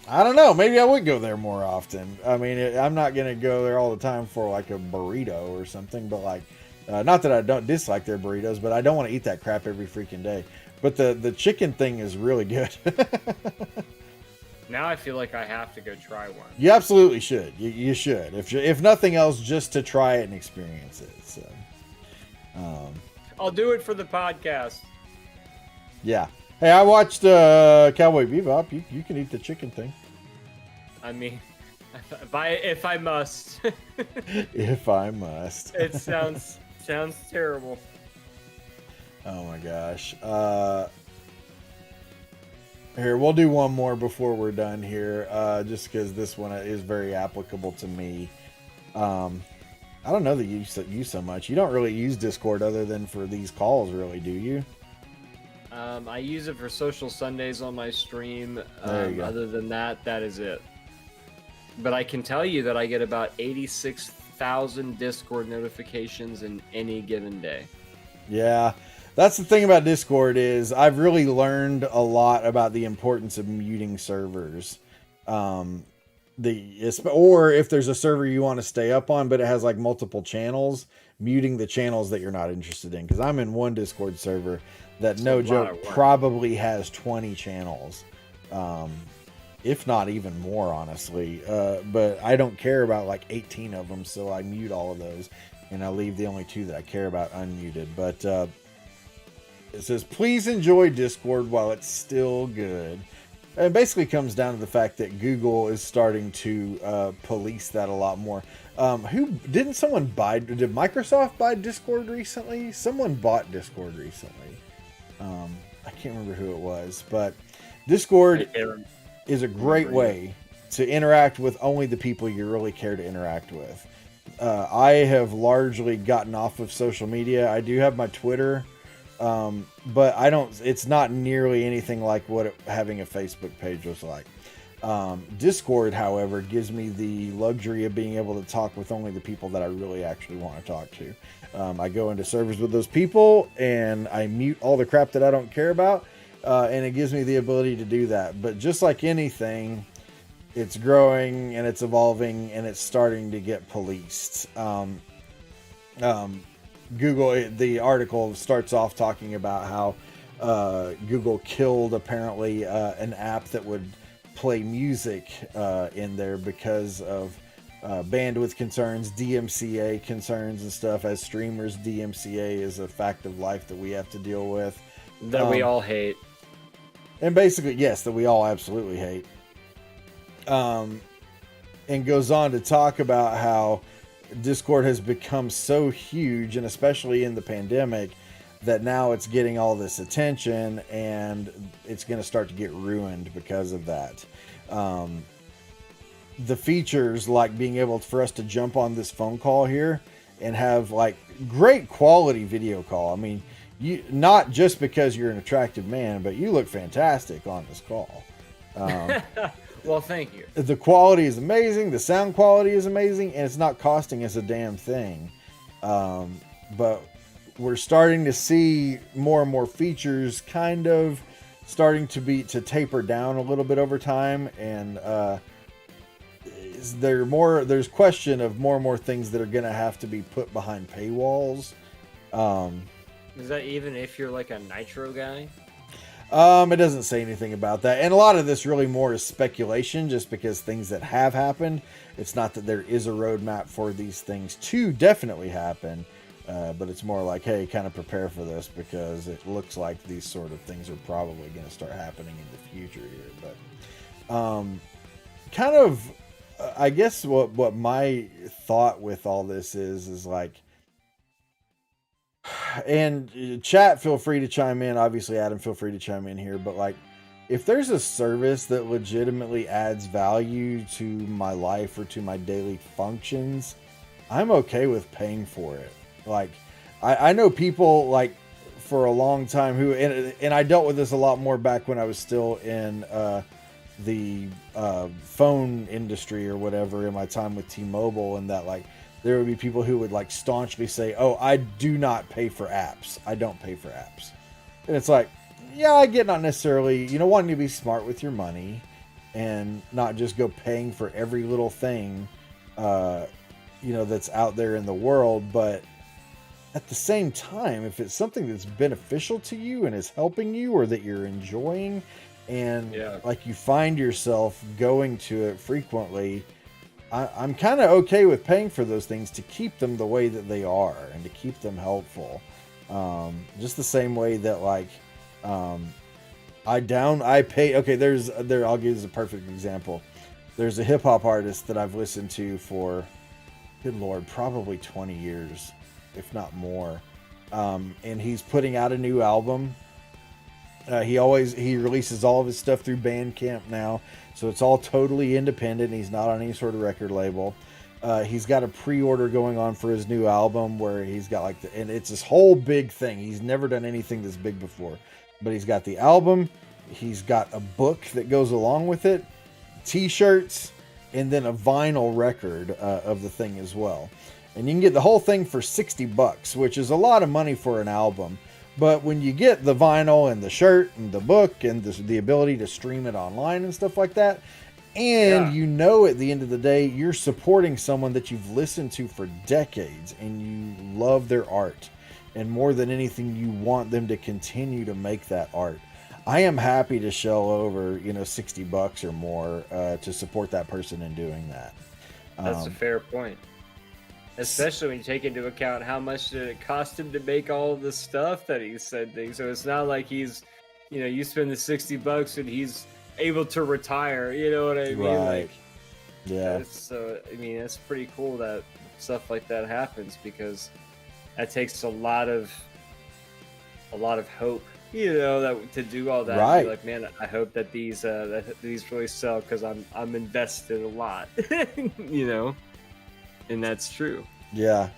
I don't know. Maybe I would go there more often. I mean, I'm not going to go there all the time for like a burrito or something, but like, not that I don't dislike their burritos, but I don't want to eat that crap every freaking day. But the chicken thing is really good. Now I feel like I have to go try one. You absolutely should. You should. If nothing else, just to try it and experience it. So, I'll do it for the podcast. yeah. Hey, I watched Cowboy Bebop. You can eat the chicken thing. I mean, if I must. If I must. It sounds terrible. Oh my gosh. Here, we'll do one more before we're done here, just because this one is very applicable to me. I don't know that you use so much. You don't really use Discord other than for these calls, really, do you? I use it for social Sundays on my stream. There you go. Other than that, that is it. But I can tell you that I get about 86,000 Discord notifications in any given day. Yeah. That's the thing about Discord is I've really learned a lot about the importance of muting servers. Or if there's a server you want to stay up on, but it has like multiple channels, muting the channels that you're not interested in. Because I'm in one Discord server that, no joke, probably has 20 channels. If not even more, honestly. But I don't care about like 18 of them, so I mute all of those. And I leave the only 2 that I care about unmuted. But it says, please enjoy Discord while it's still good. And it basically comes down to the fact that Google is starting to police that a lot more. Did Microsoft buy Discord recently? Someone bought Discord recently. I can't remember who it was, but Discord is a great way to interact with only the people you really care to interact with. I have largely gotten off of social media. I do have my Twitter, but it's not nearly anything like what having a Facebook page was like. Discord, however, gives me the luxury of being able to talk with only the people that I really actually want to talk to. I go into servers with those people and I mute all the crap that I don't care about. And it gives me the ability to do that. But just like anything, it's growing and it's evolving and it's starting to get policed. Google, the article starts off talking about how Google killed apparently an app that would play music in there because of bandwidth concerns, DMCA concerns and stuff. As streamers, DMCA is a fact of life that we have to deal with. That we all hate. And basically, yes, that we all absolutely hate. And goes on to talk about how Discord has become so huge, and especially in the pandemic, that now it's getting all this attention and it's going to start to get ruined because of that. The features like being able for us to jump on this phone call here and have like great quality video call. I mean, you not just because you're an attractive man, but you look fantastic on this call. Well, thank you. The quality is amazing. The sound quality is amazing, and it's not costing us a damn thing. But we're starting to see more and more features kind of starting to taper down a little bit over time, and there's question of more and more things that are going to have to be put behind paywalls. Is that even if you're like a Nitro guy? It doesn't say anything about that. And a lot of this really more is speculation, just because things that have happened. It's not that there is a roadmap for these things to definitely happen. But it's more like, hey, kind of prepare for this, because it looks like these sort of things are probably going to start happening in the future here. But kind of, I guess what my thought with all this is like, and chat, feel free to chime in. Obviously, Adam, feel free to chime in here. But like, if there's a service that legitimately adds value to my life or to my daily functions, I'm okay with paying for it. Like, I know people like for a long time who, and I dealt with this a lot more back when I was still in the phone industry or whatever in my time with T-Mobile, and that like there would be people who would like staunchly say, "Oh, I do not pay for apps. I don't pay for apps." And it's like, yeah, I get not necessarily, wanting to be smart with your money and not just go paying for every little thing, that's out there in the world. But at the same time, if it's something that's beneficial to you and is helping you or that you're enjoying and like you find yourself going to it frequently, I'm kind of okay with paying for those things to keep them the way that they are and to keep them helpful. Just the same way that like, I pay. Okay. I'll give you a perfect example. There's a hip hop artist that I've listened to for, good Lord, probably 20 years, if not more. And he's putting out a new album. He releases all of his stuff through Bandcamp now. So it's all totally independent. He's not on any sort of record label. He's got a pre-order going on for his new album where he's got and it's this whole big thing. He's never done anything this big before, but he's got the album. He's got a book that goes along with it, t-shirts, and then a vinyl record of the thing as well. And you can get the whole thing for $60, which is a lot of money for an album. But when you get the vinyl and the shirt and the book and the ability to stream it online and stuff like that, and at the end of the day, you're supporting someone that you've listened to for decades and you love their art. And more than anything, you want them to continue to make that art. I am happy to shell over, $60 or more to support that person in doing that. That's a fair point. Especially when you take into account how much did it cost him to make all of the stuff that he's sending. So it's not like he's, you spend the $60 and he's able to retire. You know what I mean? Right. Like, yeah. So it's pretty cool that stuff like that happens, because that takes a lot of hope. That to do all that. Right. Like, man, I hope that these really sell, because I'm invested a lot. And that's true. Yeah.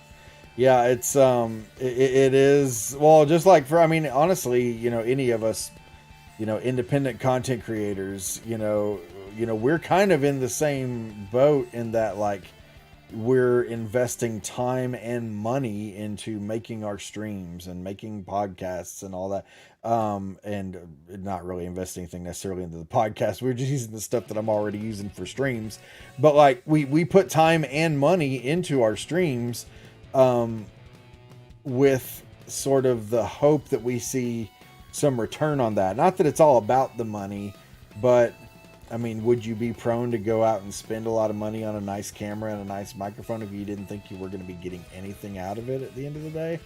It's it is, well, just like honestly, any of us, independent content creators, we're kind of in the same boat in that like we're investing time and money into making our streams and making podcasts and all that. And not really investing anything necessarily into the podcast. We're just using the stuff that I'm already using for streams. But like we put time and money into our streams, with sort of the hope that we see some return on that. Not that it's all about the money, but would you be prone to go out and spend a lot of money on a nice camera and a nice microphone if you didn't think you were going to be getting anything out of it at the end of the day?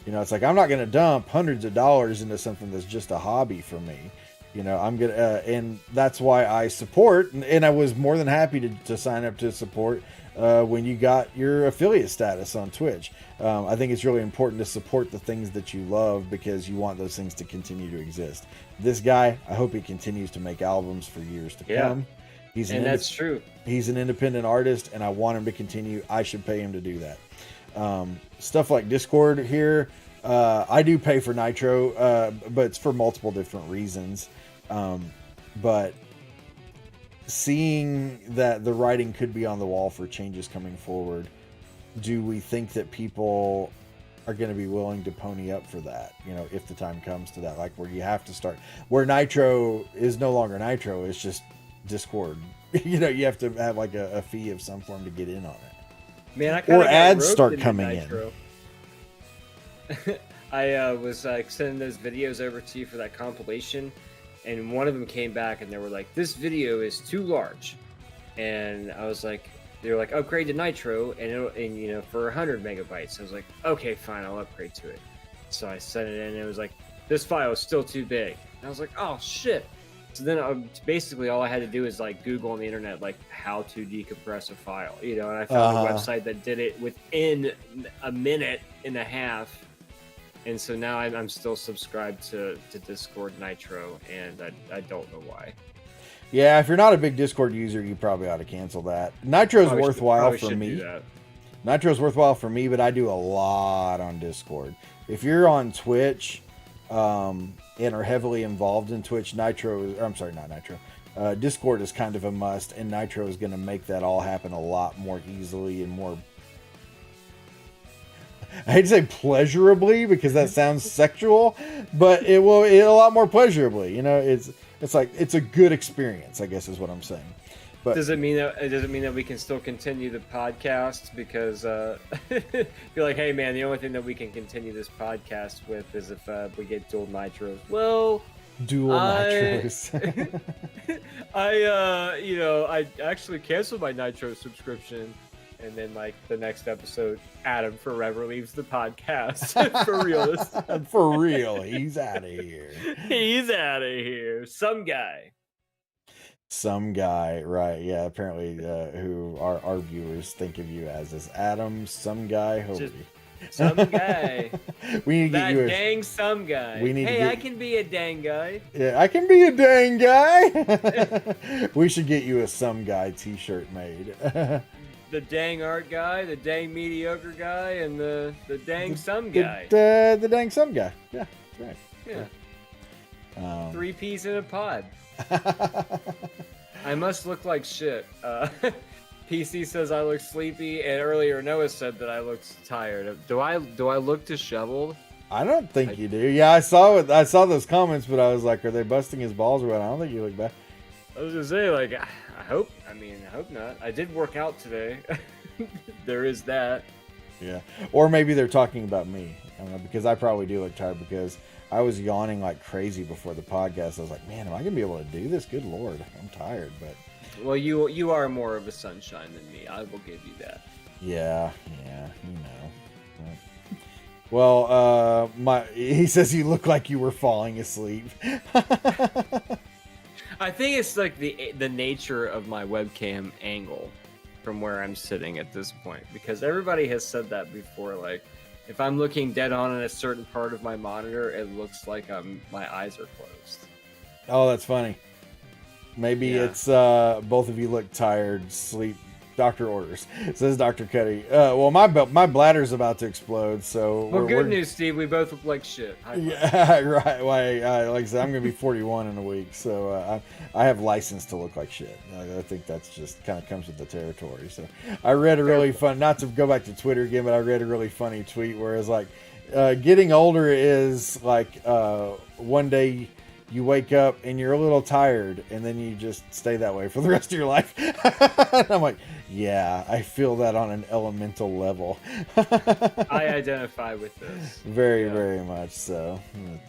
It's like, I'm not going to dump hundreds of dollars into something that's just a hobby for me. I'm going to, and that's why I support, and I was more than happy to sign up to support when you got your affiliate status on Twitch. I think it's really important to support the things that you love, because you want those things to continue to exist. This guy, I hope he continues to make albums for years to come. That's true. He's an independent artist, and I want him to continue. I should pay him to do that. Stuff like Discord here, I do pay for Nitro, but it's for multiple different reasons. But seeing that the writing could be on the wall for changes coming forward, do we think that people are going to be willing to pony up for that, if the time comes to that, like where you have to start, where Nitro is no longer Nitro, it's just Discord. You have to have like a fee of some form to get in on it. Man, or ads start coming in. I was sending those videos over to you for that compilation, and one of them came back and they were like, "This video is too large," and I was like, they were like, "Upgrade to Nitro and for 100 megabytes." I was like, "Okay, fine, I'll upgrade to it." So I sent it in, and it was like, "This file is still too big." And I was like, "Oh shit." So then basically all I had to do is like Google on the internet, like how to decompress a file, and I found a website that did it within a minute and a half. And so now I'm still subscribed to Discord Nitro, and I don't know why. Yeah, if you're not a big Discord user, you probably ought to cancel that. Nitro's worthwhile for me. Nitro's worthwhile for me, but I do a lot on Discord. If you're on Twitch and are heavily involved in Twitch, Discord is kind of a must, and Nitro is going to make that all happen a lot more easily and more... I hate to say pleasurably because that sounds sexual, but it a lot more pleasurably. You know, it's like it's a good experience, I guess is what I'm saying. But does it mean that we can still continue the podcast? Because you're like, hey man, the only thing that we can continue this podcast with is if we get dual nitros. Well, dual nitros. I actually canceled my Nitro subscription. And then, like, the next episode, Adam forever leaves the podcast. For real. For real. He's out of here. He's out of here. Some guy, right. Yeah, apparently who our viewers think of you as is Adam, some guy. Some guy. We need to get you dang some guy. I can be a dang guy. Yeah, I can be a dang guy. We should get you a some guy t-shirt made. The dang art guy, the dang mediocre guy, and the dang some guy. The dang some guy. Yeah, that's right. Yeah. 3 peas in a pod. I must look like shit. PC says I look sleepy, and earlier Noah said that I looked tired. Do I look disheveled? I don't think you do. Yeah, I saw it. I saw those comments, but I was like, are they busting his balls or what? I don't think you look bad. I was gonna say, like, I hope not. I did work out today. There is that. Yeah. Or maybe they're talking about me. I don't know, because I probably do look tired because I was yawning like crazy before the podcast. I was like, man, am I going to be able to do this? Good Lord. I'm tired, but... Well, you are more of a sunshine than me. I will give you that. Yeah, you know. Well, he says you look like you were falling asleep. I think it's like the nature of my webcam angle from where I'm sitting at this point, because everybody has said that before. Like, if I'm looking dead on in a certain part of my monitor, it looks like my eyes are closed. Oh, that's funny. Maybe it's both of you look tired, sleep. Doctor orders, says Dr. Cuddy. Well, my bladder's about to explode, so... Well, good news, Steve. We both look like shit. Yeah, right. Well, like I said, I'm going to be 41 in a week, so I have license to look like shit. I think that's just kind of comes with the territory. So I read a really fun... Not to go back to Twitter again, but I read a really funny tweet where it's like, getting older is like one day... You wake up and you're a little tired, and then you just stay that way for the rest of your life. And I'm like, yeah, I feel that on an elemental level. I identify with this. Very much so.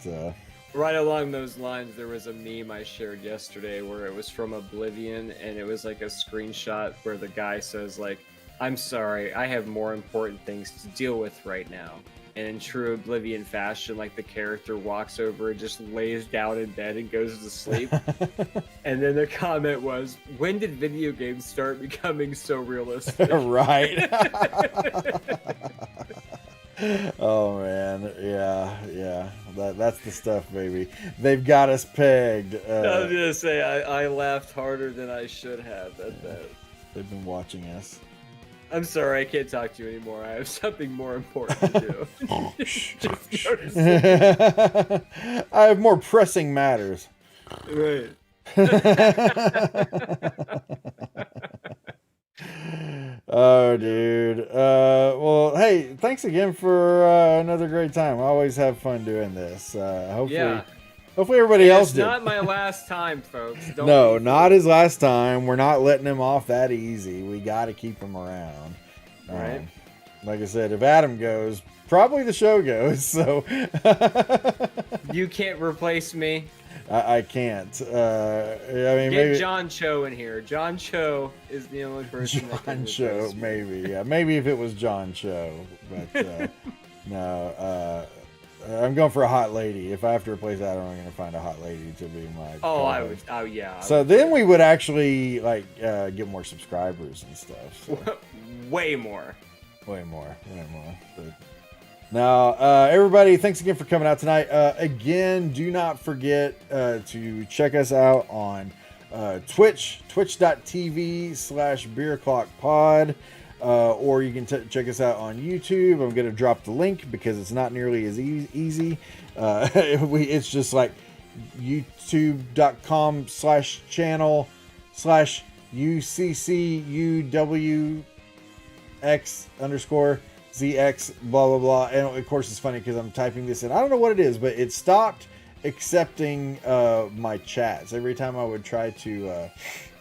But, right along those lines, there was a meme I shared yesterday where it was from Oblivion, and it was like a screenshot where the guy says, like, I'm sorry, I have more important things to deal with right now. And in true Oblivion fashion, like, the character walks over and just lays down in bed and goes to sleep. And then the comment was, when did video games start becoming so realistic? Right. Oh, man. Yeah. That's the stuff, baby. They've got us pegged. I was going to say, I laughed harder than I should have at that. They've been watching us. I'm sorry, I can't talk to you anymore. I have something more important to do. I have more pressing matters. Right. Oh, dude. Well, hey, thanks again for another great time. I always have fun doing this. Hopefully everybody else did. It's not my last time, folks. No, not his last time. We're not letting him off that easy. We got to keep him around. Right. Like I said, if Adam goes, probably the show goes. So you can't replace me. I can't. Get maybe John Cho in here. John Cho is the only person. John Cho, maybe. Yeah, maybe if it was John Cho, but no. I'm going for a hot lady. If I have to replace Adam, I'm going to find a hot lady to be my. I would. Oh, yeah. So then we would actually get more subscribers and stuff. So. Way more. But Now, everybody, thanks again for coming out tonight. Again, do not forget to check us out on twitch.tv/beerclockpod, or you can check us out on YouTube. I'm going to drop the link because it's not nearly as easy. It's just like youtube.com/channel/UCCUWX_ZX blah blah blah. And of course it's funny because I'm typing this in. I don't know what it is, but it stopped accepting my chats. Every time I would try to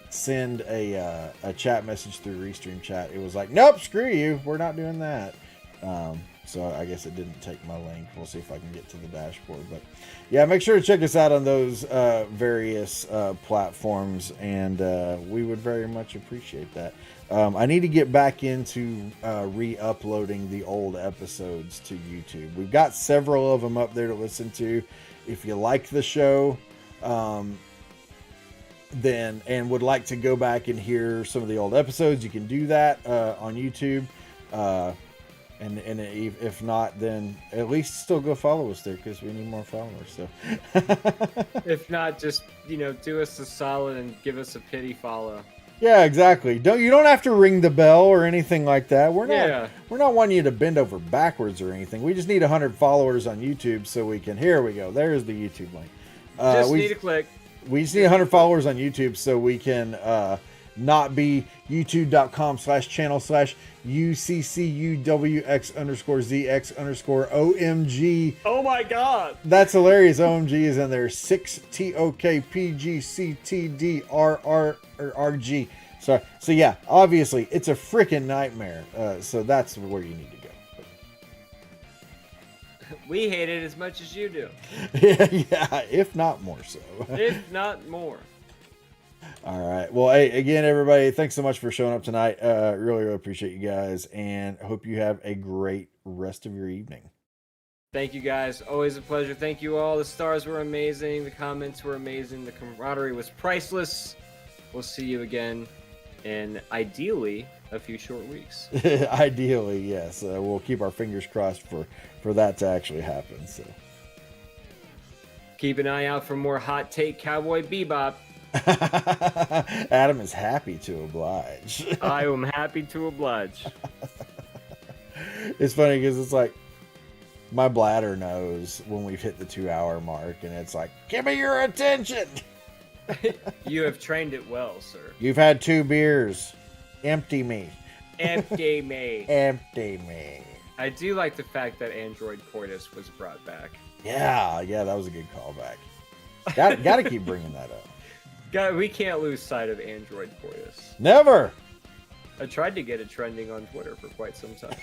send a chat message through Restream chat, it was like, nope, screw you, we're not doing that. So I guess it didn't take my link. We'll see if I can get to the dashboard. But yeah, make sure to check us out on those various platforms, and we would very much appreciate that. I need to get back into re-uploading the old episodes to YouTube. We've got several of them up there to listen to. If you like the show, then and would like to go back and hear some of the old episodes, you can do that on YouTube. And if not, then at least still go follow us there because we need more followers. So, If not, just do us a solid and give us a pity follow. yeah, exactly. You don't have to ring the bell or anything like that. We're not wanting you to bend over backwards or anything. We just need 100 followers on YouTube so we can. Here we go. There's the YouTube link. Just need a click. We just need 100 followers on YouTube so we can not be youtube.com/channel/UCCUWX_ZX_OMG. Oh my god. That's hilarious. OMG is in there. 6TOKPGCTDRRRG. So yeah, obviously it's a freaking nightmare. So that's where you need to go. We hate it as much as you do. Yeah, if not more so. If not more. All right. Well, hey, again, everybody, thanks so much for showing up tonight. Really appreciate you guys, and hope you have a great rest of your evening. Thank you guys. Always a pleasure. Thank you all. The stars were amazing. The comments were amazing. The camaraderie was priceless. We'll see you again in ideally a few short weeks. Ideally, yes. We'll keep our fingers crossed for that to actually happen. So keep an eye out for more Hot Take Cowboy Bebop. Adam is happy to oblige. I am happy to oblige. It's funny because it's like my bladder knows when we've hit the 2-hour mark, and it's like, give me your attention. You have trained it well, sir. You've had 2 beers. Empty me. Empty me. Empty me. I do like the fact that Android Coitus was brought back. Yeah, that was a good callback. Got to keep bringing that up. God, we can't lose sight of Android Coitus. Never. I tried to get it trending on Twitter for quite some time.